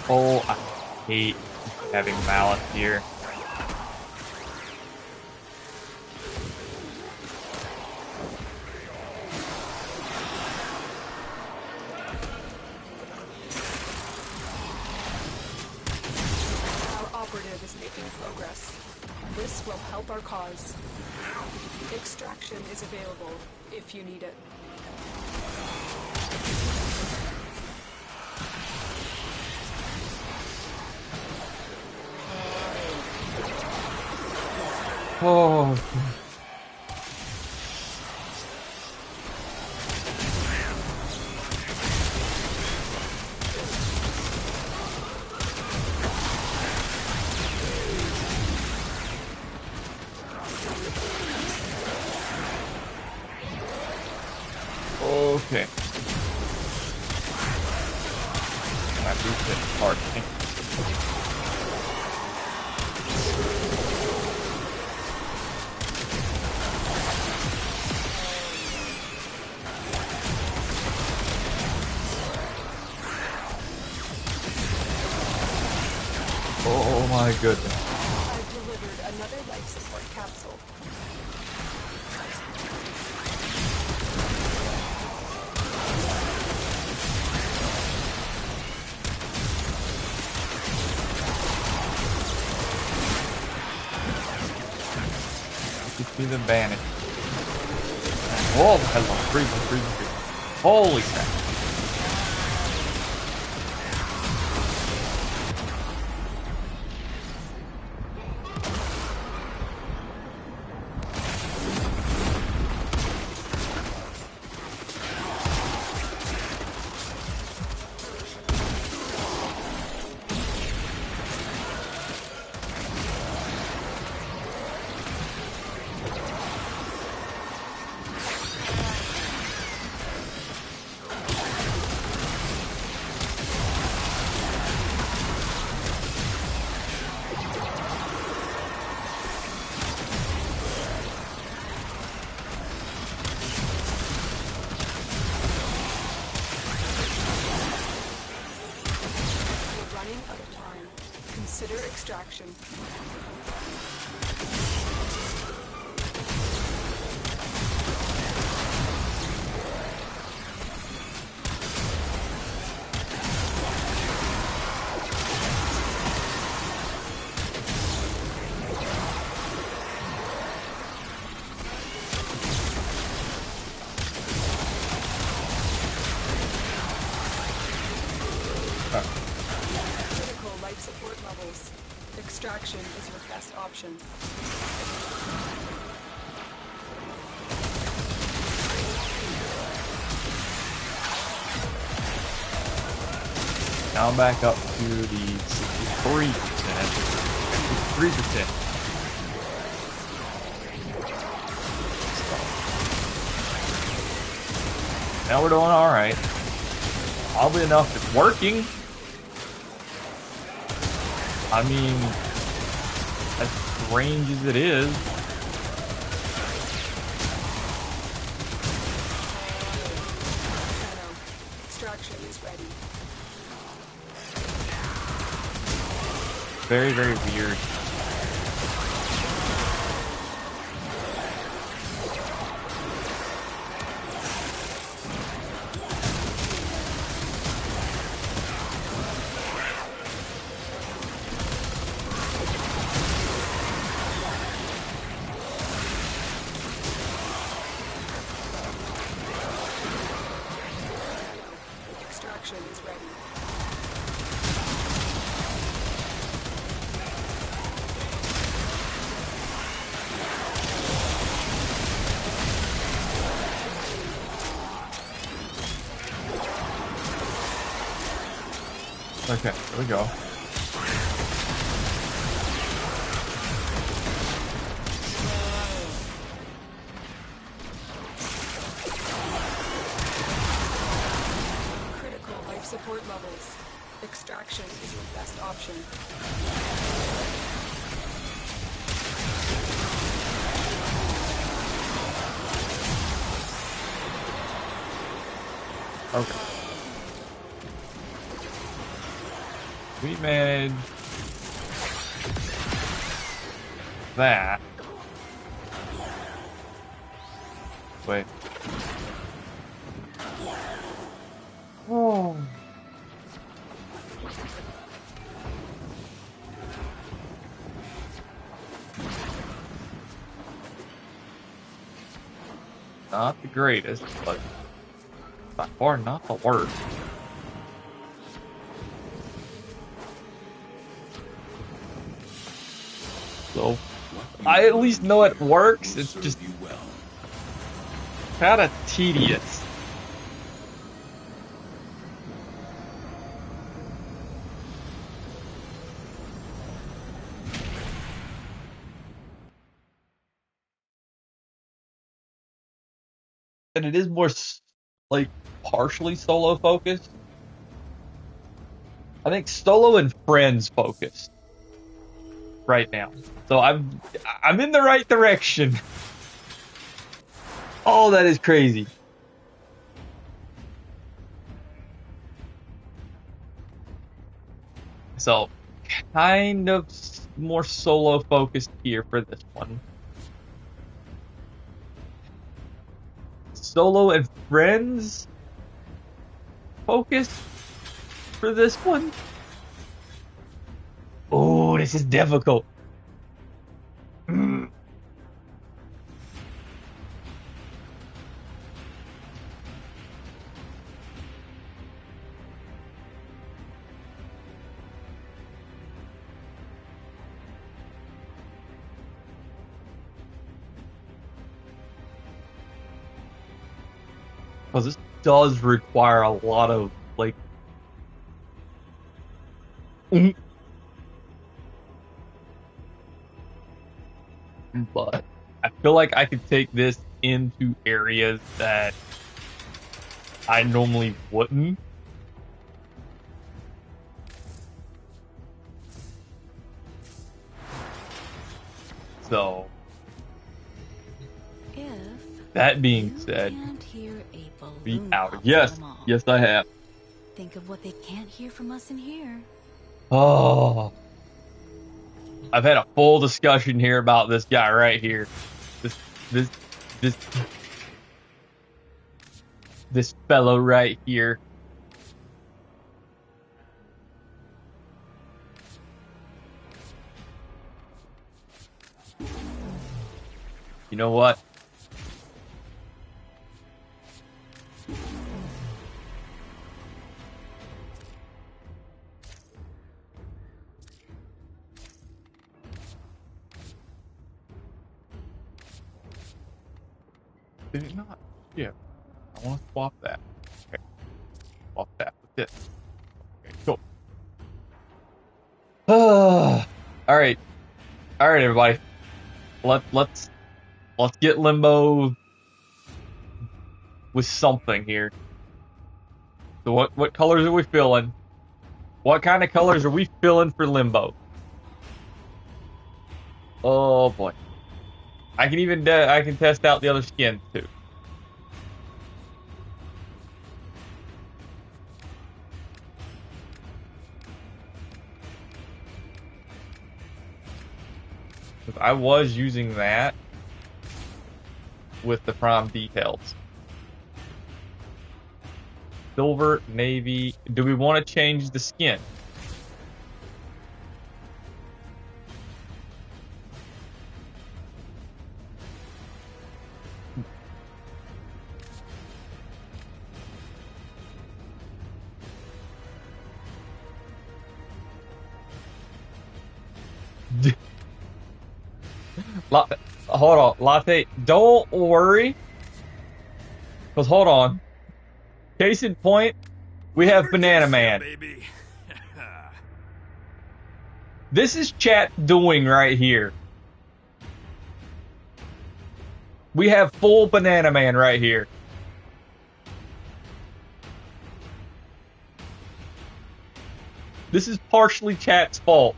Oh, I hate having malice here. Our operative is making progress. This will help our cause. Extraction is available if you need it. Oh. Okay. That beats it hard. Oh my goodness. I've delivered another life support capsule. You can see the vanish. Oh, hello. Freezing. Holy crap. We're running out of time. Consider extraction. Critical life support levels. Extraction is your best option. Now I'm back up to the 63%. 63%. Now we're doing alright. Oddly enough, it's working. I mean, as strange as it is. Extraction is ready. Very, very weird. Extraction is ready. Okay, here we go. Critical life support levels. Extraction is your best option. Okay. We managed that. Wait. Oh. Not the greatest, but by far not the worst. So, I at least know it works. It's just kind of tedious. And it is more like partially solo focused. I think solo and friends focused right now. So I'm in the right direction. Oh, that is crazy. So kind of more solo focused here for this one. Solo and friends focused for this one. Oh, this is difficult. Mm. because this does require a lot of like. But I feel like I could take this into areas that I normally wouldn't. So, that being said, be out. Yes, yes, I have. Think of what they can't hear from us in here. Oh, I've had a full discussion here about this guy right here. This, this, this fellow right here. You know what? Did it not? Yeah. I want to swap that. Okay. Swap that with this. Okay, cool. All right. All right, everybody. Let's get Limbo with something here. So what colors are we feeling? What kind of colors are we feeling for Limbo? Oh boy. I can test out the other skins too. Because I was using that with the prime details. Silver, navy. Do we want to change the skin? Hold on, Latte. Don't worry. Because hold on. Case in point, we have Banana Man. This is chat doing right here. We have full Banana Man right here. This is partially chat's fault.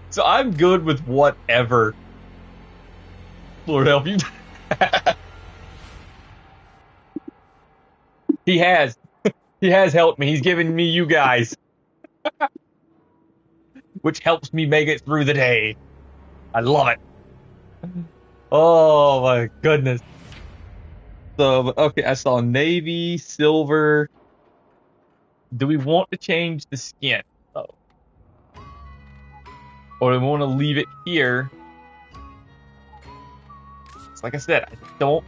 So I'm good with whatever. Lord help you. He has. He has helped me. He's given me you guys. Which helps me make it through the day. I love it. Oh my goodness. So, okay, I saw navy, silver. Do we want to change the skin, though? Or do we want to leave it here? It's like I said, I don't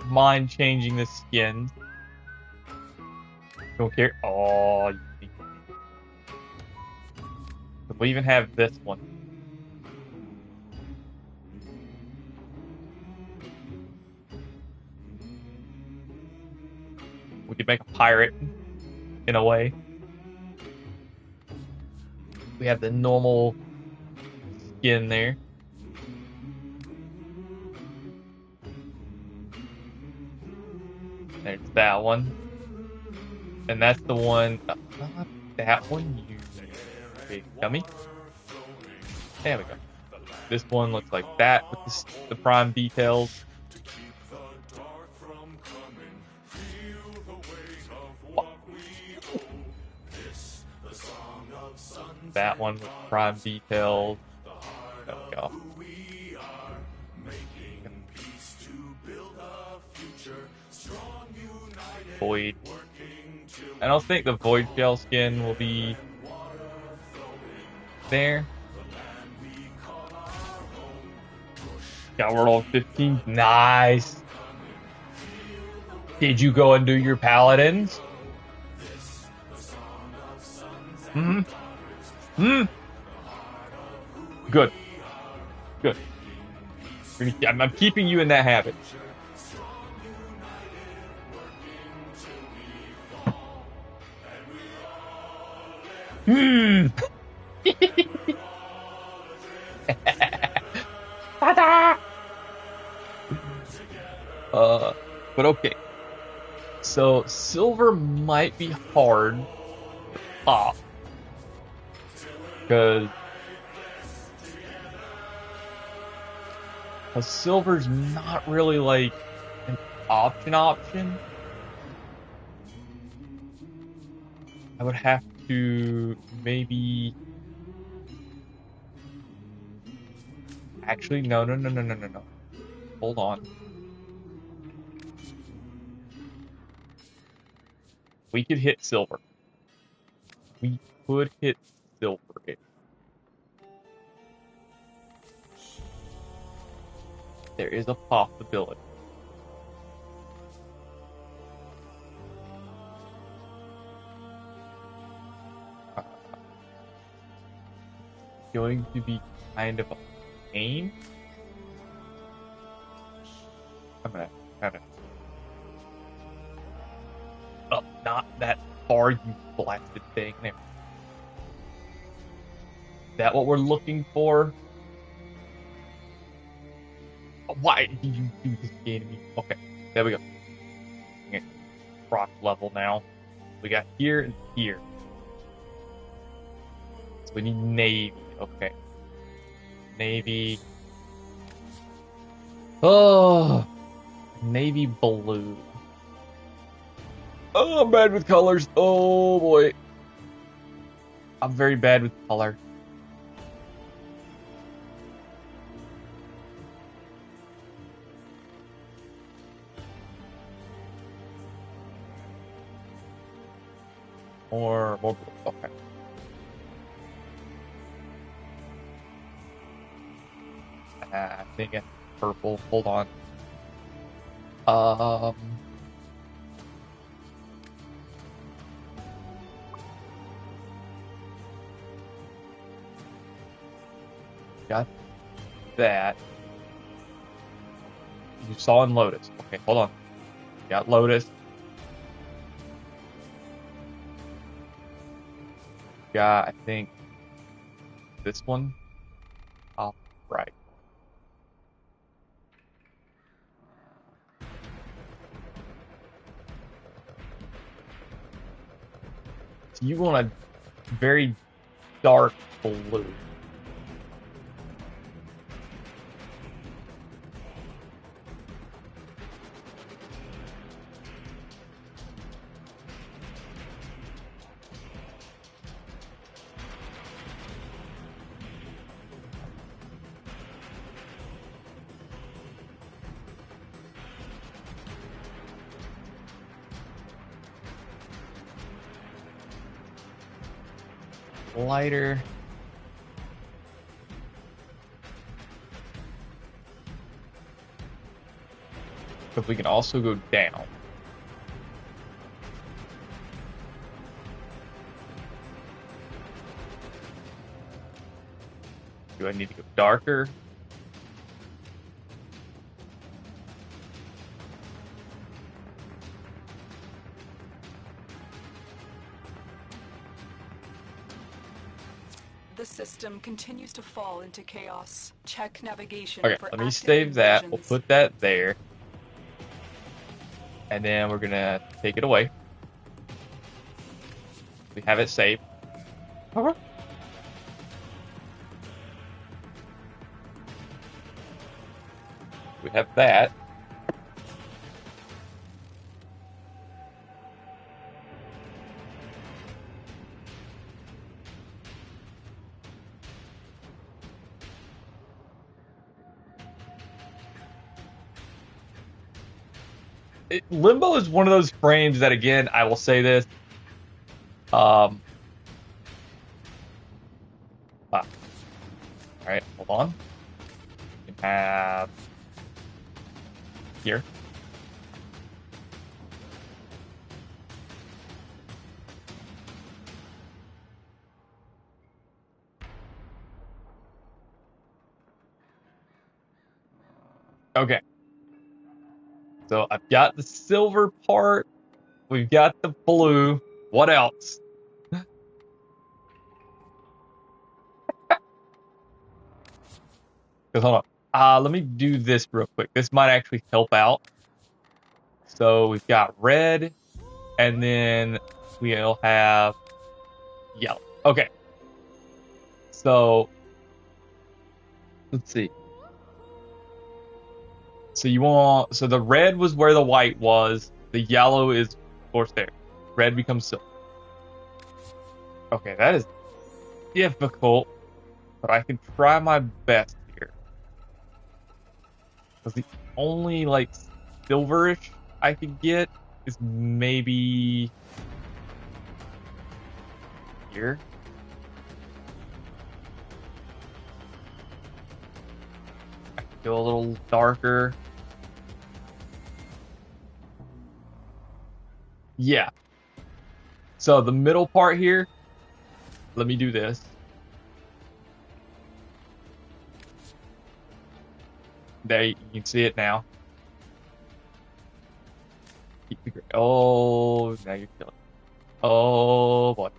mind changing the skin. Don't care. Oh, we even have this one. We could make a pirate in a way. We have the normal skin there. There's that one. And that's the one. Not that one, you big dummy. There we go. This one looks like that with the prime details. That one with prime details. There we go. Void. I don't think the Void Shell skin will be there. Got World 15. Nice. Did you go and do your paladins? Hmm. Hmm. Good. Good. I'm keeping you in that habit. Hmm. Ta-da! But okay. So silver might be hard to pop because silver's not really like an option. I would have to maybe actually no. Hold on. We could hit silver. We could hit silver. There is a possibility. Uh, going to be kind of a pain. I'm gonna kind of. Oh, not that far, you blasted thing. There. Is that what we're looking for? Why did you do this game to me? Okay, there we go. Okay, rock level now. We got here and here. So we need navy. Okay. Navy. Oh, navy blue. Oh, I'm bad with colors. Oh boy. I'm very bad with color. More blue. Okay. I think it's purple. Hold on. Um. Got that. You saw in Lotus. Okay, hold on. Got Lotus. Got, I think, this one. All right. So you want a very dark blue. Lighter. But we can also go down. Do I need to go darker? The system continues to fall into chaos. Check navigation Okay, for let me active save that. We'll inversions. put that there. And then we're gonna take it away. We have it saved. Okay. We have that. Limbo is one of those frames that, again, I will say this. All right, hold on. We can have here. Okay. So I've got the silver part. We've got the blue. What else? Because hold on. Let me do this real quick. This might actually help out. So we've got red, and then we'll have yellow. Okay. So let's see. So the red was where the white was. The yellow is, of course, there. Red becomes silver. Okay, that is difficult, but I can try my best here. Because the only, like, silverish I could get is maybe here. I can go a little darker. Yeah. So the middle part here, let me do this. There, you can see it now. Oh, now you're killing. Oh boy.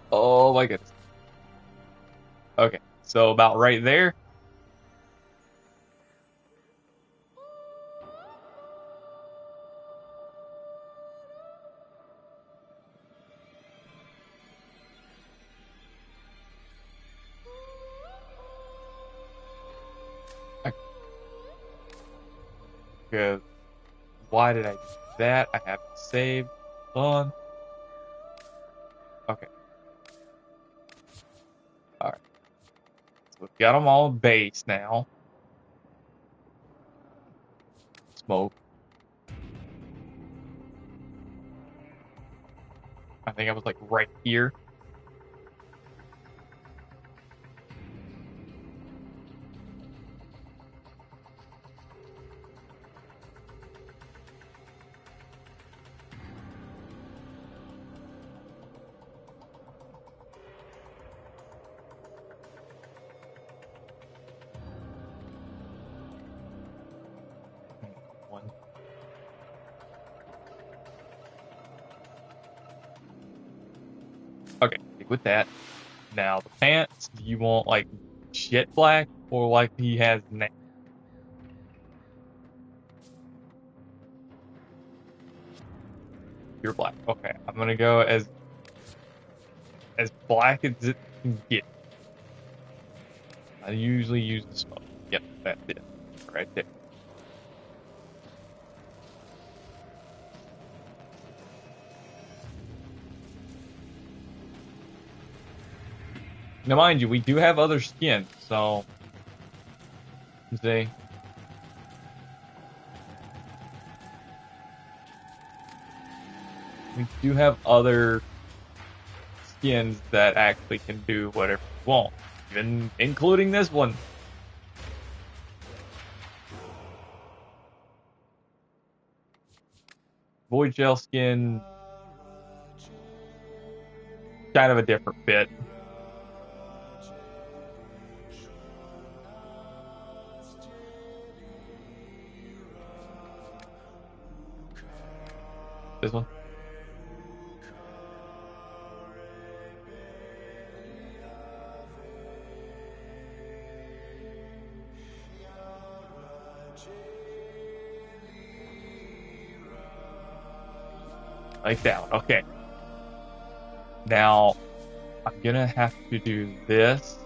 Oh my goodness. Okay, so about right there. Because why did I do that? I have it saved. On. Okay. Alright. So we've got them all base now. Smoke. I think I was like right here. One. Okay, stick with that. Now the pants, do you want like jet black or like he has now? Pure black. Okay, I'm gonna go as black as it can get. I usually use the smoke. Yep, that's it. Right there. Now, mind you, we do have other skins, so see. We do have other skins that actually can do whatever we want, even including this one. Void Shell skin, kind of a different fit. This one. Like that one. Okay. Now, I'm gonna have to do this.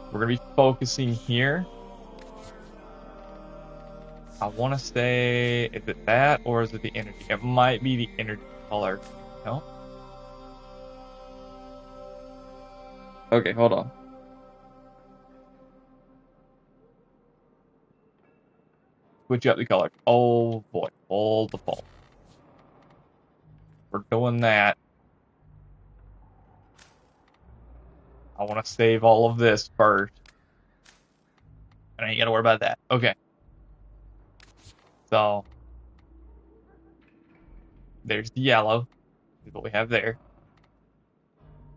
We're gonna be focusing here. I want to say, is it that or is it the energy? It might be the energy color. No? Okay, hold on. Switch up the color. Oh boy, hold the phone. We're doing that. I want to save all of this first. And I ain't gotta worry about that. Okay. So, there's the yellow. Is what we have there.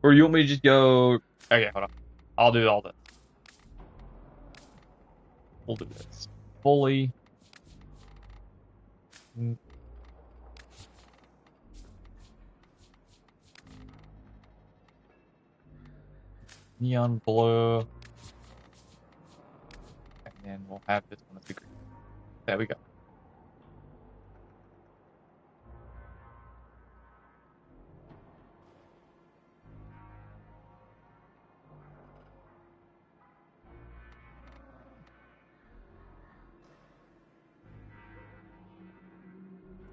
Or you want me to just go... Okay, hold on. I'll do all this. we'll do this. Fully. Neon blue. And then we'll have this one as the green. There we go.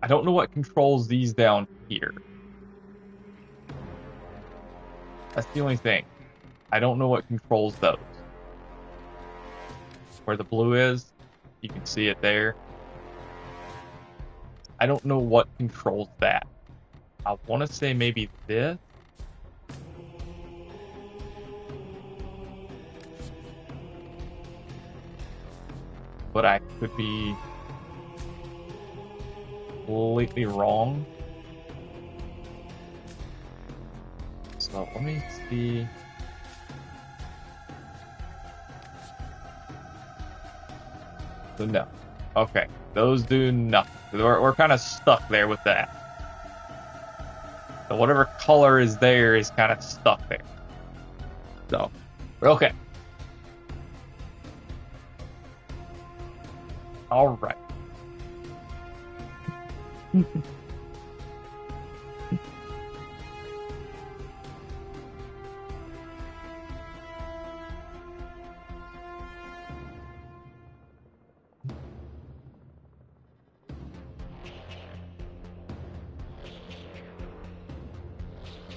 I don't know what controls these down here. That's the only thing. I don't know what controls those. Where the blue is, you can see it there. I don't know what controls that. I want to say maybe this. But I could be completely wrong. So let me see. So no. Okay. Those do nothing. We're kind of stuck there with that. So whatever color is there is kind of stuck there. So, okay. All right.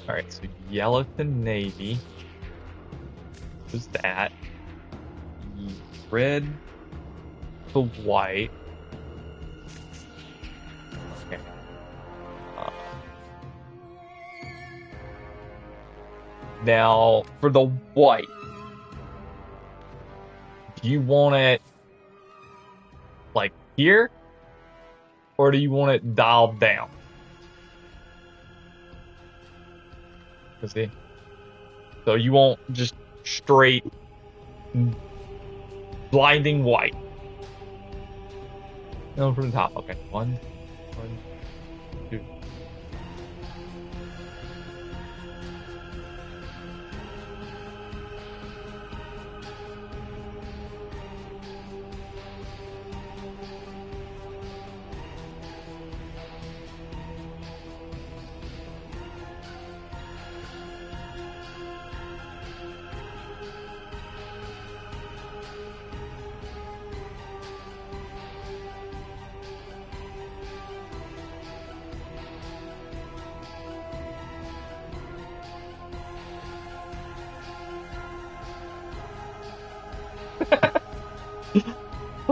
All right, so yellow to navy. Who's that? Red to white. Okay. Now, for the white, do you want it like here? Or do you want it dialed down? See? So you want just straight blinding white. No, from the top. Okay. One, two.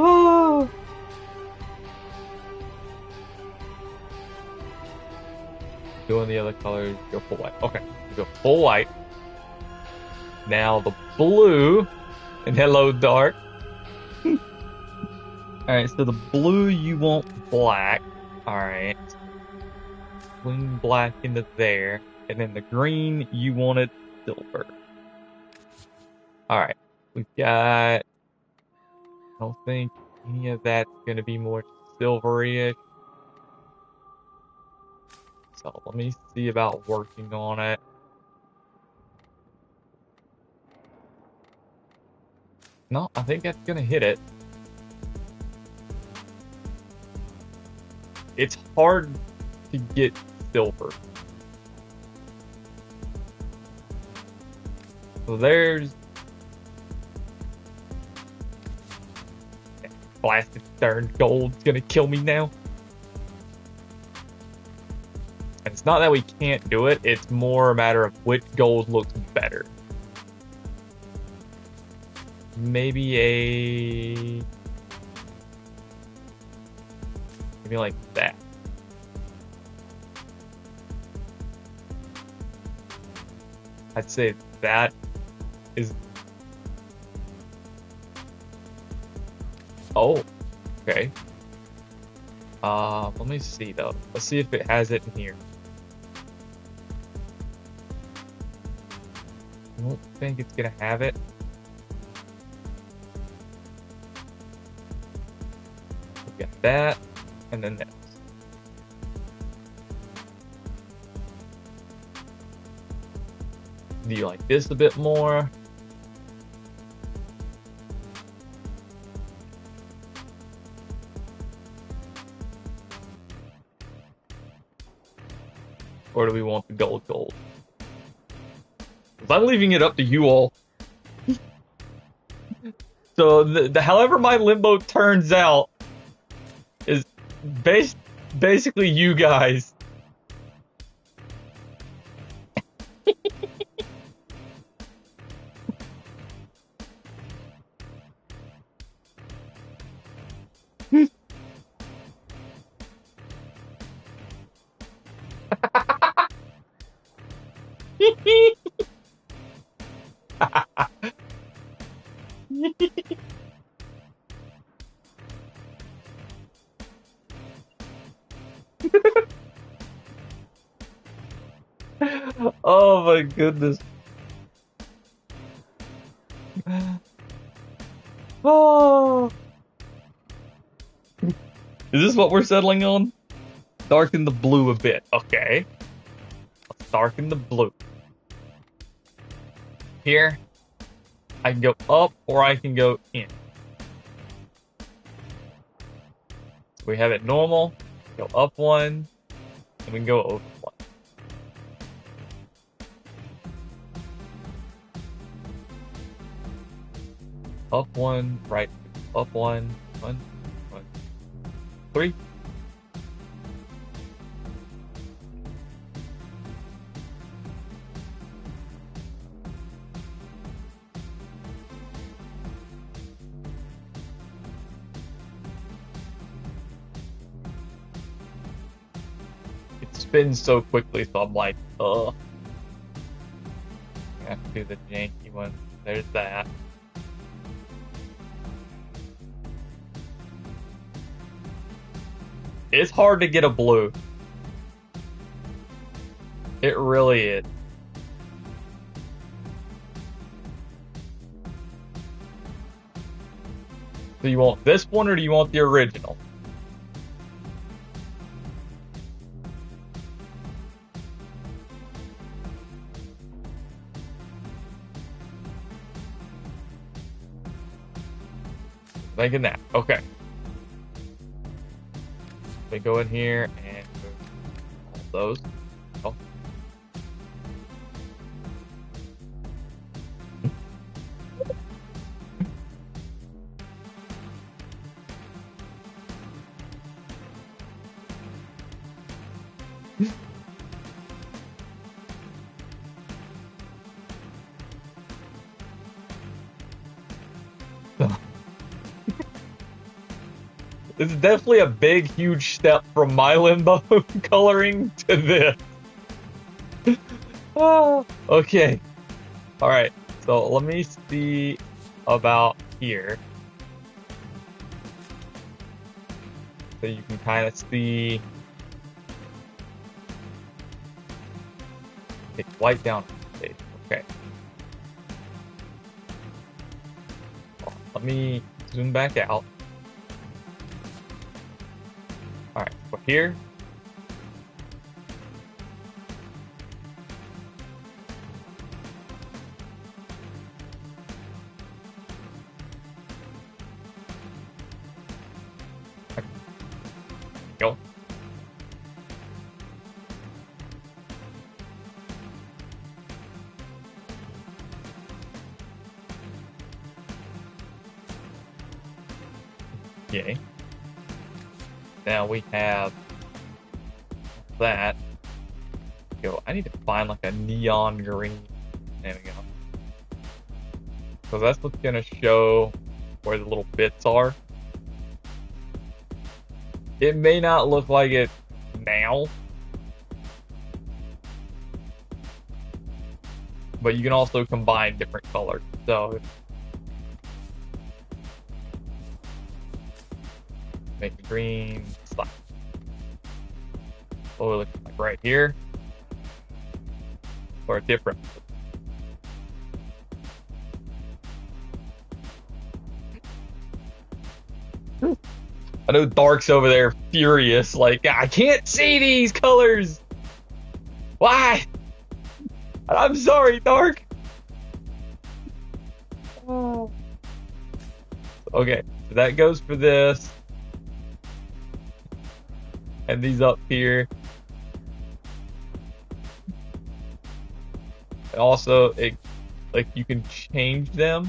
Oh. Doing the other colors, go full white. Okay, go full white. Now the blue and hello dark. Alright, so the blue you want black. Alright. Swing black into there. And then the green you wanted silver. Alright. We've got... I don't think any of that's going to be more silvery-ish. So let me see about working on it. No, I think that's going to hit it. It's hard to get silver. So there's... Blasted darn gold's gonna kill me now. And it's not that we can't do it, it's more a matter of which gold looks better. Maybe like that. I'd say that is... Oh, okay. Let me see though. Let's see if it has it in here. I don't think it's gonna have it. that, and then this. Do you like this a bit more? Or do we want the gold? 'Cause I'm leaving it up to you all. So however my limbo turns out is basically you guys. Oh my goodness. Oh. Is this what we're settling on? Darken the blue a bit. Okay. Let's darken the blue. Here, I can go up or I can go in. So we have it normal, go up one, and we can go over one. Up one, right, up one, one, 3. It spins so quickly, so I'm like, ugh. I have to do the janky one. There's that. It's hard to get a blue. It really is. So you want this one or do you want the original? Thinking that. Okay. We go in here and all those. Oh. This is definitely a big, huge step from my limbo coloring to this. Oh, okay. Alright, so let me see about here. So you can kind of see. Take white down. Okay. Let me zoom back out. Alright, so here. Go. Yay. Now we have that. Go. I need to find like a neon green. There we go. So that's what's gonna show where the little bits are. It may not look like it now, but you can also combine different colors. So make the green slide. Oh, it looks like right here, or different. I know Dark's over there furious, like, I can't see these colors! Why? I'm sorry, Dark! Oh. Okay, so that goes for this. And these up here. And also, like, you can change them.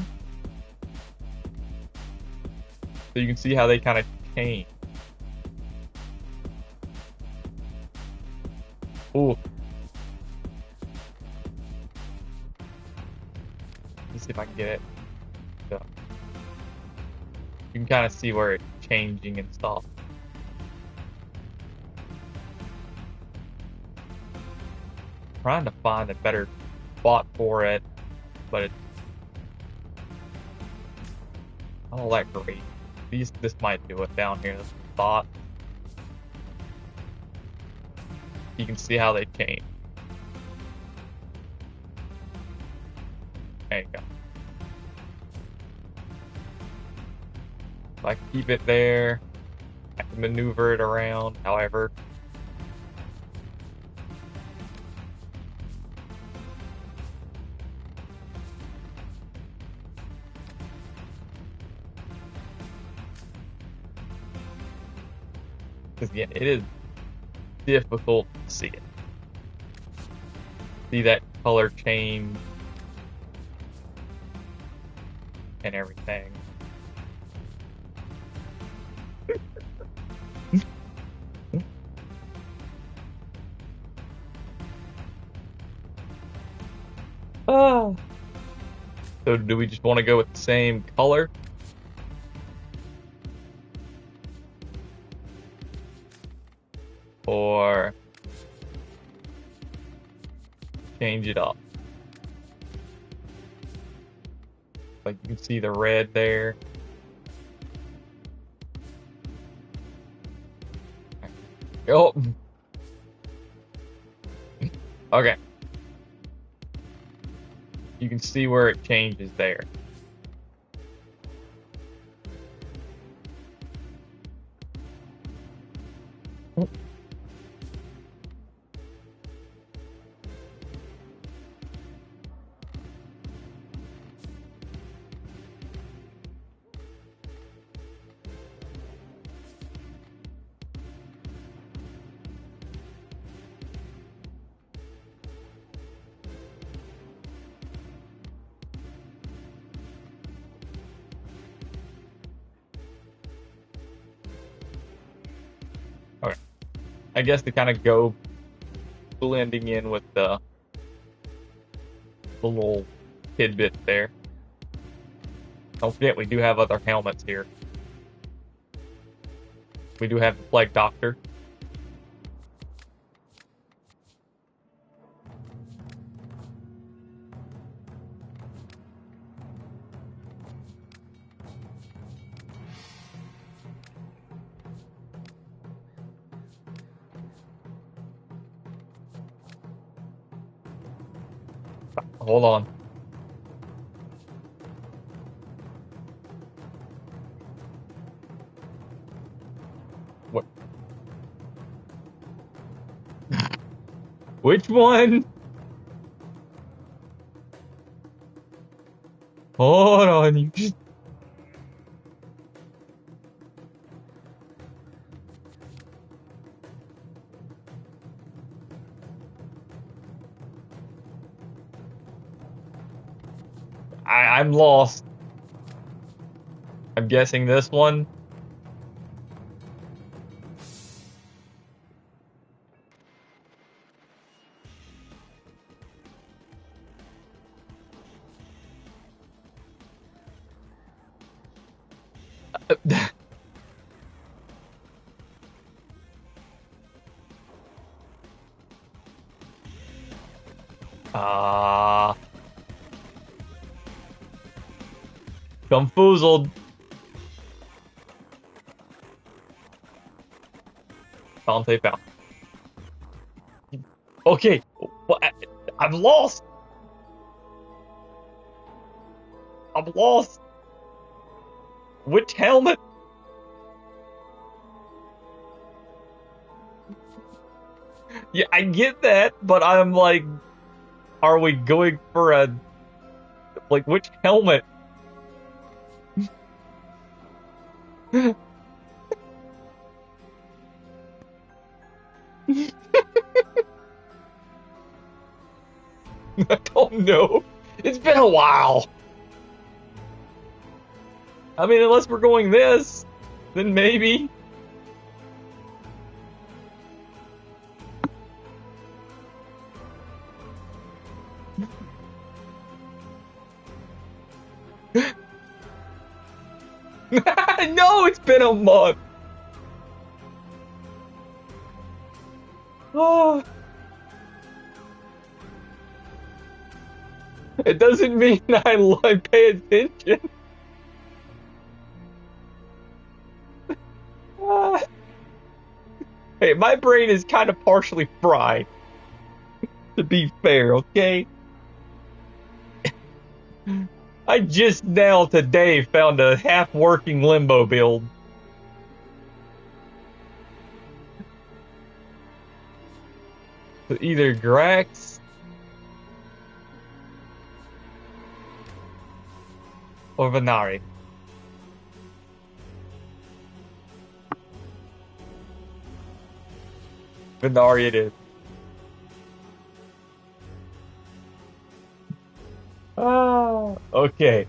So you can see how they kind of change. Ooh. Let me see if I can get it. So, you can kind of see where it's changing and stuff. Trying to find a better spot for it, but it's not all that great. This might do it down here, this spot. You can see how they change. There you go. So I can keep it there. I can maneuver it around, however. Because again, it is difficult to see it. See that color change and everything. Oh. So do we just want to go with the same color? Or change it up? Like you can see the red there. Oh. Okay. You can see where it changes there. Okay. I guess to kind of go blending in with the little tidbits there. Don't forget, we do have other helmets here. We do have the Plague Doctor. Hold on. What? Which one? Hold on, you just... I'm lost. I'm guessing this one. Ah. Confoozled. Dante found. Okay. I'm lost. I'm lost. Which helmet? Yeah, I get that, but I'm like, are we going for a, like, which helmet? I don't know. It's been a while. I mean, unless we're going this, then maybe. No, it's been a month. Oh. It doesn't mean I pay attention. Ah. Hey, my brain is kind of partially fried, to be fair, okay? I just now today found a half-working limbo build. So either Grax or Venari. Venari it is. Ah, okay.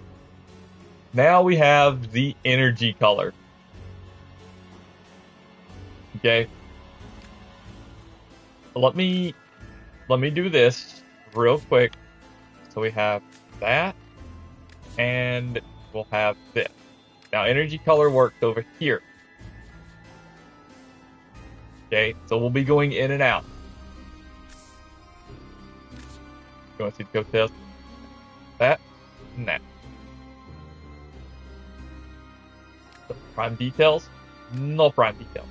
Now we have the energy color. Okay. Let me do this real quick. So we have that, and we'll have this. Now energy color works over here. Okay, so we'll be going in and out. You want to see the code test? That and that. So prime details, no prime details.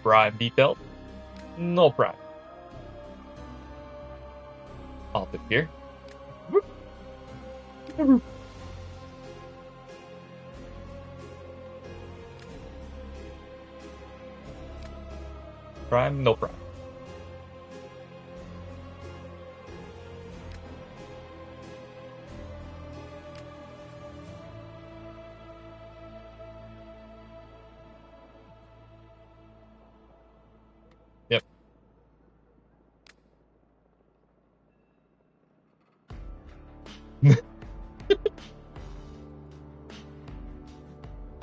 Prime details, no prime. I'll put here. Prime, no prime. Yep.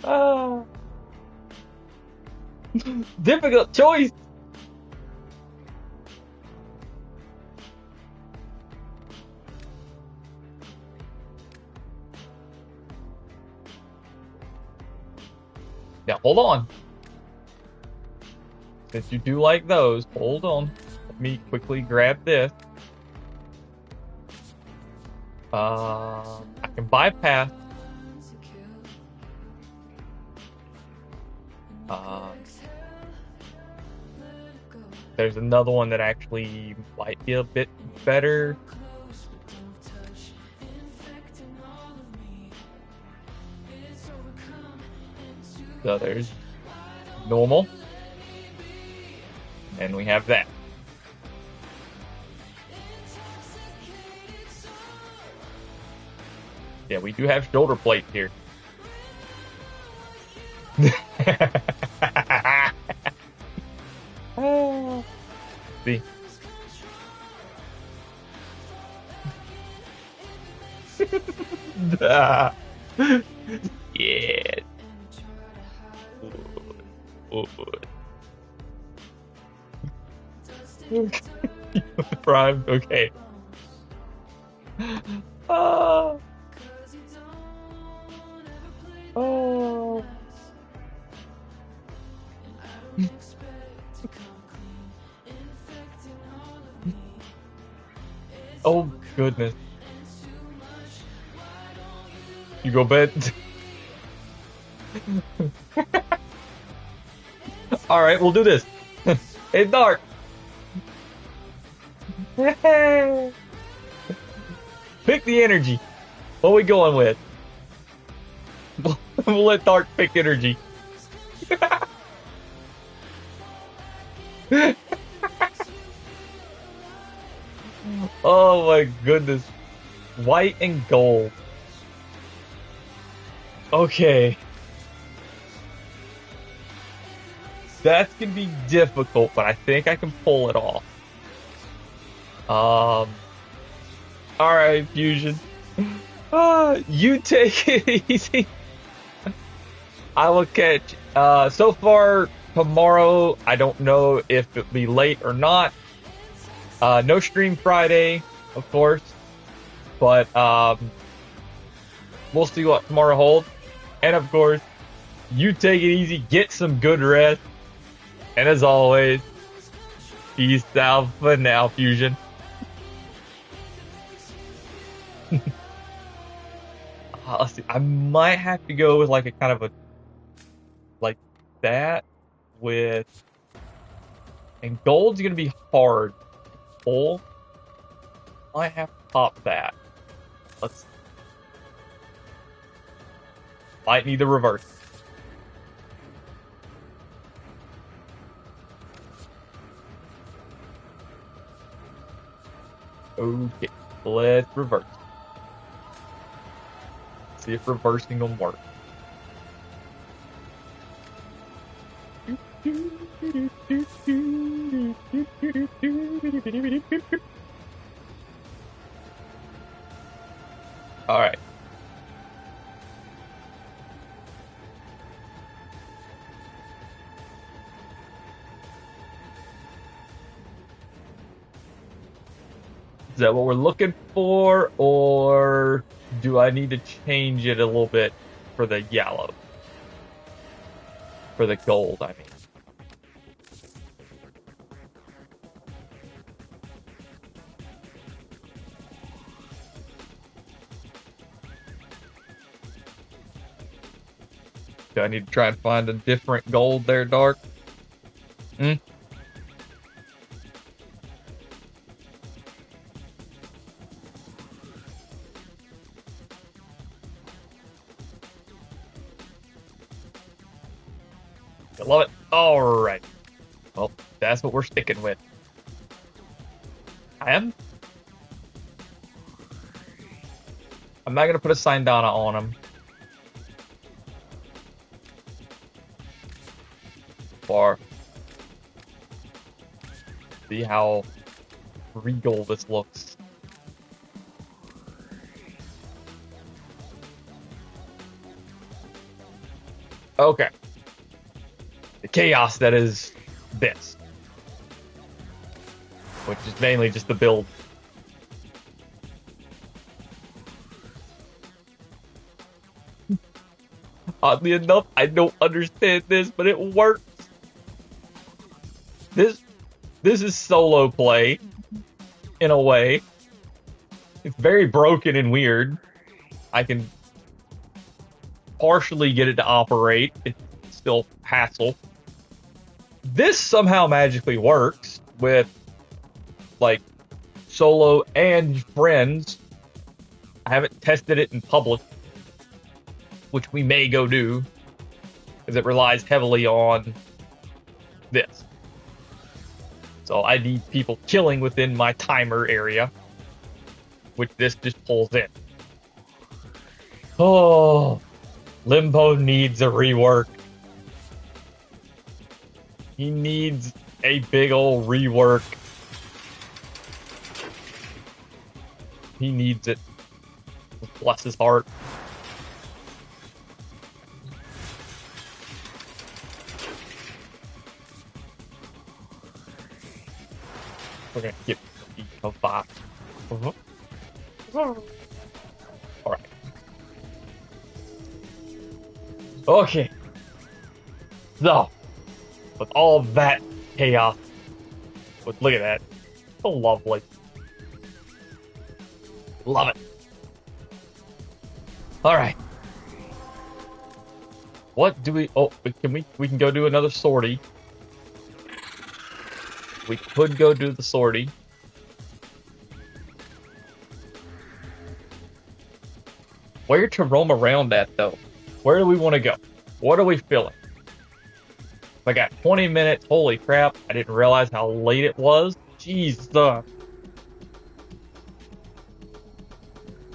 Ah. Difficult choice. Now, hold on. Since you do like those, hold on. Let me quickly grab this. I can bypass. There's another one that actually might be a bit better. So there's normal. And we have that. Yeah, we do have shoulder plates here. See. Yeah. Prime, okay. Oh. Oh. Oh goodness. You go bed. All right, we'll do this. It's dark. Pick the energy. What are we going with? We'll let Dark pick energy. Oh my goodness. White and gold. Okay. That's gonna be difficult, but I think I can pull it off. Alright, Fusion. You take it easy. I will catch. So far, tomorrow, I don't know if it'll be late or not. No stream Friday, of course. But, we'll see what tomorrow holds. And of course, you take it easy, get some good rest. And as always, peace out for now, Fusion. Let's see. I might have to go with like a kind of a like that with, and gold's gonna be hard. Full. Might have to pop that. Let's. Might need the reverse. Okay, let's reverse. See if reversing will work. All right. Is that what we're looking for, or do I need to change it a little bit for the yellow? For the gold, I mean. Do I need to try and find a different gold there, Dark? Hmm? I love it. All right. Well, that's what we're sticking with. I'm not going to put a Sindana on him. Or see how regal this looks. Okay. The chaos that is this. Which is mainly just the build. Oddly enough, I don't understand this, but it works. This is solo play, in a way. It's very broken and weird. I can partially get it to operate. It's still hassle. This somehow magically works with, like, solo and friends. I haven't tested it in public, which we may go do, because it relies heavily on this. So I need people killing within my timer area, which this just pulls in. Oh, Limbo needs a rework. He needs a big ol' rework. He needs it. Bless his heart. We're gonna get a box. Alright. Okay. So, with all that chaos, look at that. So lovely. Love it. Alright. What do we... Oh, we can go do another sortie. We could go do the sortie. Where to roam around at, though? Where do we want to go? What are we feeling? I got 20 minutes. Holy crap. I didn't realize how late it was. Jesus.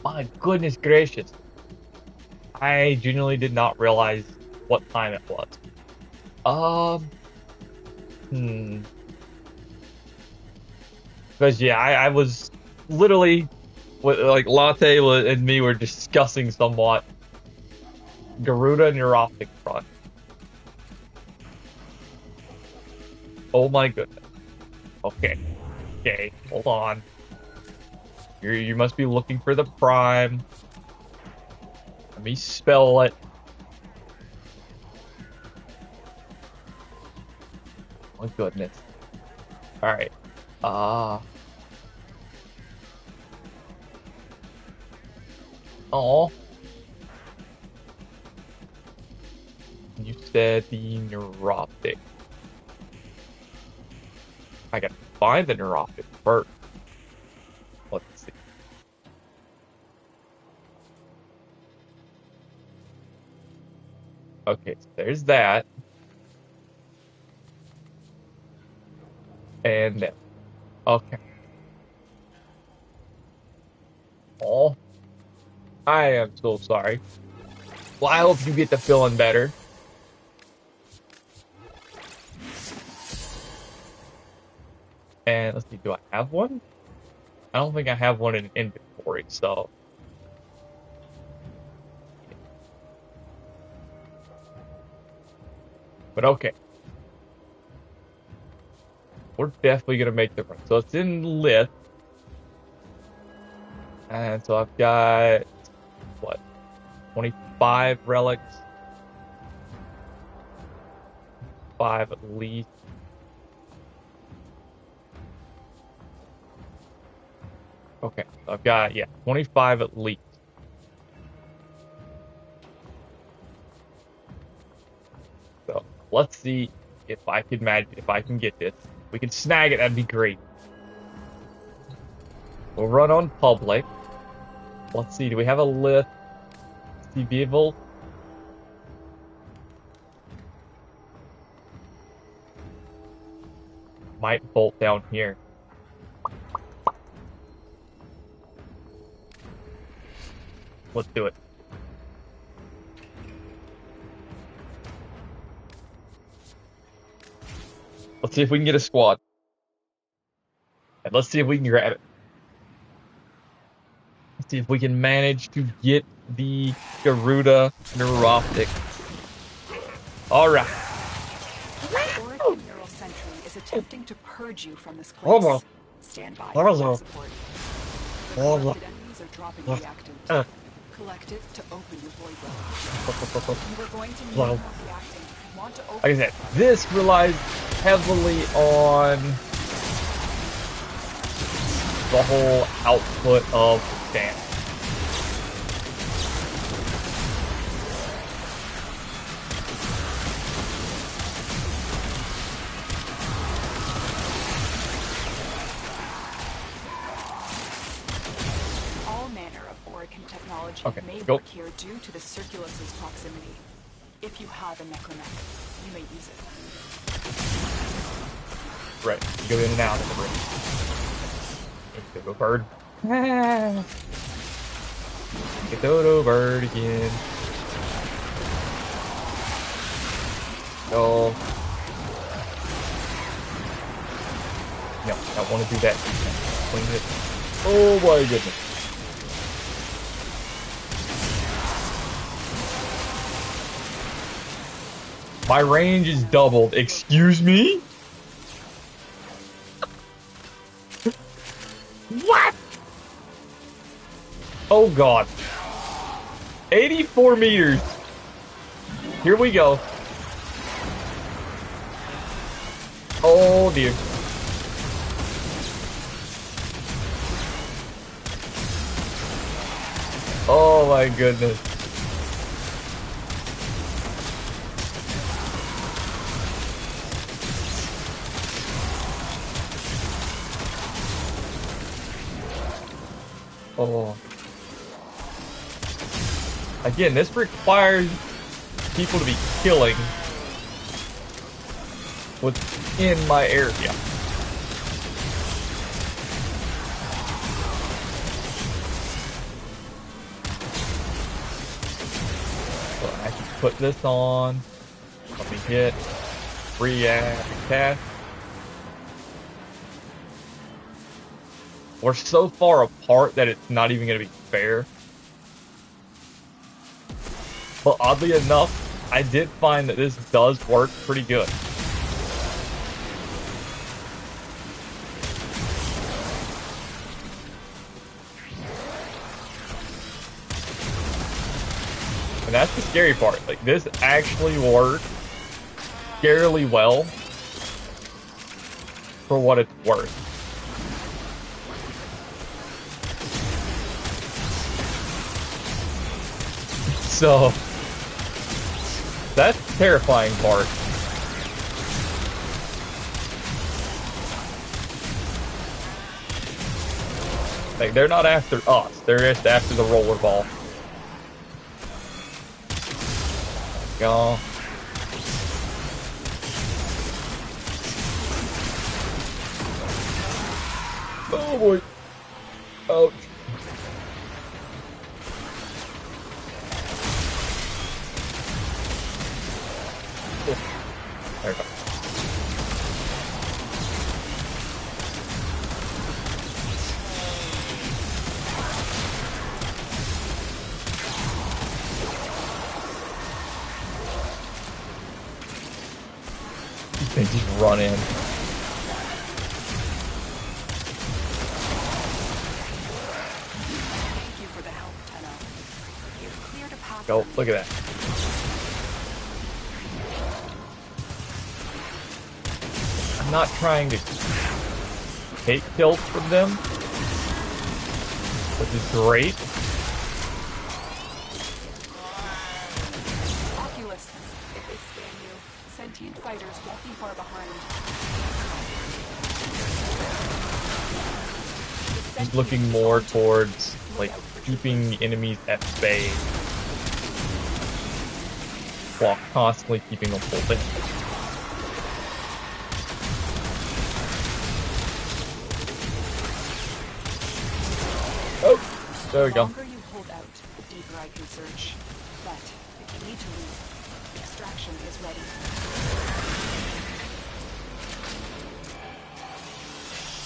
My goodness gracious. I genuinely did not realize what time it was. Because yeah, I was literally, like Latte and me were discussing somewhat Garuda neuroptic front. Oh my goodness. Okay. Okay, hold on. You must be looking for the prime. Let me spell it. Oh goodness. Alright. Oh. You said the neuroptic. I gotta find the neuroptic first. Let's see. Okay, so there's that. And then, okay. Oh, I am so sorry. Well, I hope you get to feeling better. And let's see, do I have one? I don't think I have one in inventory, so. But okay. We're definitely gonna make the run. So it's in lift. And so I've got, what, 25 relics? 5 at least. Okay, so I've got, yeah, 25 at least. So let's see if I can get this. If we can snag it, that'd be great. We'll run on public. Let's see, do we have a lift? See vehicle? Might bolt down here. Let's do it. Let's see if we can get a squad. And let's see if we can grab it. Let's see if we can manage to get the Garuda neuroptic. Alright. Oregon Neural Sentry is attempting to purge you from this place. Stand by for support. The collected enemies are dropping reactant. Collect it to open your void well. You are going to need more reactant if you want to open. Like I said, this relies heavily on the whole output of the stand. May work here due to the Circulus's proximity. If you have a necromech, you may use it. Right, you go in and out of the ring. Let's go, bird. Get Dodo bird again. Go. No, I don't want to do that. Clean it. Oh my goodness. My range is doubled. Excuse me? What? Oh god. 84 meters. Here we go. Oh dear. Oh my goodness. Oh. Again, this requires people to be killing within my area. put this on. Let me hit react cast. We're so far apart that it's not even going to be fair. But oddly enough, I did find that this does work pretty good. And that's the scary part. Like, this actually works scarily well for what it's worth. So, that's the terrifying part. Like, they're not after us, they're just after the roller ball. Go. Oh boy. Ouch. There we go. They just run in. Thank you for the help, Tenno. You've cleared a path. Go, look at that. I'm not trying to take kills from them, which is great. Oculists, if they scan you, sentient fighters won't be far behind. Just looking more towards, like, keeping enemies at bay while constantly keeping them pulled in. Oh, there we go. The longer you hold out, the deeper I can search. But if you need to leave, extraction is ready.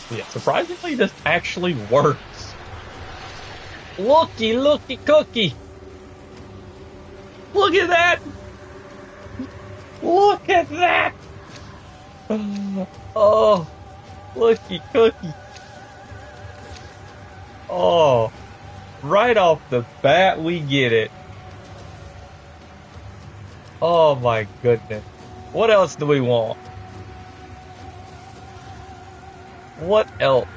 Yeah, surprisingly, this actually works. Looky cookie! Look at that! Look at that! Oh, looky cookie. Oh, right off the bat, we get it. Oh my goodness. What else do we want? What else?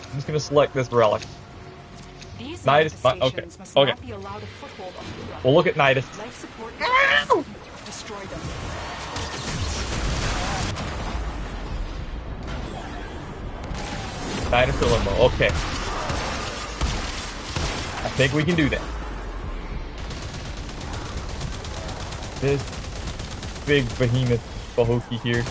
I'm just gonna select this relic. These Nidus, okay, manifestations must okay. not be allowed a foothold on the ground. We'll look at Nidus. Life support is destroy them. Nidus or Limbo, okay. I think we can do that. This big behemoth Bahoki here.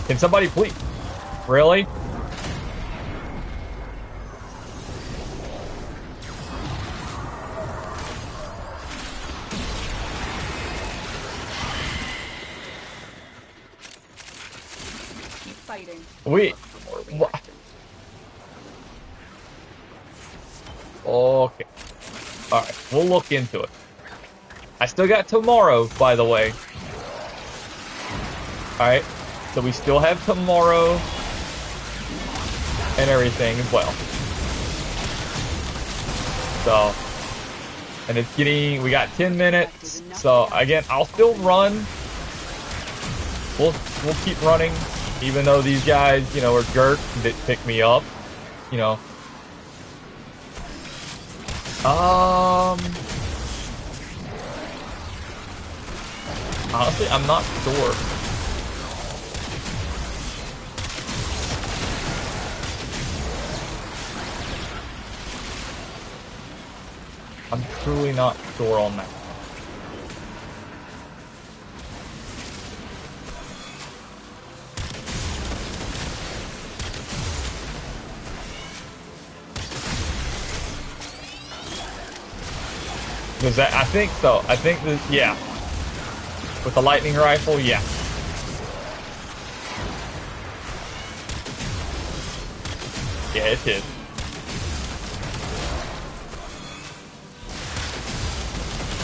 Can somebody please? Really? Keep fighting. Wait. What? Okay. Alright, we'll look into it. I still got tomorrow, by the way. Alright, so we still have tomorrow and everything as well. So, and it's getting, we got 10 minutes, so again, I'll still run. We'll keep running, even though these guys, you know, are jerks and didn't pick me up, you know. Honestly, I'm not sure. I'm truly not sure on that. Was that? I think so. I think that, yeah. With the lightning rifle, yeah. Yeah, it did.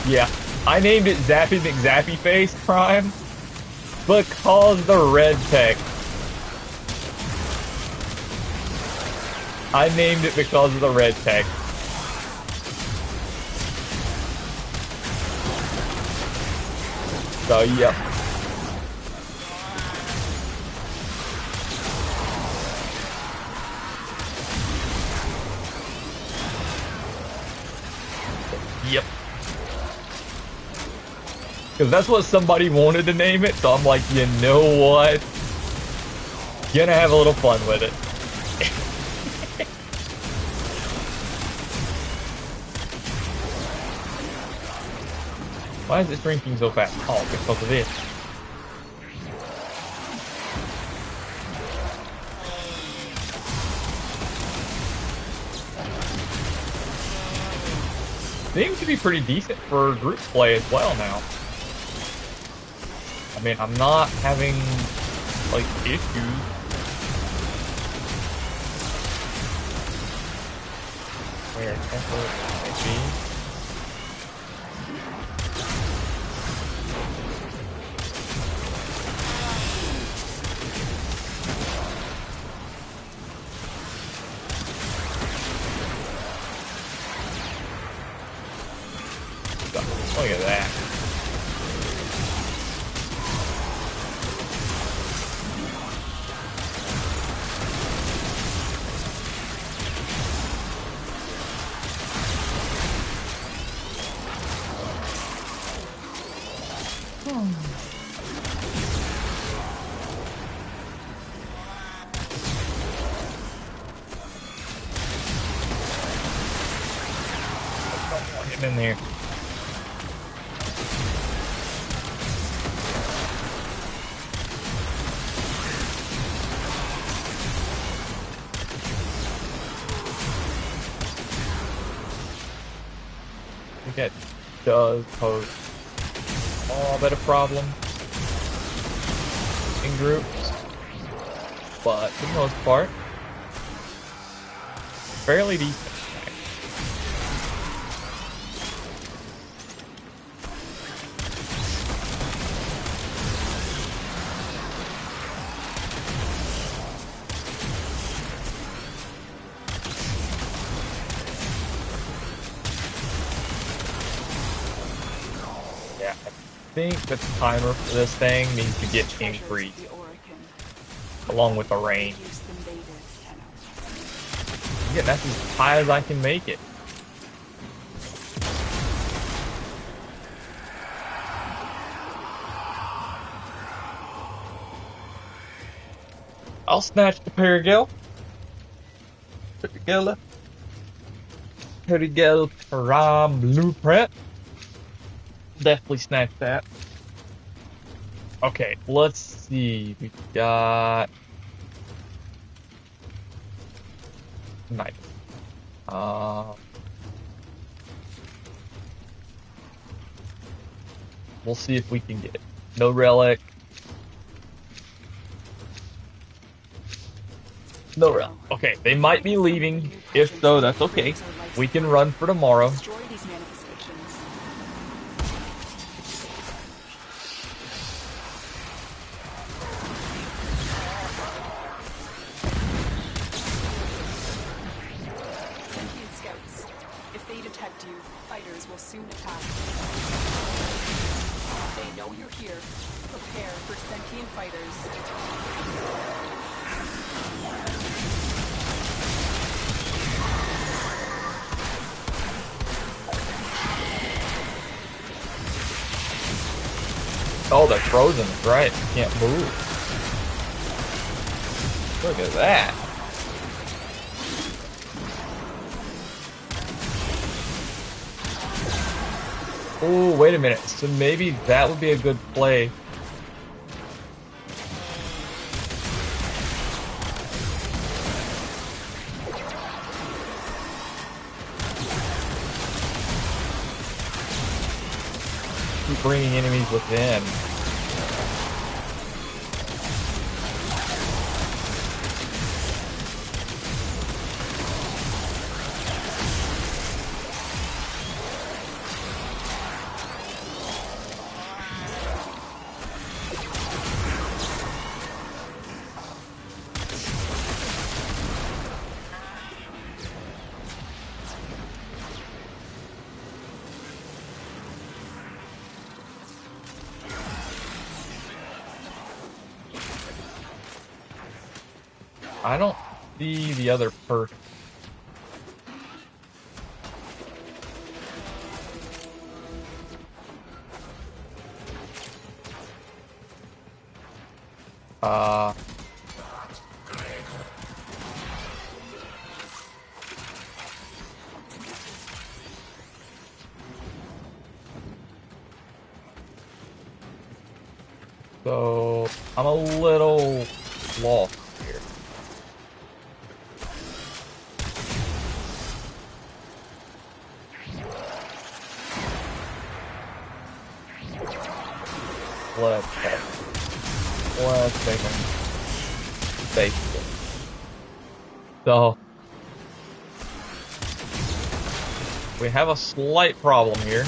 Yeah. I named it Zappy McZappy Face Prime because the red text. I named it because of the red text. So, yep. Yep. Because that's what somebody wanted to name it, so I'm like, you know what? Gonna have a little fun with it. Why is it shrinking so fast? Oh, because of this. Seems to be pretty decent for group play as well now. I mean, I'm not having, like, issues. Where? Maybe. Look at that. Get in there. I think that does pose a bit of problem in groups, but for the most part, fairly decent. I think the timer for this thing needs to get increased, along with the range. Yeah, that's as high as I can make it. I'll snatch the Perigel. Perigel Prime Blueprint. Definitely snatch that. Okay, let's see. We got knife. We'll see if we can get it. No relic. No relic. Okay, they might be leaving. If so, that's okay. We can run for tomorrow. Oh, they're frozen, right? Can't move. Look at that. Oh, wait a minute. So maybe that would be a good play. bringing enemies within. I don't see the other person. So I'm a little lost here. Let's make him safe. So we have a slight problem here.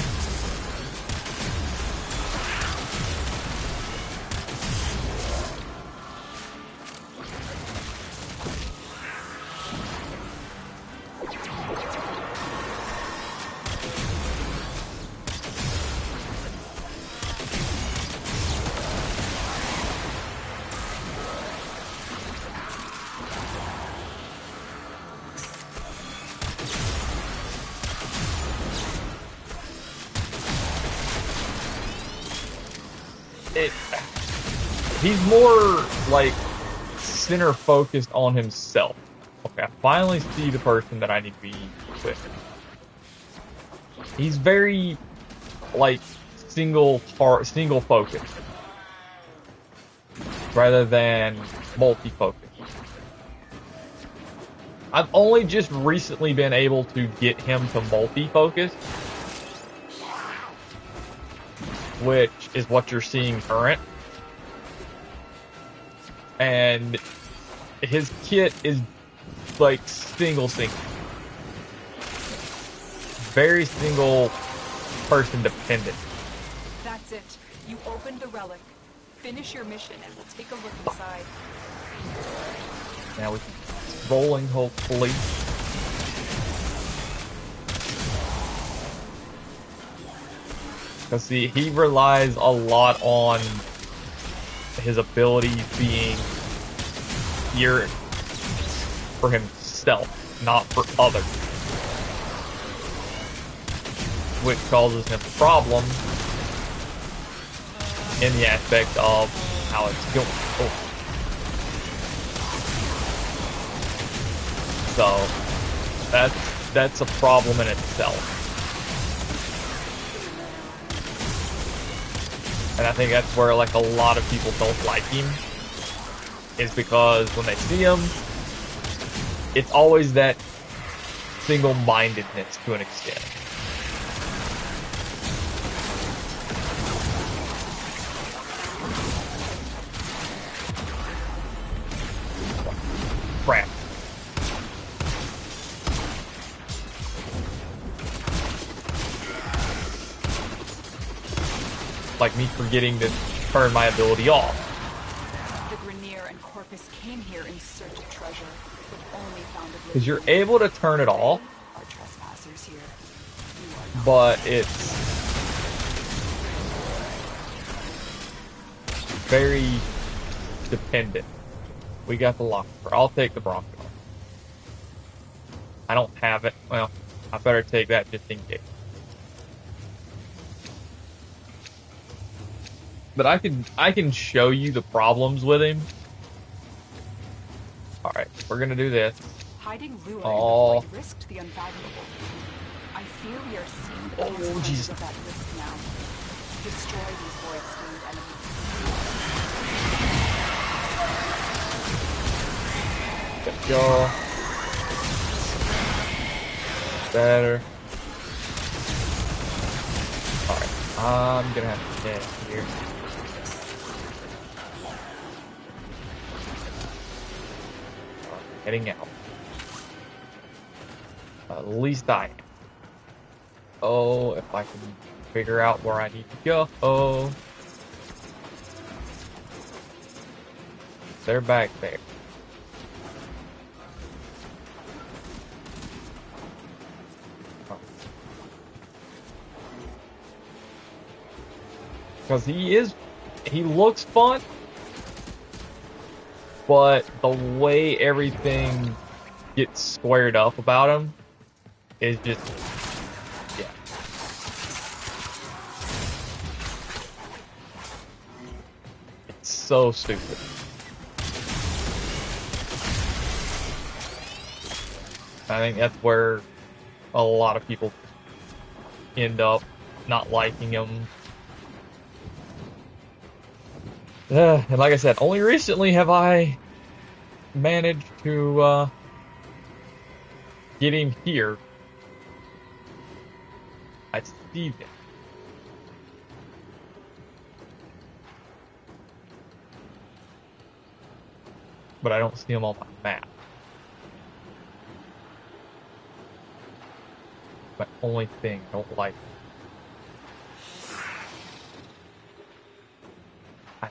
He's more like center focused on himself. Okay, I finally see the person that I need to be with. He's very like single focus rather than multi-focus. I've only just recently been able to get him to multi-focus, which is what you're seeing current. And his kit is like single. Very single person dependent. That's it. You opened the relic. Finish your mission and we'll take a look inside. Now it's rolling, hopefully. Because see, he relies a lot on his abilities being here for himself, not for others. Which causes him problems in the aspect of how it's going. Oh. So that's a problem in itself. And I think that's where like a lot of people don't like him, is because when they see him, it's always that single-mindedness to an extent. Crap. Like me forgetting to turn my ability off. The Grenier and Corpus came here in search of treasure, but only found it. Because you're able to turn it off, Our trespassers here. but it's very dependent. We got the locker. I'll take the Bronco. I don't have it. Well, I better take that just in case. But I can show you the problems with him. All right, we're gonna do this. Hiding Lua Oh. in the void risked the unfathomable. I fear we are seeing the consequences Jesus. of that risk now. Destroy these void-stained enemies. Let's go. Better. All right. I'm gonna have to get here. Heading out. At least I am. Oh, if I can figure out where I need to go. Oh. They're back there. Because he looks fun, but the way everything gets squared up about him is just, yeah. It's so stupid. I think that's where a lot of people end up not liking him. And like I said, only recently have I managed to get him here. I see him. But I don't see him on my map. My only thing I don't like. I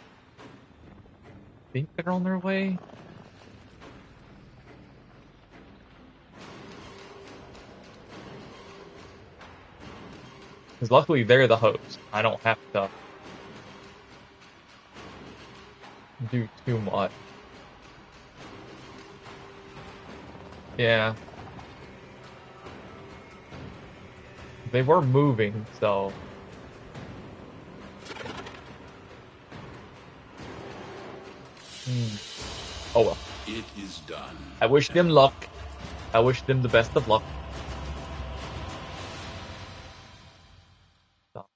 think they're on their way. Because luckily they're the host. I don't have to do too much. Yeah. They were moving, so... Oh well. It is done. I wish them luck. I wish them the best of luck. So,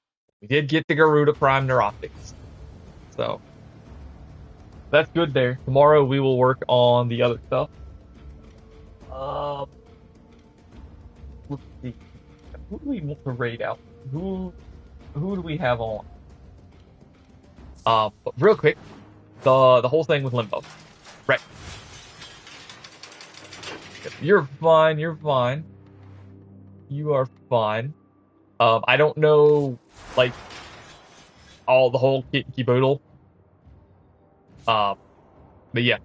we did get the Garuda Prime Neurotics. So, that's good there. Tomorrow we will work on the other stuff. Let's see. Who do we want to raid out? Who do we have on? But real quick, the whole thing with Limbo. Right. You're fine, you're fine. You are fine. I don't know, like, the whole kit and caboodle. But yeah.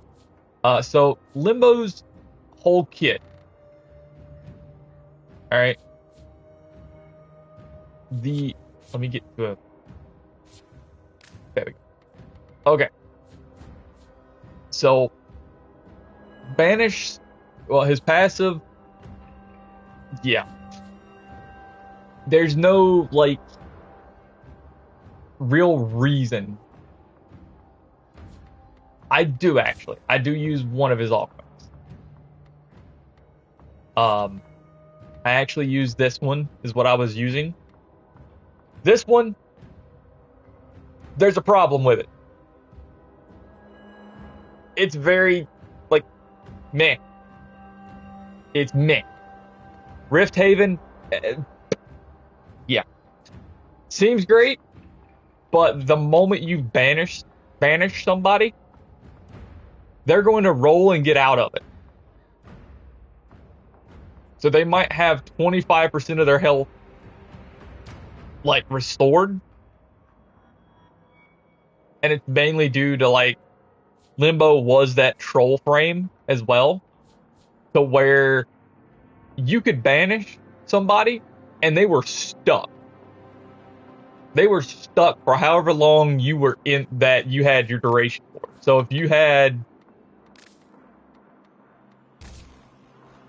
So, Limbo's whole kit. Alright. Let me get to a... There we go. Okay. So, Banish... Well, his passive... Yeah. There's no, like, real reason. I do, actually. I do use one of his altcoins. I actually use this one, is what I was using. This one, there's a problem with it. It's very, like, meh. It's meh. Rift Haven, yeah. Seems great, but the moment you banish somebody, they're going to roll and get out of it. So they might have 25% of their health, like, restored. And it's mainly due to, like, Limbo was that troll frame as well. To where you could banish somebody and they were stuck. They were stuck for however long you were in that you had your duration for. So if you had,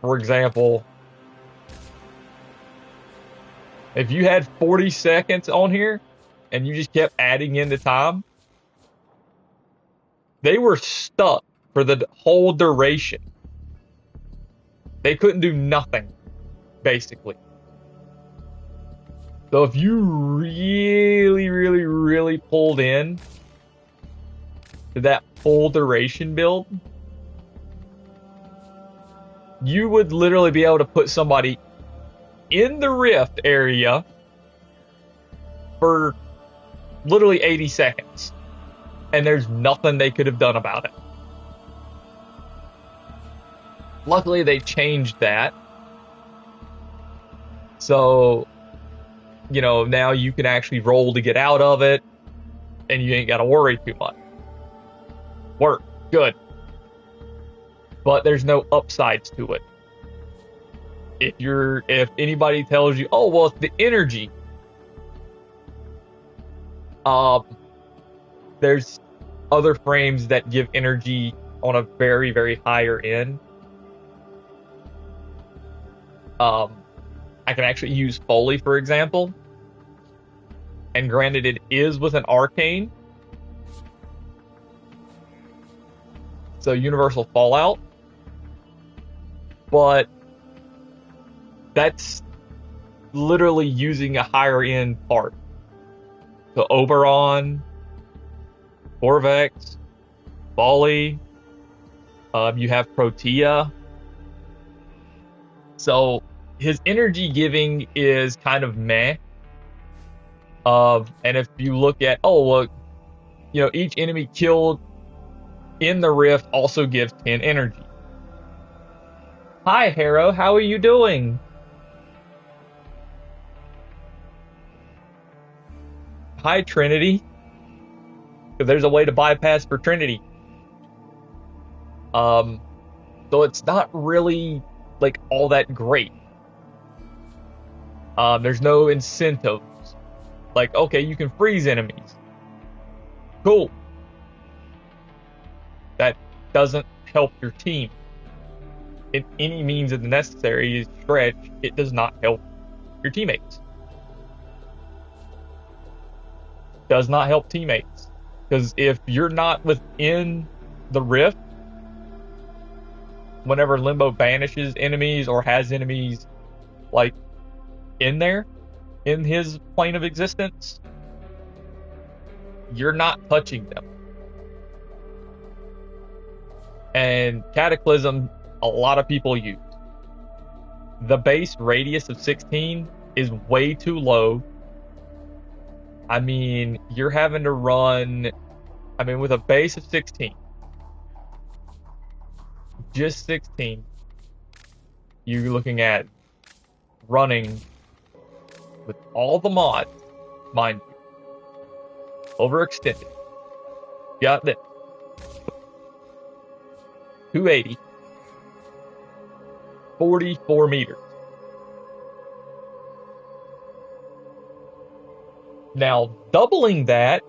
for example, if you had 40 seconds on here and you just kept adding in the time, they were stuck for the whole duration. They couldn't do nothing, basically. So if you really, really, really pulled in to that full duration build, you would literally be able to put somebody in the rift area for literally 80 seconds. And there's nothing they could have done about it. Luckily, they changed that. So, you know, now you can actually roll to get out of it, and you ain't got to worry too much. Work. Good. But there's no upsides to it. If anybody tells you, oh, well, it's the energy. There's other frames that give energy on a very, very higher end. I can actually use Foley, for example. And granted, it is with an arcane. So Universal Fallout. But that's literally using a higher end part. So Oberon, Corvex, Foley, you have Protea. So his energy giving is kind of meh. And if you look at, each enemy killed in the rift also gives 10 energy. Hi, Harrow, how are you doing? Hi, Trinity. Because there's a way to bypass for Trinity. So it's not really like all that great. There's no incentives. Like, okay, you can freeze enemies. Cool. That doesn't help your team. In any means of the necessary stretch, it does not help your teammates. Does not help teammates. Because if you're not within the rift, whenever Limbo banishes enemies or has enemies like in there, in his plane of existence, you're not touching them. And Cataclysm, a lot of people use. The base radius of 16 is way too low. I mean, you're having to run, with a base of 16, just 16, you're looking at running with all the mods, mind you, overextended. Got this. 280, 44 meters. Now, doubling that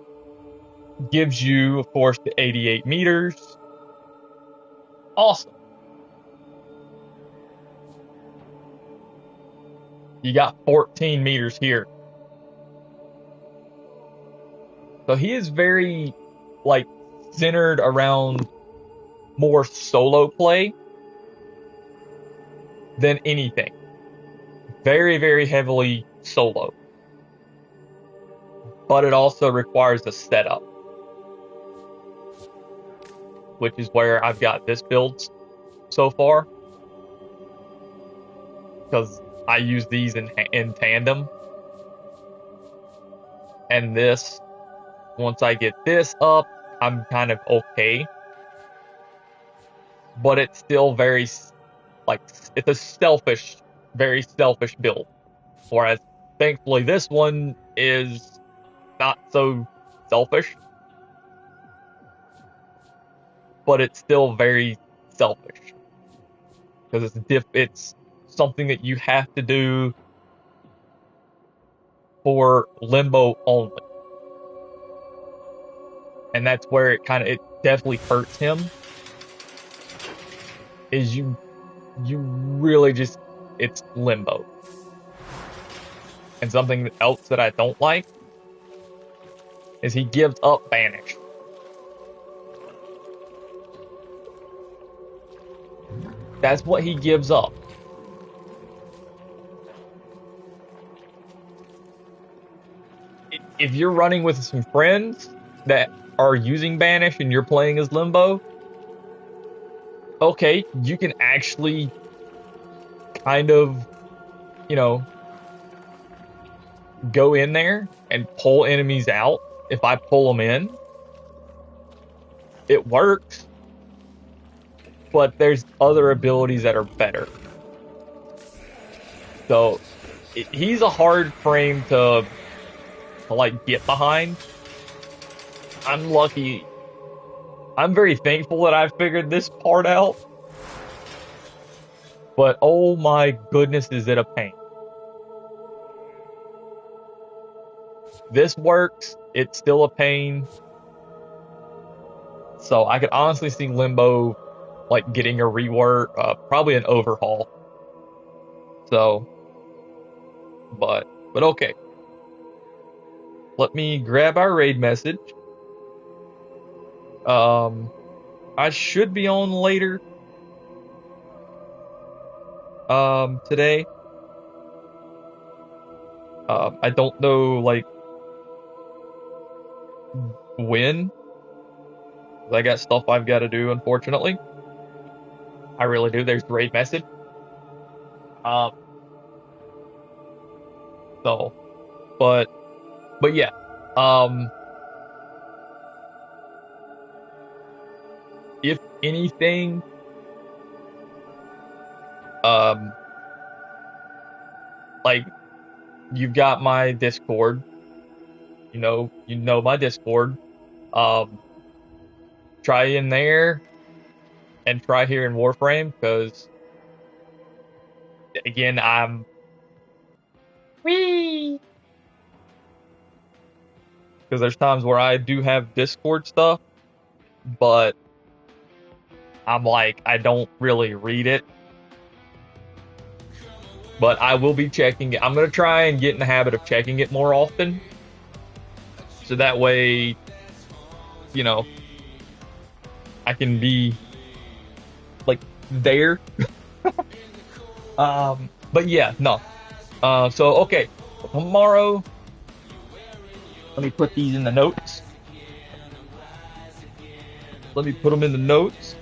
gives you, of course, the 88 meters. Awesome. You got 14 meters here. So he is very, centered around more solo play than anything. Very, very heavily solo. But it also requires a setup. Which is where I've got this build so far. Because I use these in tandem. And this, once I get this up, I'm kind of okay. But it's still very, it's a very selfish build. Whereas, thankfully, this one is not so selfish. But it's still very selfish. Because it's something that you have to do for Limbo only. And that's where it definitely hurts him. Is you really just, it's Limbo. And something else that I don't like is he gives up Banish. That's what he gives up. If you're running with some friends that are using Banish and you're playing as Limbo, okay, you can actually kind of, go in there and pull enemies out, if I pull them in, it works. But there's other abilities that are better. So he's a hard frame to like get behind. I'm lucky. I'm very thankful that I figured this part out. But oh my goodness, is it a pain. This works. It's still a pain. So I could honestly see Limbo like getting a rework, probably an overhaul. So, but okay. Let me grab our raid message. I should be on later. Today. I don't know like when. I got stuff I've got to do, unfortunately. I really do. There's the raid message. So, but yeah. If anything, like you've got my Discord. You know my Discord. Try in there and try here in Warframe because again I'm wee because there's times where I do have Discord stuff, but I'm like I don't really read it. But I will be checking it. I'm gonna try and get in the habit of checking it more often, so that way, I can be like there. But yeah, no. So okay, tomorrow. Let me put these in the notes. Let me put them in the notes.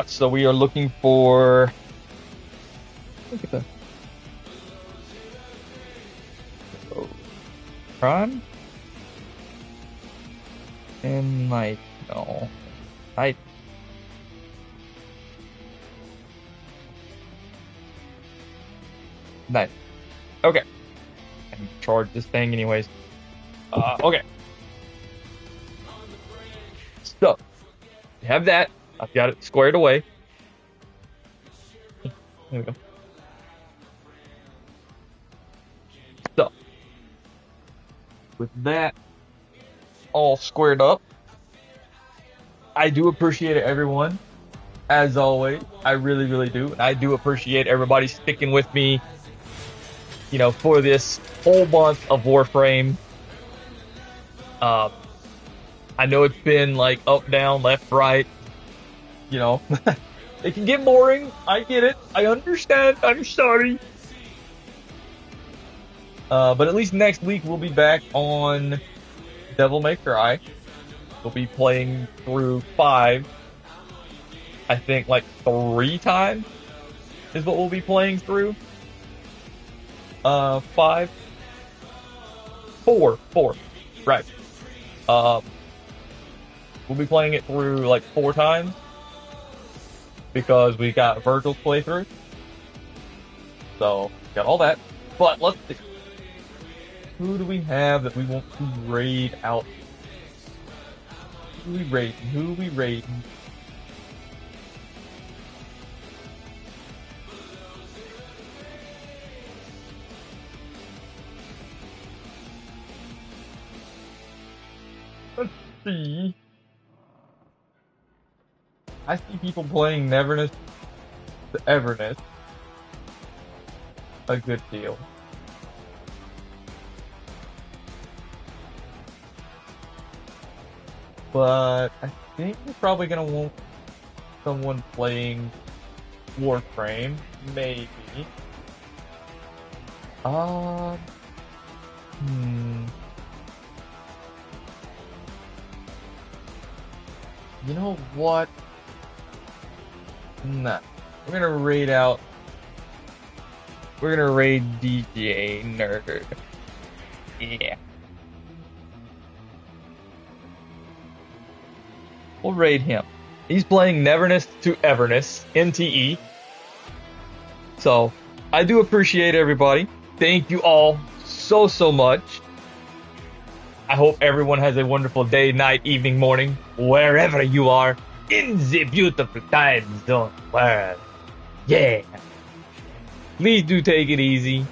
So we are looking for. Look at that. Oh, Prime and like no, I. Nice. Okay. I can charge this thing anyways. Okay. So, you have that. I've got it squared away. There we go. So, with that all squared up, I do appreciate it, everyone. As always, I really, really do. I do appreciate everybody sticking with me, for this whole month of Warframe. I know it's been like up, down, left, right. It can get boring. I get it. I understand. I'm sorry. But at least next week we'll be back on Devil May Cry. We'll be playing through 5. I think like 3 times is what we'll be playing through. 5. 4. Right. We'll be playing it through like 4 times. Because we got Virgil's playthrough. So, got all that. But let's see. Who do we have that we want to raid out? Who we raiding? Let's see. I see people playing Neverness to Everness a good deal. But I think we're probably going to want someone playing Warframe, maybe. You know what? Nah. We're gonna raid out. We're gonna raid DJ Nerd. Yeah. We'll raid him. He's playing Neverness to Everness, NTE. So, I do appreciate everybody. Thank you all so much. I hope everyone has a wonderful day, night, evening, morning, wherever you are in the beautiful time zone world. Yeah. Please do take it easy.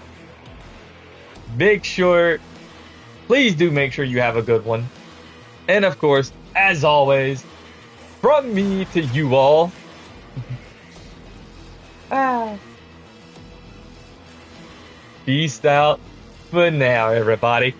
Please do make sure you have a good one. And of course, as always, from me to you all. Peace out for now, everybody.